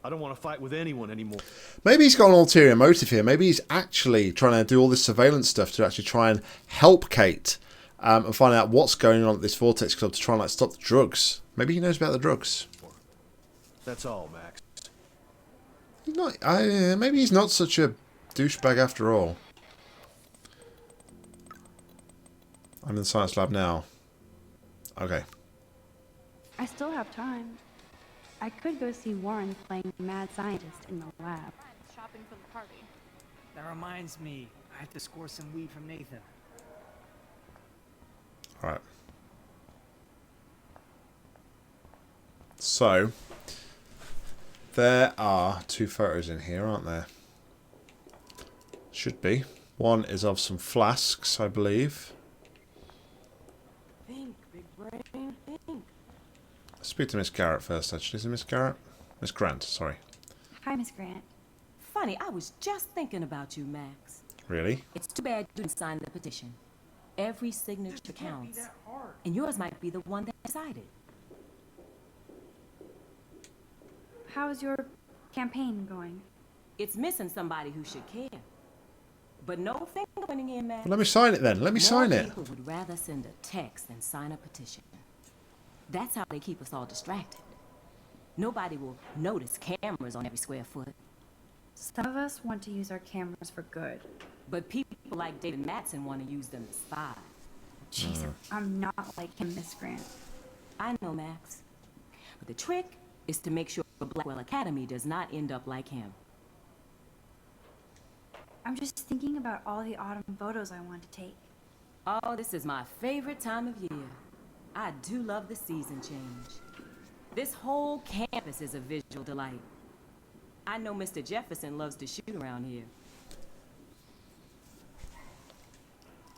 I don't want to fight with anyone anymore. Maybe he's got an ulterior motive here. Maybe he's actually trying to do all this surveillance stuff to actually try and help Kate and find out what's going on at this Vortex Club to try and like stop the drugs. Maybe he knows about the drugs. That's all, Max. He's not, maybe he's not such a douchebag after all. I'm in the science lab now. Okay. I still have time. I could go see Warren playing mad scientist in the lab. Shopping for the party. That reminds me, I have to score some weed from Nathan. Alright. So, there are 2 photos in here, aren't there? Should be. One is of some flasks, I believe. Think, big brain, think. Speak to Miss Garrett first, actually. Is it Miss Garrett? Miss Grant, sorry. Hi, Miss Grant. Funny, I was just thinking about you, Max. Really? It's too bad you didn't sign the petition. Every signature counts. And yours might be the one that decided. How's your campaign going? It's missing somebody who should care. But no finger pointing in, Max. Well, let me sign it then. Let me sign it. People would rather send a text than sign a petition. That's how they keep us all distracted. Nobody will notice cameras on every square foot. Some of us want to use our cameras for good. But people like David Mattson want to use them to spy. Jeez, I'm not like him, Miss Grant. I know, Max. But the trick is to make sure Blackwell Academy does not end up like him. I'm just thinking about all the autumn photos I want to take. Oh, this is my favorite time of year. I do love the season change. This whole campus is a visual delight. I know Mr. Jefferson loves to shoot around here.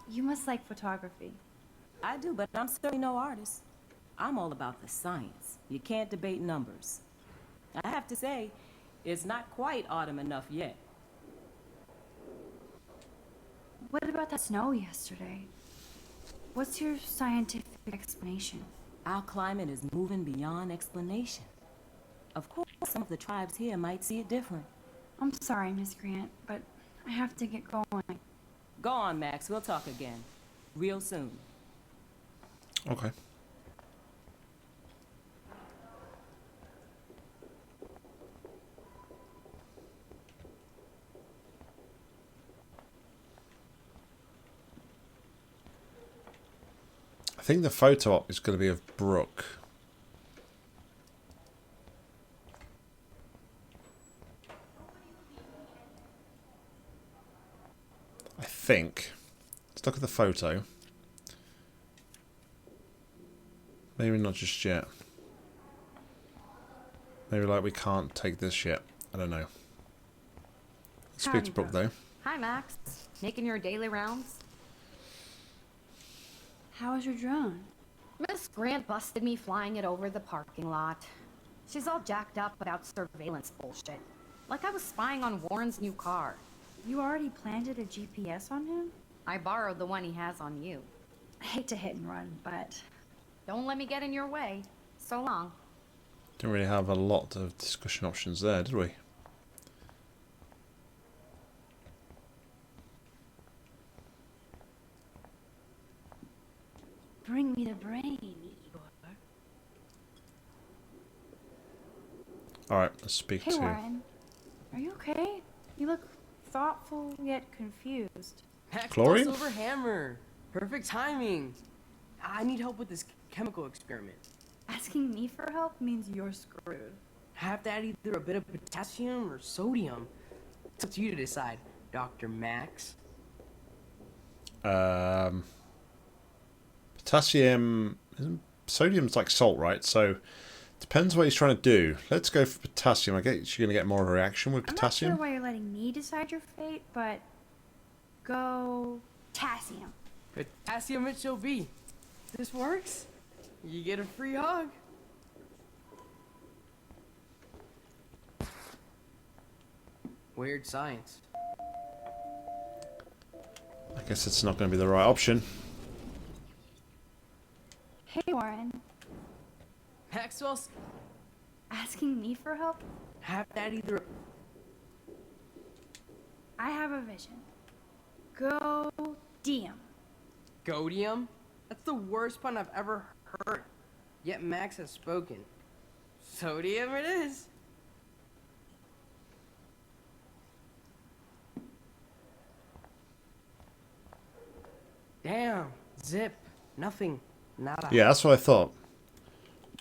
You must like photography. I do, but I'm certainly no artist. I'm all about the science. You can't debate numbers. I have to say, it's not quite autumn enough yet. What about that snow yesterday? What's your scientific explanation? Our climate is moving beyond explanation. Of course, some of the tribes here might see it different. I'm sorry, Miss Grant, but I have to get going. Go on, Max. We'll talk again. Real soon. Okay. I think the photo op is going to be of Brooke. I think. Let's look at the photo. Maybe not just yet. Maybe like we can't take this yet. I don't know. Let's speak to Brooke though. Hi, Max. Making your daily rounds? How was your drone? Miss Grant busted me flying it over the parking lot. She's all jacked up about surveillance bullshit. Like I was spying on Warren's new car. You already planted a GPS on him? I borrowed the one he has on you. I hate to hit and run, but... Don't let me get in your way. So long. Didn't really have a lot of discussion options there, did we? Bring me the brain, Igor. Alright, let's speak Hey, to... Warren. Are you okay? You look thoughtful yet confused. Chlorine? Silver hammer. Perfect timing. I need help with this chemical experiment. Asking me for help means you're screwed. I have to add either a bit of potassium or sodium. It's up to you to decide. Dr. Max? Potassium, sodium's like salt, right? So depends what he's trying to do. Let's go for potassium. I guess you're gonna get more of a reaction with potassium. I'm not sure why you're letting me decide your fate, but go potassium. Potassium it shall be. If this works, you get a free hug. Weird science. I guess it's not going to be the right option. Hey, Warren. Maxwell's asking me for help? Have that either. I have a vision. Go Diem. Godium? That's the worst pun I've ever heard. Yet Max has spoken. Sodium it is. Damn. Zip. Nothing. Nada. Yeah, that's what I thought.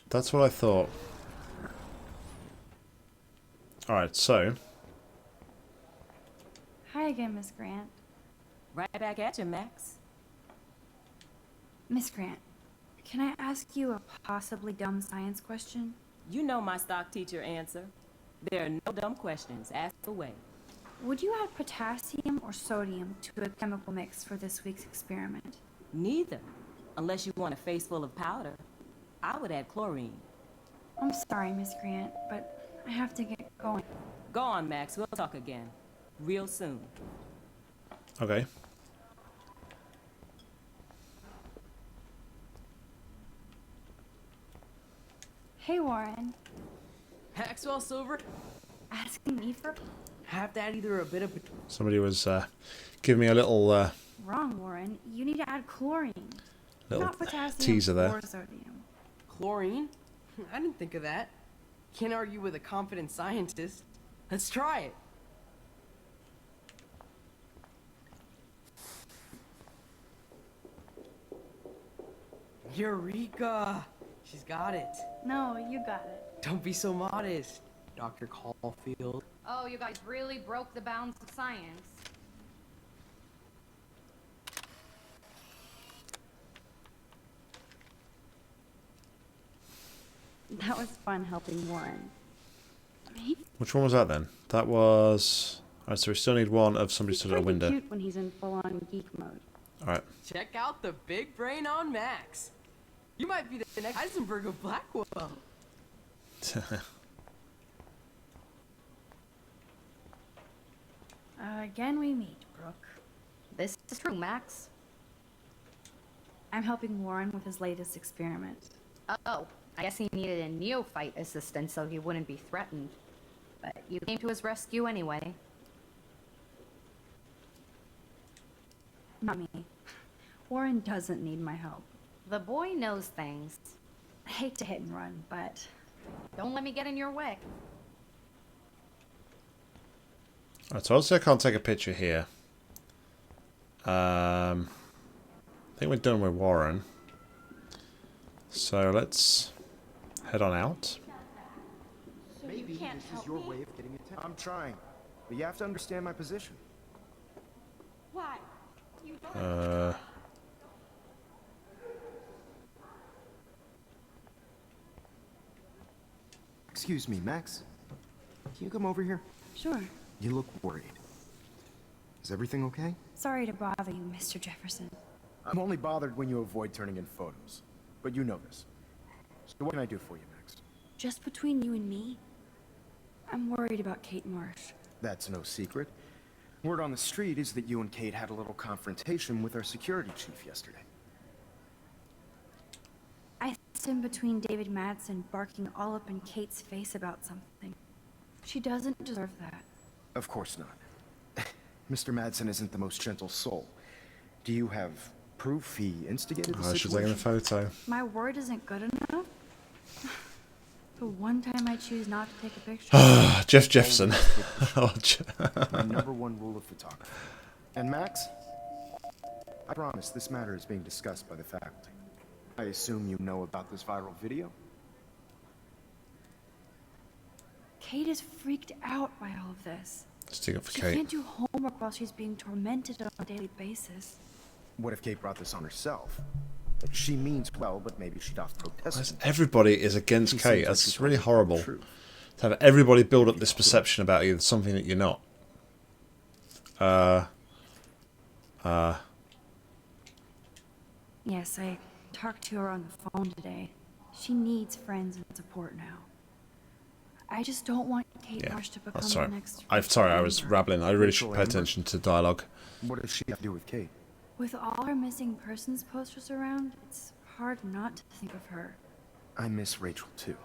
That's what I thought. Alright, so. Hi again, Miss Grant. Right back at you, Max. Miss Grant, can I ask you a possibly dumb science question? You know my stock teacher answer. There are no dumb questions. Ask away. Would you add potassium or sodium to a chemical mix for this week's experiment? Neither. Unless you want a face full of powder. I would add chlorine. I'm sorry, Miss Grant, but I have to get going. Go on, Max. We'll talk again. Real soon. Okay. Hey, Warren. Maxwell Silver? Asking me for... Have that either a bit of... Somebody was giving me a little Wrong, Warren. You need to add chlorine. little Not potassium teaser there. or sodium. Chlorine? I didn't think of that. Can't argue with a confident scientist. Let's try it. Eureka! She's got it. No, you got it. Don't be so modest, Dr. Caulfield. Oh, you guys really broke the bounds of science. That was fun helping Warren. Which one was that then? That was... Alright, so we still need one of somebody stood at a window. Cute when he's in full-on geek mode. Alright. Check out the big brain on Max. You might be the next Heisenberg of Blackwell. Again we meet, Brooke. This is true, Max. I'm helping Warren with his latest experiment. Oh, I guess he needed a neophyte assistant so he wouldn't be threatened. But you came to his rescue anyway. Not me. Warren doesn't need my help. The boy knows things. I hate to hit and run, but... Don't let me get in your way. Alright, so obviously I can't take a picture here. I think we're done with Warren. So let's head on out. Maybe this is your way of getting attention. I'm trying, but you have to understand my position. Why? You don't. Excuse me, Max. Can you come over here? Sure. You look worried. Is everything okay? Sorry to bother you, Mr. Jefferson. I'm only bothered when you avoid turning in photos. But you know this. So what can I do for you, Max? Just between you and me, I'm worried about Kate Marsh. That's no secret. Word on the street is that you and Kate had a little confrontation with our security chief yesterday. I sat in between David Madsen barking all up in Kate's face about something. She doesn't deserve that. Of course not. Mr. Madsen isn't the most gentle soul. Do you have proof he instigated the I should situation? take a photo. My word isn't good enough? The one time I choose not to take a picture. Jeff Jefferson. My number one rule of photography. And Max, I promise this matter is being discussed by the faculty. I assume you know about this viral video? Kate is freaked out by all of this. Stick up for She Kate. can't do homework while she's being tormented on a daily basis. What if Kate brought this on herself? She means well, but maybe she'd off protest. Everybody is against Kate. That's really horrible. To have everybody build up this perception about you, something that you're not. Yes, I talked to her on the phone today. She needs friends and support now. I just don't want Kate Marsh to become the next... I'm sorry, I was rabbling. I really should pay attention to dialogue. What does she have to do with Kate? With all her missing persons posters around, it's hard not to think of her. I miss Rachel too.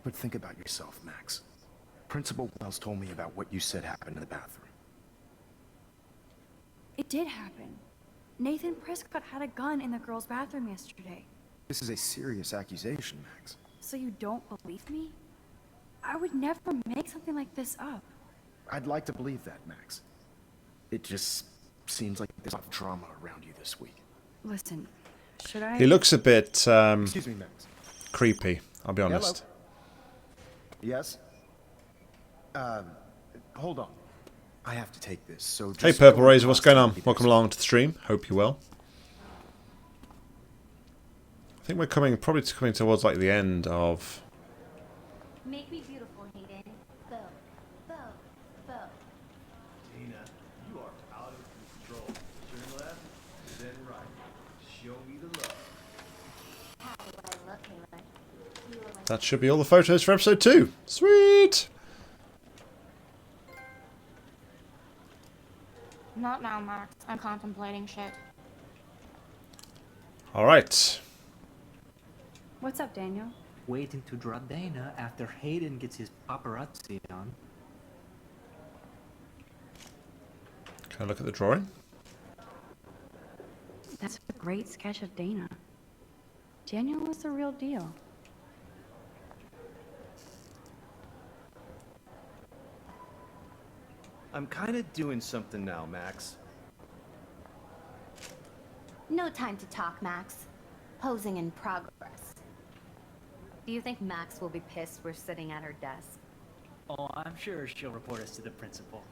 But think about yourself, Max. Principal Wells told me about what you said happened in the bathroom. It did happen. Nathan Prescott had a gun in the girls' bathroom yesterday. This is a serious accusation, Max. So you don't believe me? I would never make something like this up. I'd like to believe that, Max. It just seems like there's a lot of drama around you this week. Listen, should I... He looks a bit Excuse me, Max. creepy, I'll be honest. Hello? Yes? Hold on. I have to take this, so just... Hey Purple Razor, what's going on? Welcome along to the stream. Hope you're well. I think we're probably coming towards like the end of... Make me beautiful, Hayden. Boom. Boom. Boom. Tina, you are out of control. Turn left, then right. Show me the love. How do I look, Hayden? That should be all the photos for episode 2. Sweet! Not now, Max. I'm contemplating shit. Alright. What's up, Daniel? Waiting to draw Dana after Hayden gets his paparazzi on. Can I look at the drawing? That's a great sketch of Dana. Daniel was the real deal. I'm kind of doing something now, Max. No time to talk, Max. Posing in progress. Do you think Max will be pissed we're sitting at her desk? Oh, I'm sure she'll report us to the principal.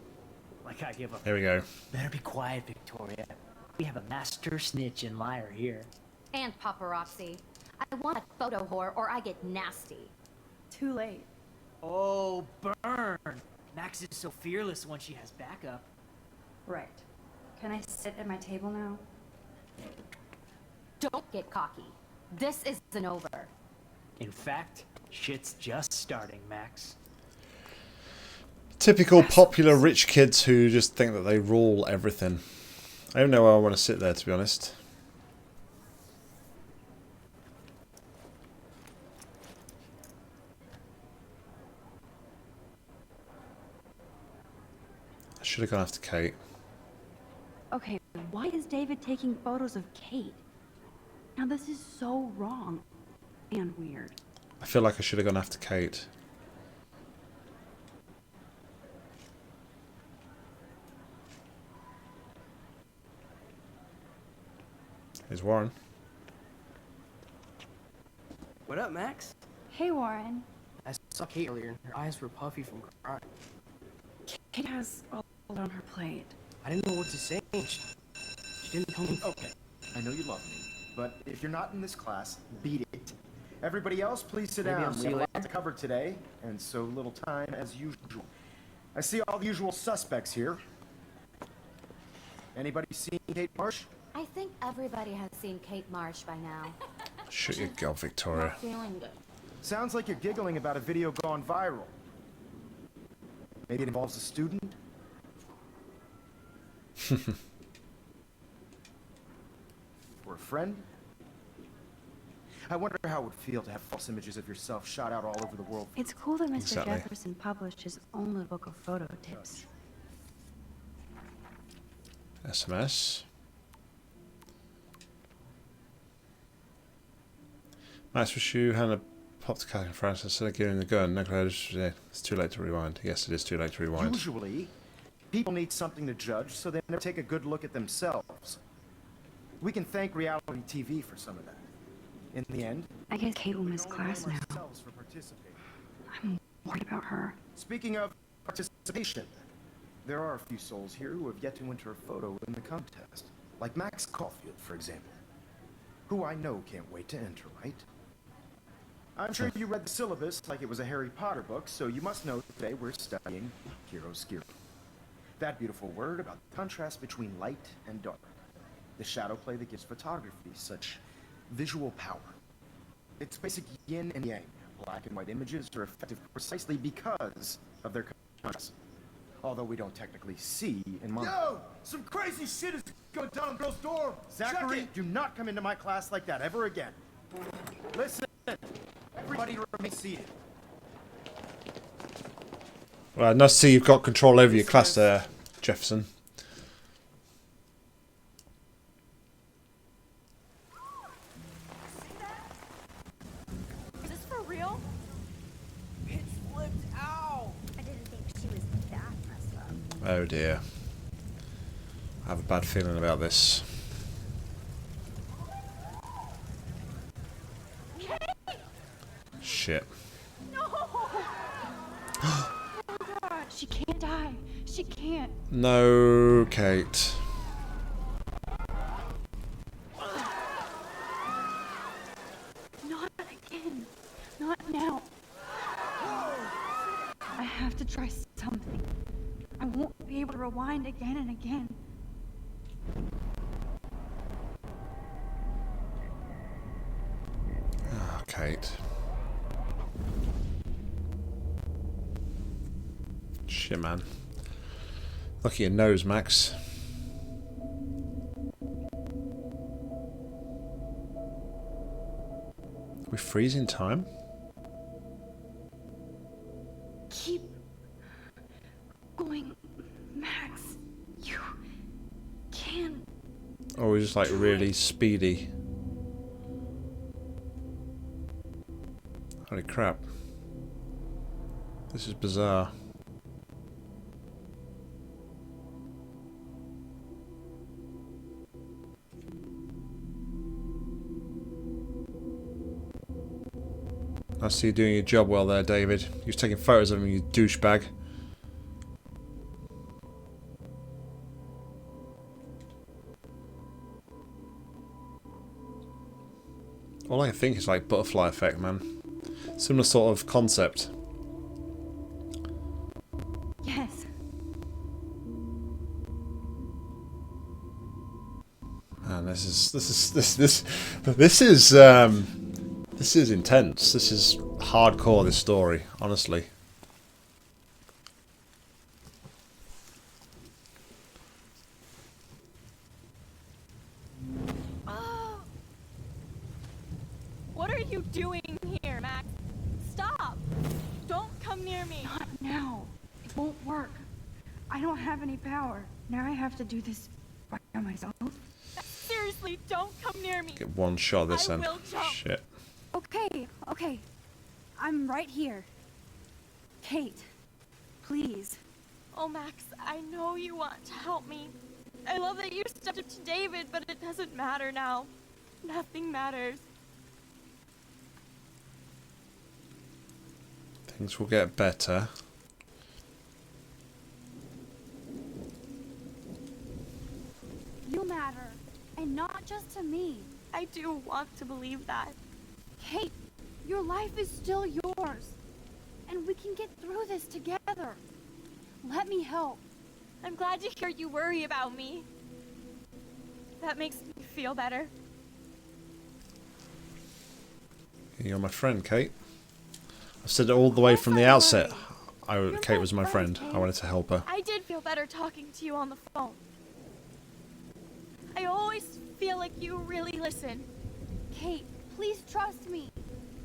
Like I give up. There we go. Better be quiet, Victoria. We have a master snitch and liar here. And paparazzi. I want a photo whore or I get nasty. Too late. Oh, burn! Max is so fearless when she has backup. Right. Can I sit at my table now? Don't get cocky. This isn't over. In fact, shit's just starting, Max. Typical popular rich kids who just think that they rule everything. I don't know where I want to sit there, to be honest. I should have gone after Kate. Okay, why is David taking photos of Kate? Now this is so wrong and weird. I feel like I should have gone after Kate. Here's Warren. What up, Max? Hey, Warren. I saw Kate earlier and her eyes were puffy from crying. Kate has all on her plate. I didn't know what to say. She didn't tell me. Okay, I know you love me, but if you're not in this class, beat it. Everybody else, please sit Maybe down. I'll We see have you a lot later. to cover today, and so little time as usual. I see all the usual suspects here. Anybody seen Kate Marsh? I think everybody has seen Kate Marsh by now. Shoot your girl, Victoria. Not feeling good. Sounds like you're giggling about a video gone viral. Maybe it involves a student? Or a friend? I wonder how it would feel to have false images of yourself shot out all over the world. It's cool that Mr. Exactly. Jefferson published his own little book of photo tips. SMS. Max wish you had a popped cat in France instead of giving the gun. No, it's too late to rewind. Yes, it is too late to rewind. Usually, people need something to judge, so they never take a good look at themselves. We can thank reality TV for some of that. In the end, I guess Kate will miss we class blame now. ourselves for participating. I'm worried about her. Speaking of participation, There are a few souls here who have yet to enter a photo in the contest. Like Max Caulfield, for example. Who I know can't wait to enter, right? I'm sure you read the syllabus like it was a Harry Potter book, so you must know today we're studying chiaroscuro. That beautiful word about the contrast between light and dark. The shadow play that gives photography such visual power. It's basic yin and yang. Black and white images are effective precisely because of their contrast. Although we don't technically see in mono. Yo! Some crazy shit is going down on girl's dorm! Zachary, do not come into my class like that ever again. Listen, everybody remain seated. Well, nice to see you've got control over your class there, Jefferson. Is this for real? Bitch flipped out. I didn't think she was that messed up. Oh dear. I have a bad feeling about this. Shit. No! Oh God, she can't die. She can't. No, Kate. Not again. Not now. I have to try something. I won't be able to rewind again and again. Oh, Kate. Shit, man. Look at your nose, Max. Are we freezing time? Keep going, Max. You can. Or we're just like really speedy? Holy crap. This is bizarre. I see you doing your job well there, David. You was taking photos of him, you douchebag. All I can think is like butterfly effect, man. Similar sort of concept. Yes. Man, this is intense. This is hardcore, this story, honestly. Oh. What are you doing here, Max? Stop! Don't come near me. Not now. It won't work. I don't have any power. Now I have to do this by myself. Seriously, don't come near me. Get one shot of this I then. will jump. Shit. Okay. I'm right here. Kate, please. Oh, Max, I know you want to help me. I love that you stepped up to David, but it doesn't matter now. Nothing matters. Things will get better. You matter. And not just to me. I do want to believe that. Kate, your life is still yours. And we can get through this together. Let me help. I'm glad to hear you worry about me. That makes me feel better. You're my friend, Kate. I've said it all the way from the outset. Kate was my friend. I wanted to help her. I did feel better talking to you on the phone. I always feel like you really listen. Kate, please trust me.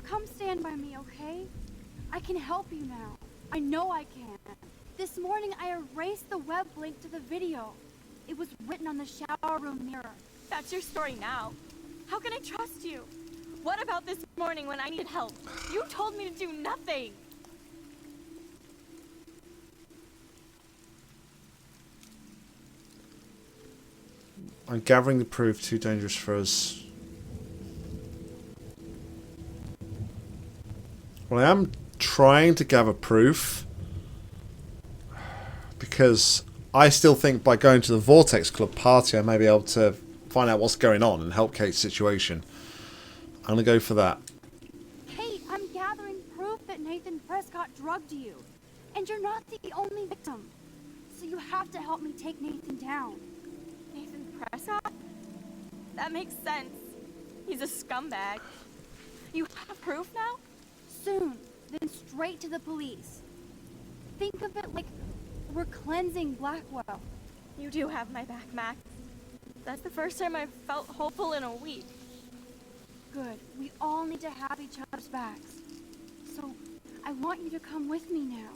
Come stand by me, okay? I can help you now. I know I can. This morning I erased the web link to the video. It was written on the shower room mirror. That's your story now. How can I trust you? What about this morning when I needed help? You told me to do nothing. I'm gathering the proof too dangerous for us. Well, I am trying to gather proof because I still think by going to the Vortex Club party, I may be able to find out what's going on and help Kate's situation. I'm going to go for that. Kate, I'm gathering proof that Nathan Prescott drugged you. And you're not the only victim. So you have to help me take Nathan down. Nathan Prescott? That makes sense. He's a scumbag. You have proof now? Soon. Then straight to the police. Think of it like we're cleansing Blackwell. You do have my back, Max. That's the first time I've felt hopeful in a week. Good. We all need to have each other's backs. So, I want you to come with me now.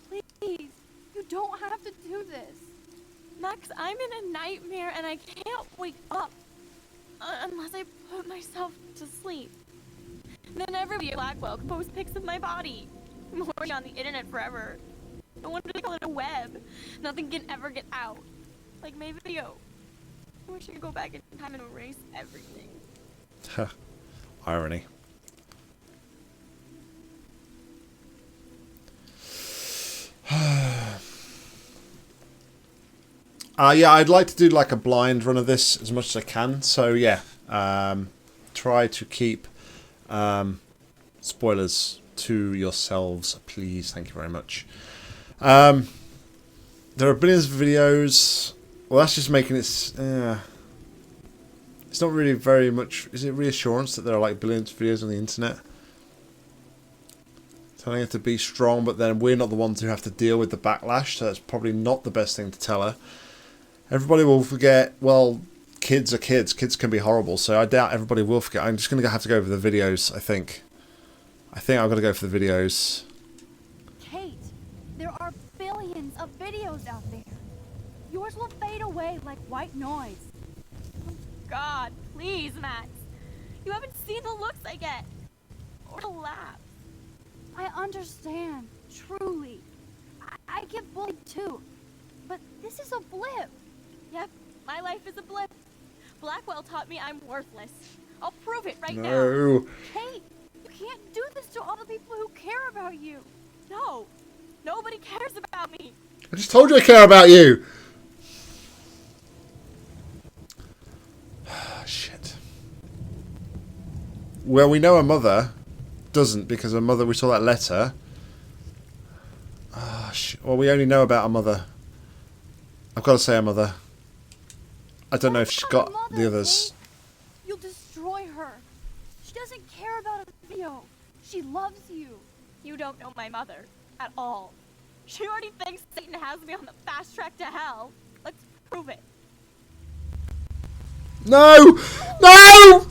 Please, you don't have to do this. Max, I'm in a nightmare and I can't wake up. Unless I put myself to sleep. Then every Blackwell can post pics of my body. I'm already on the internet forever. No wonder they call it a web. Nothing can ever get out. Like my video. I wish I could go back in time and erase everything. Irony. Yeah, I'd like to do like a blind run of this as much as I can. So yeah, try to keep spoilers to yourselves, please. Thank you very much. There are billions of videos. Well, that's just making it... it's not really very much... Is it reassurance that there are like billions of videos on the internet? Telling her to be strong, but then we're not the ones who have to deal with the backlash, so that's probably not the best thing to tell her. Everybody will forget... Well, kids are kids. Kids can be horrible, so I doubt everybody will forget. I'm just going to have to go over the videos, I think. I've got to go for the videos. Kate, there are billions of videos out there. Yours will fade away like white noise. Oh God, please, Max. You haven't seen the looks I get. Or the laughs. I understand, truly. I get bullied too. But this is a blip. Yep, my life is a blip. Blackwell taught me I'm worthless. I'll prove it right now. No. Kate, you can't do this to all the people who care about you. No, nobody cares about me. I just told you I care about you. Shit. Well, we know her mother doesn't, because her mother, we saw that letter. Shit. Well, we only know about her mother. I've got to say her mother. I don't know if she's got the others. You'll destroy her. She doesn't care about a video. She loves you. You don't know my mother at all. She already thinks Satan has me on the fast track to hell. Let's prove it. No! No!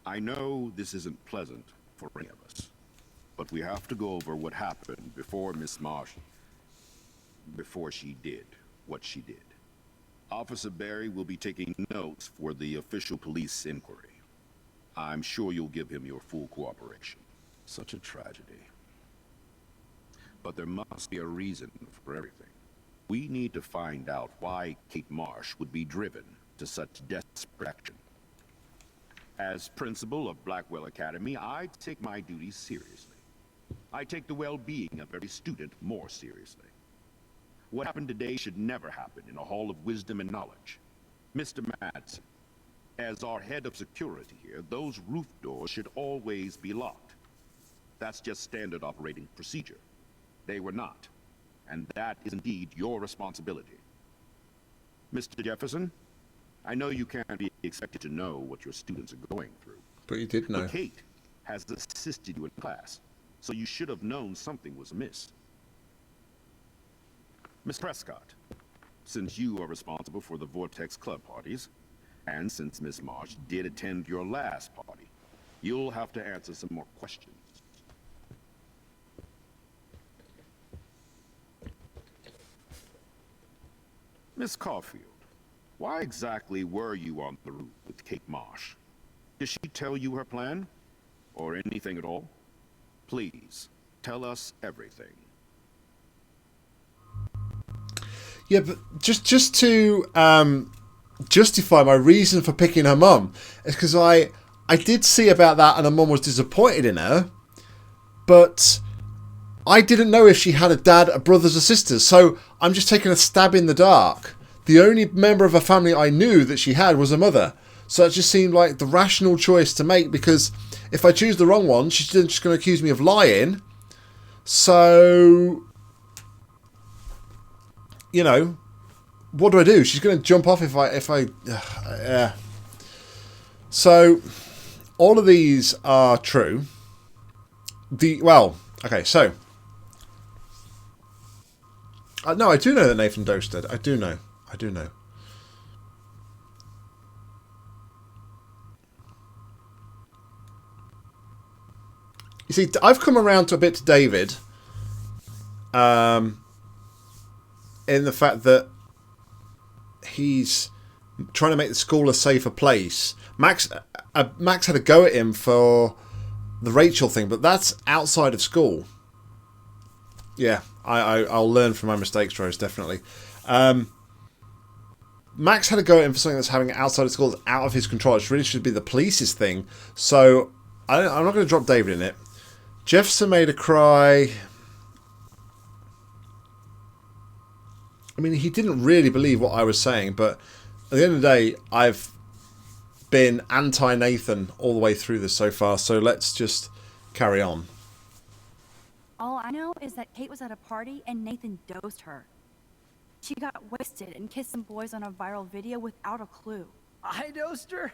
I know this isn't pleasant for any of us, but we have to go over what happened before Miss Marsh... before she did what she did. Officer Barry will be taking notes for the official police inquiry. I'm sure you'll give him your full cooperation. Such a tragedy. But there must be a reason for everything. We need to find out why Kate Marsh would be driven to such desperate action. As principal of Blackwell Academy, I take my duties seriously. I take the well-being of every student more seriously. What happened today should never happen in a hall of wisdom and knowledge. Mr. Madsen, as our head of security here, those roof doors should always be locked. That's just standard operating procedure. They were not, and that is indeed your responsibility. Mr. Jefferson, I know you can't be expected to know what your students are going through. But you did know. But Kate has assisted you in class, so you should have known something was amiss. Miss Prescott, since you are responsible for the Vortex Club parties, and since Miss Marsh did attend your last party, you'll have to answer some more questions. Miss Caulfield, why exactly were you on the roof with Kate Marsh? Did she tell you her plan? Or anything at all? Please, tell us everything. Yeah, but just to justify my reason for picking her mum is because I did see about that and her mum was disappointed in her, but I didn't know if she had a dad, a brothers or sisters, so I'm just taking a stab in the dark. The only member of her family I knew that she had was her mother, so it just seemed like the rational choice to make, because if I choose the wrong one, she's just going to accuse me of lying. So, you know, what do? She's going to jump off if I yeah. So, all of these are true. Okay, so no, I do know that Nathan Doe's dead. I do know. You see, I've come around to a bit to David, in the fact that he's trying to make the school a safer place. Max had a go at him for the Rachel thing, but that's outside of school. Yeah, I'll learn from my mistakes, Rose, definitely. Max had a go at him for something that's happening outside of school, that's out of his control. It really should be the police's thing. So I'm not going to drop David in it. Jefferson made her cry. I mean, he didn't really believe what I was saying, but at the end of the day, I've been anti-Nathan all the way through this so far, so let's just carry on. All I know is that Kate was at a party and Nathan dosed her. She got wasted and kissed some boys on a viral video without a clue. I dosed her?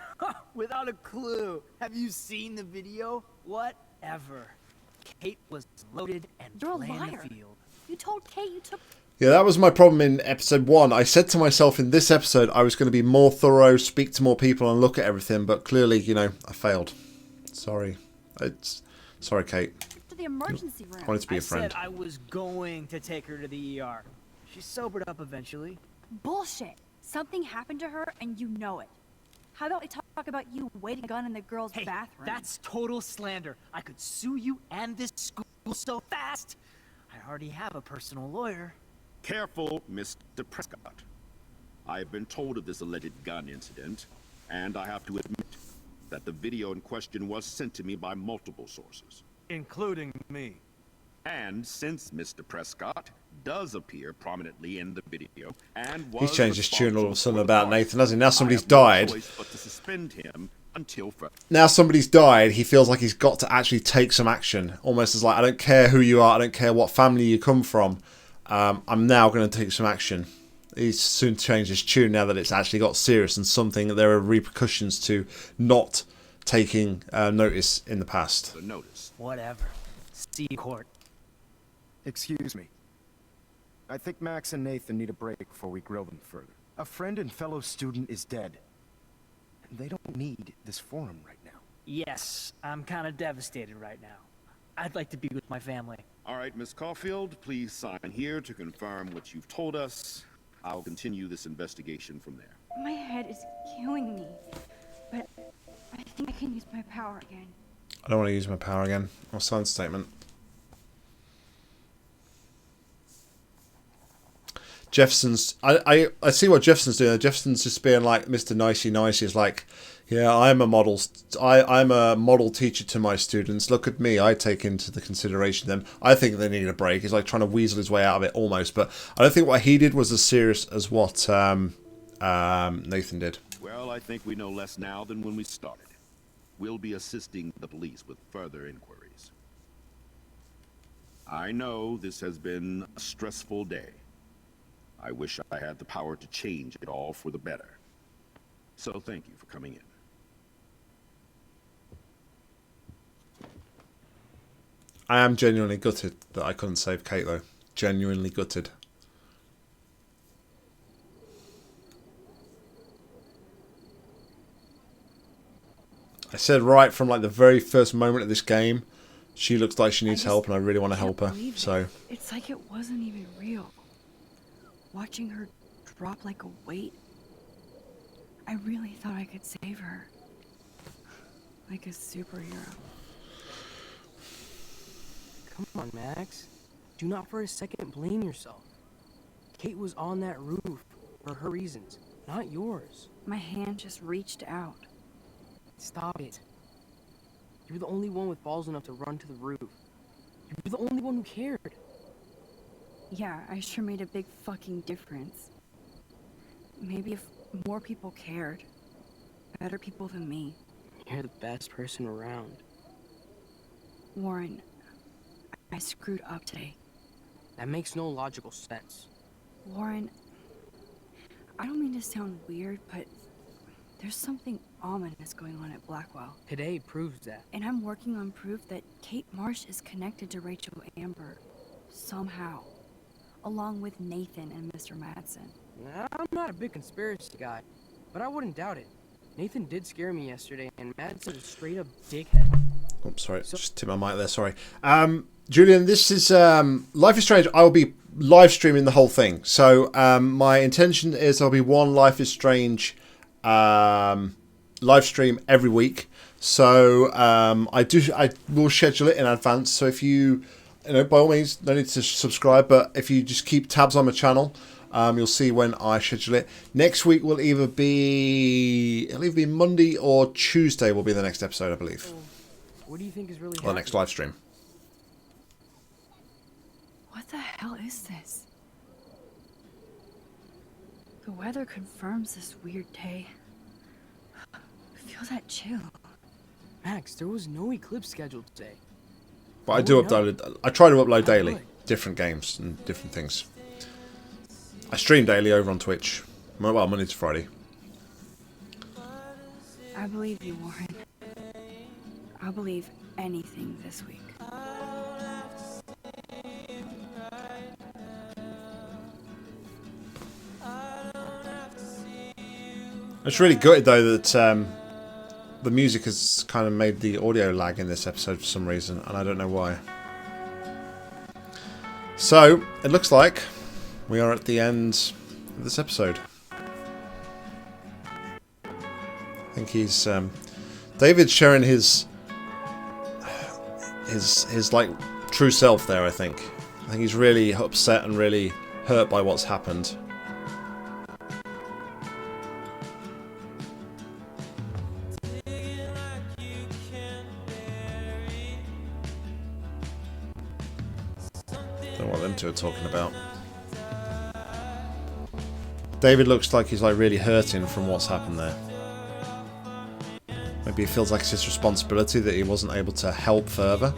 Without a clue. Have you seen the video? Whatever. Kate was loaded and You're a playing liar. the field. You told Kate you took... Yeah, that was my problem in episode 1. I said to myself in this episode I was going to be more thorough, speak to more people and look at everything, but clearly, you know, I failed. Sorry. Sorry, Kate. To the emergency room. I wanted to be a friend. I said I was going to take her to the ER. She sobered up eventually. Bullshit. Something happened to her and you know it. How about we talk about you waiting a gun in the girl's bathroom? That's total slander. I could sue you and this school so fast. I already have a personal lawyer. Careful, Mr. Prescott. I have been told of this alleged gun incident, and I have to admit that the video in question was sent to me by multiple sources. Including me. And since Mr. Prescott does appear prominently in the video and was He's changed his tune all of a sudden responsible about for the Nathan, hasn't he? Now somebody's I have no died. choice but to suspend him until further. Now somebody's died, he feels like he's got to actually take some action. Almost as like, I don't care who you are, I don't care what family you come from. I'm now going to take some action. He's soon changed his tune now that it's actually got serious and something that there are repercussions to not taking notice in the past. Whatever. See you, court. Excuse me. I think Max and Nathan need a break before we grill them further. A friend and fellow student is dead. And they don't need this forum right now. Yes, I'm kind of devastated right now. I'd like to be with my family. All right, Miss Caulfield, please sign here to confirm what you've told us. I'll continue this investigation from there. My head is killing me. But I think I can use my power again. I don't want to use my power again. I'll sign the statement. Jefferson's... I see what Jefferson's doing. Jefferson's just being like Mr. Nicey Nicey. Is like, yeah, I'm a model. I'm a model teacher to my students. Look at me. I take into the consideration them. I think they need a break. He's like trying to weasel his way out of it almost. But I don't think what he did was as serious as what Nathan did. Well, I think we know less now than when we started. We'll be assisting the police with further inquiries. I know this has been a stressful day. I wish I had the power to change it all for the better. So thank you for coming in. I am genuinely gutted that I couldn't save Kate, though. Genuinely gutted. I said right from like the very first moment of this game, she looks like she needs help and I really want to help her. So It's like it wasn't even real. Watching her drop like a weight, I really thought I could save her. like a superhero. Come on, Max. Do not for a second blame yourself. Kate was on that roof for her reasons, not yours. My hand just reached out. Stop it. You were the only one with balls enough to run to the roof. You were the only one who cared. Yeah, I sure made a big fucking difference. Maybe if more people cared. Better people than me. You're the best person around. Warren, I screwed up today. That makes no logical sense. Warren, I don't mean to sound weird, but there's something ominous going on at Blackwell. Today proves that. And I'm working on proof that Kate Marsh is connected to Rachel Amber. Somehow. Along with Nathan and Mr. Madsen. I'm not a big conspiracy guy, but I wouldn't doubt it. Nathan did scare me yesterday, and Madsen's a straight-up dickhead. Oh, sorry. Just tip my mic there, sorry. Julian, this is Life is Strange. I will be live streaming the whole thing. So my intention is there'll be one Life is Strange live stream every week. So I will schedule it in advance. So if you know, by all means, no need to subscribe, but if you just keep tabs on my channel, you'll see when I schedule it. Next week will it'll either be Monday or Tuesday will be the next episode, I believe. What do you think is really Or the next live stream. What the hell is this? The weather confirms this weird day. Feel that chill. Max, there was no eclipse scheduled today. But I do upload it. I try to upload daily, different games and different things. I stream daily over on Twitch. Well, Monday to Friday. I believe you, Warren. I'll believe anything this week. It's really gutted though that the music has kind of made the audio lag in this episode for some reason, and I don't know why. So, it looks like we are at the end of this episode. I think he's David's sharing his like true self there. I think he's really upset and really hurt by what's happened. Don't know what them two are talking about. David looks like he's like really hurting from what's happened there. Maybe he feels like it's his responsibility that he wasn't able to help further.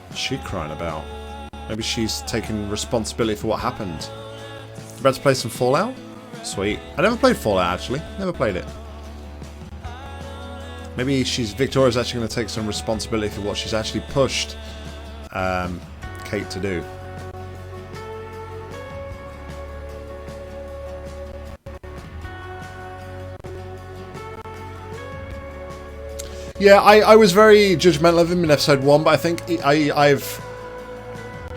What's she crying about? Maybe she's taking responsibility for what happened. You about to play some Fallout? Sweet. I never played Fallout actually. Never played it. Maybe Victoria's actually going to take some responsibility for what she's actually pushed Kate to do. Yeah, I was very judgmental of him in episode 1, but I think I've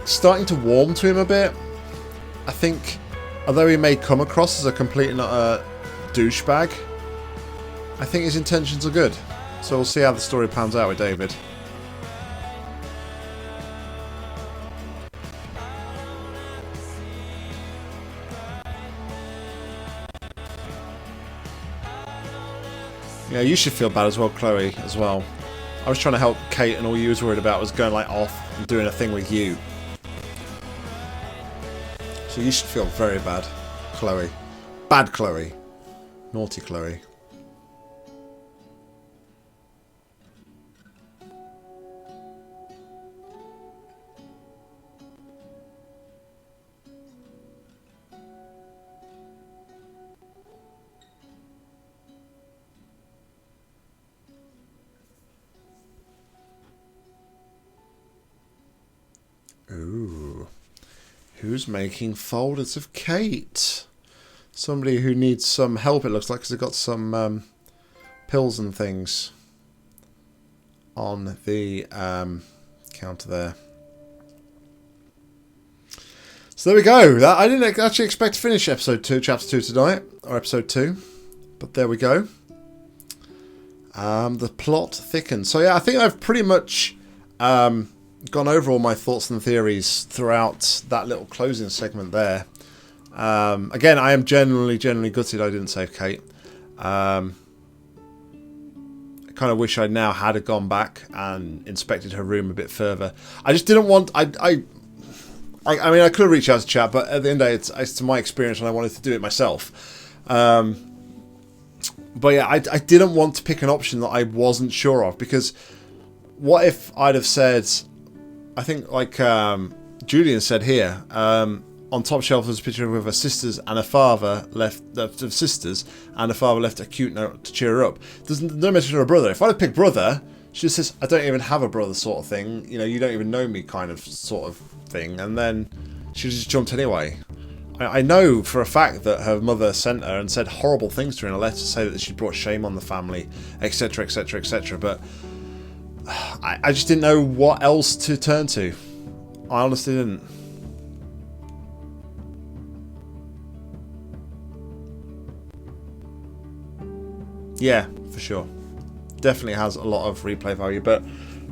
starting to warm to him a bit. I think, although he may come across as a complete and utter douchebag, I think his intentions are good. So we'll see how the story pans out with David. Yeah, you should feel bad as well, Chloe, as well. I was trying to help Kate and all you was worried about was going like off and doing a thing with you. So you should feel very bad, Chloe. Bad Chloe. Naughty Chloe. Ooh. Who's making folders of Kate? Somebody who needs some help, it looks like, because they've got some pills and things on the counter there. So there we go. I didn't actually expect to finish episode 2, chapter 2 tonight, or episode 2, but there we go. The plot thickens. So yeah, I think I've pretty much gone over all my thoughts and theories throughout that little closing segment there. Again, I am genuinely gutted I didn't save Kate. I kind of wish I now had gone back and inspected her room a bit further. I just didn't want... I mean, I could have reached out to chat, but at the end of the day, it's to my experience and I wanted to do it myself. But yeah, I didn't want to pick an option that I wasn't sure of, because what if I'd have said... I think, like Julian said here, on top shelf was a picture with her sisters and her father left of sisters, and her father left a cute note to cheer her up. There's no mention of her brother. If I'd have picked brother, she just says, I don't even have a brother sort of thing. You know, you don't even know me kind of sort of thing. And then she just jumped anyway. I know for a fact that her mother sent her and said horrible things to her in a letter to say that she brought shame on the family, etc, etc, etc. But I just didn't know what else to turn to. I honestly didn't. Yeah, for sure. Definitely has a lot of replay value. But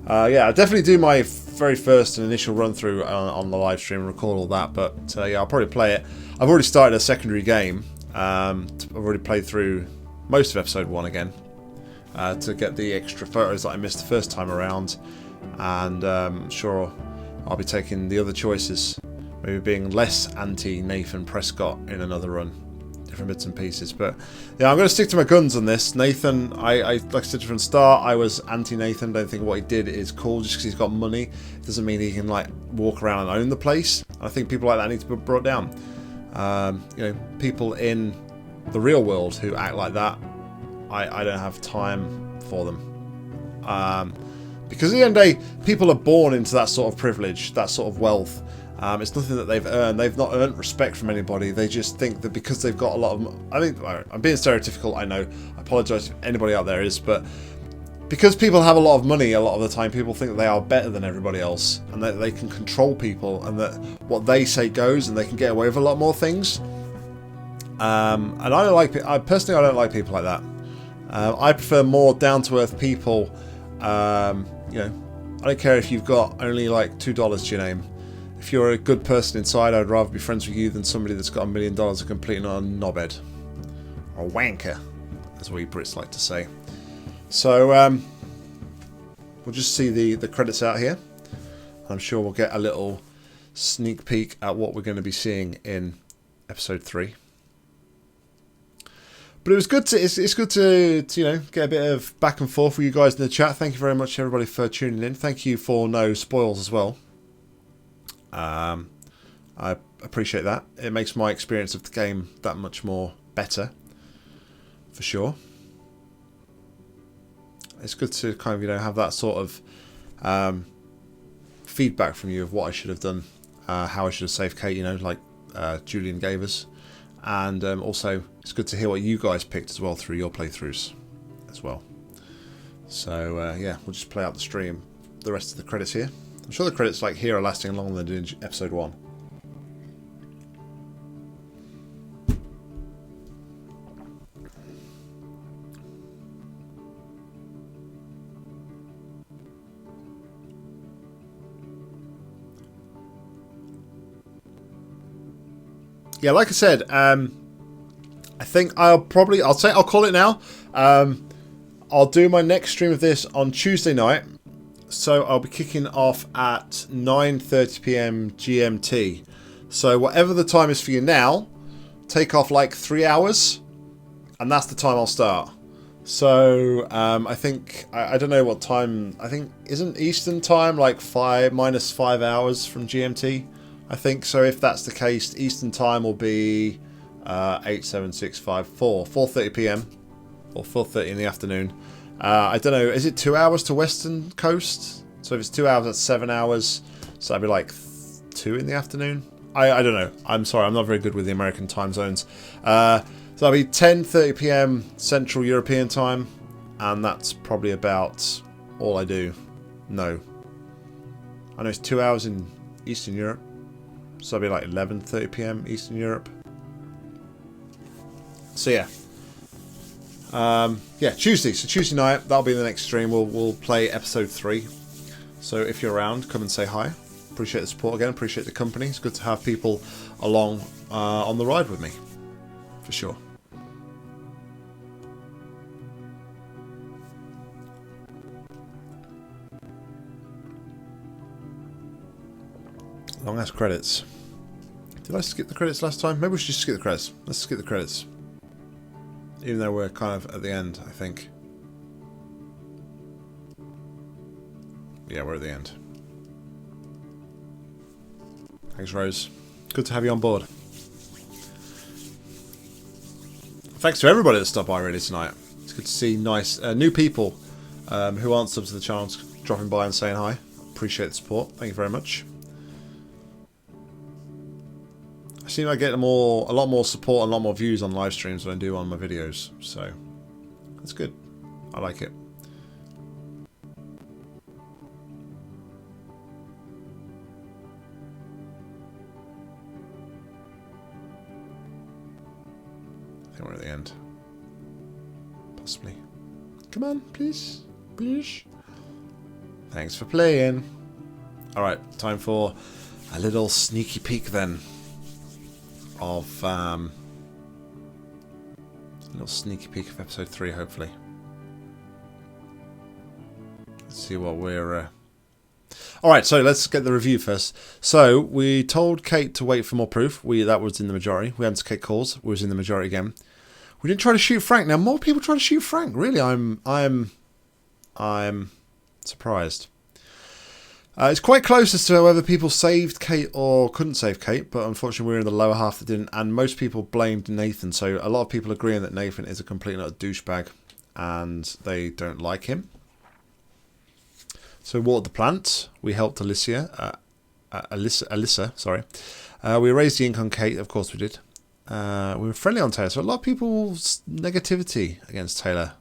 yeah, I definitely do my very first and initial run through on the live stream and record all that. But yeah, I'll probably play it. I've already started a secondary game. I've already played through most of episode 1 again. To get the extra photos that I missed the first time around, and I'm sure I'll be taking the other choices, maybe being less anti-Nathan Prescott in another run, different bits and pieces. But yeah, I'm going to stick to my guns on this. Nathan, like I said from the start, I was anti-Nathan. Don't think what he did is cool. Just because he's got money doesn't mean he can like walk around and own the place. I think people like that need to be brought down. You know, people in the real world who act like that, I don't have time for them. Because at the end of the day, people are born into that sort of privilege, that sort of wealth. It's nothing that they've earned. They've not earned respect from anybody. They just think that because they've got a lot of... I mean, I'm being stereotypical, I know. I apologise if anybody out there is, but because people have a lot of money a lot of the time, people think that they are better than everybody else, and that they can control people, and that what they say goes, and they can get away with a lot more things. And I don't like... I don't like people like that. I prefer more down-to-earth people. You know, I don't care if you've got only like $2 to your name. If you're a good person inside, I'd rather be friends with you than somebody that's got $1 million and completely not a knobhead. Or a wanker, as we Brits like to say. So, we'll just see the credits out here. I'm sure we'll get a little sneak peek at what we're going to be seeing in episode 3. But it was good to it's good to you know, get a bit of back and forth with you guys in the chat. Thank you very much everybody for tuning in. Thank you for no spoils as well. I appreciate that. It makes my experience of the game that much more better, for sure. It's good to kind of, you know, have that sort of feedback from you of what I should have done, how I should have saved Kate, you know, like Julian gave us. And also, it's good to hear what you guys picked as well through your playthroughs as well. So, yeah, we'll just play out the stream, the rest of the credits here. I'm sure the credits like here are lasting longer than in episode 1. Yeah, like I said, I think I'll call it now. I'll do my next stream of this on Tuesday night. So I'll be kicking off at 9:30 PM GMT. So whatever the time is for you now, take off like 3 hours, and that's the time I'll start. So I think I don't know what time. I think isn't Eastern time like minus 5 hours from GMT. I think so. If that's the case, Eastern time will be 8, 7, 6, 5, 4:30 PM or 4:30 in the afternoon. I don't know. Is it 2 hours to Western Coast? So if it's 2 hours, that's 7 hours. So that'd be like 2 in the afternoon. I don't know. I'm sorry. I'm not very good with the American time zones. So that'll be 10:30 PM Central European time, and that's probably about all I do? No. I know it's 2 hours in Eastern Europe. So it'll be like 11:30 p.m. Eastern Europe. So yeah. Yeah, Tuesday. So Tuesday night, that'll be the next stream. We'll play episode 3. So if you're around, come and say hi. Appreciate the support again. Appreciate the company. It's good to have people along on the ride with me. For sure. Long ass credits. Did I skip the credits last time? Maybe we should just skip the credits. Let's skip the credits. Even though we're kind of at the end, I think. Yeah, we're at the end. Thanks, Rose. Good to have you on board. Thanks to everybody that stopped by really tonight. It's good to see nice new people who aren't subs to the channel dropping by and saying hi. Appreciate the support. Thank you very much. I seem I get a lot more support and a lot more views on live streams than I do on my videos, so that's good. I like it. I think we're at the end. Possibly. Come on, please. Please. Thanks for playing. Alright, time for a little sneaky peek then. Of a little sneaky peek of episode 3, hopefully. Let's see what we're alright, so let's get the review first. So we told Kate to wait for more proof. That was in the majority. We answered Kate calls, we was in the majority again. We didn't try to shoot Frank. Now more people try to shoot Frank. Really, I'm surprised. It's quite close as to whether people saved Kate or couldn't save Kate, but unfortunately we were in the lower half that didn't, and most people blamed Nathan, so a lot of people agreeing that Nathan is a complete and utter douchebag, and they don't like him. So we watered the plant, we helped Alyssa, sorry. We raised the ink on Kate, of course we did. We were friendly on Taylor, so a lot of people's negativity against Taylor.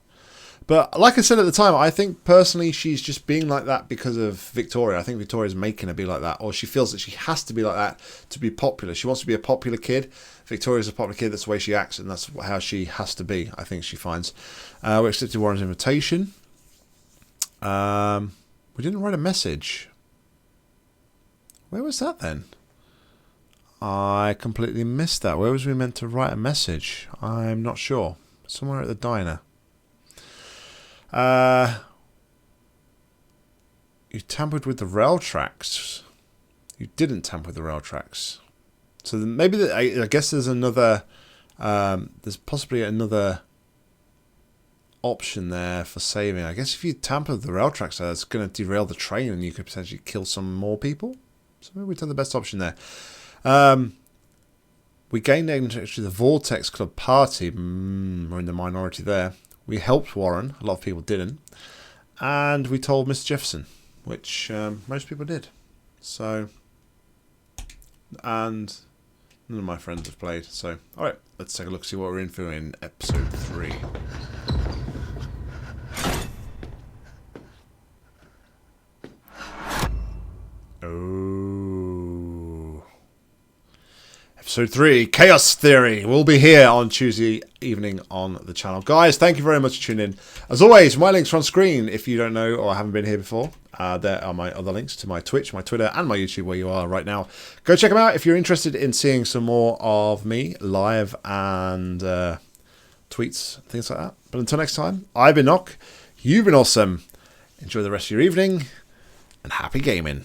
But like I said at the time, I think personally she's just being like that because of Victoria. I think Victoria's making her be like that, or she feels that she has to be like that to be popular. She wants to be a popular kid. Victoria's a popular kid. That's the way she acts, and that's how she has to be, I think she finds. We accepted Warren's invitation. We didn't write a message. Where was that then? I completely missed that. Where was we meant to write a message? I'm not sure. Somewhere at the diner. You tampered with the rail tracks. You didn't tamper with the rail tracks. So maybe I guess there's another. There's possibly another option there for saving. I guess if you tamper with the rail tracks, that's going to derail the train, and you could potentially kill some more people. So maybe we took the best option there. We gained entry to the Vortex Club party. We're in the minority there. We helped Warren. A lot of people didn't. And we told Mr. Jefferson, which most people did. So, and none of my friends have played. So, alright, let's take a look, see what we're in for in episode 3. Oh. Episode 3, Chaos Theory, will be here on Tuesday evening on the channel. Guys, thank you very much for tuning in. As always, my links are on screen if you don't know or haven't been here before. There are my other links to my Twitch, my Twitter, and my YouTube where you are right now. Go check them out if you're interested in seeing some more of me live and tweets, things like that. But until next time, I've been Nock. You've been awesome. Enjoy the rest of your evening and happy gaming.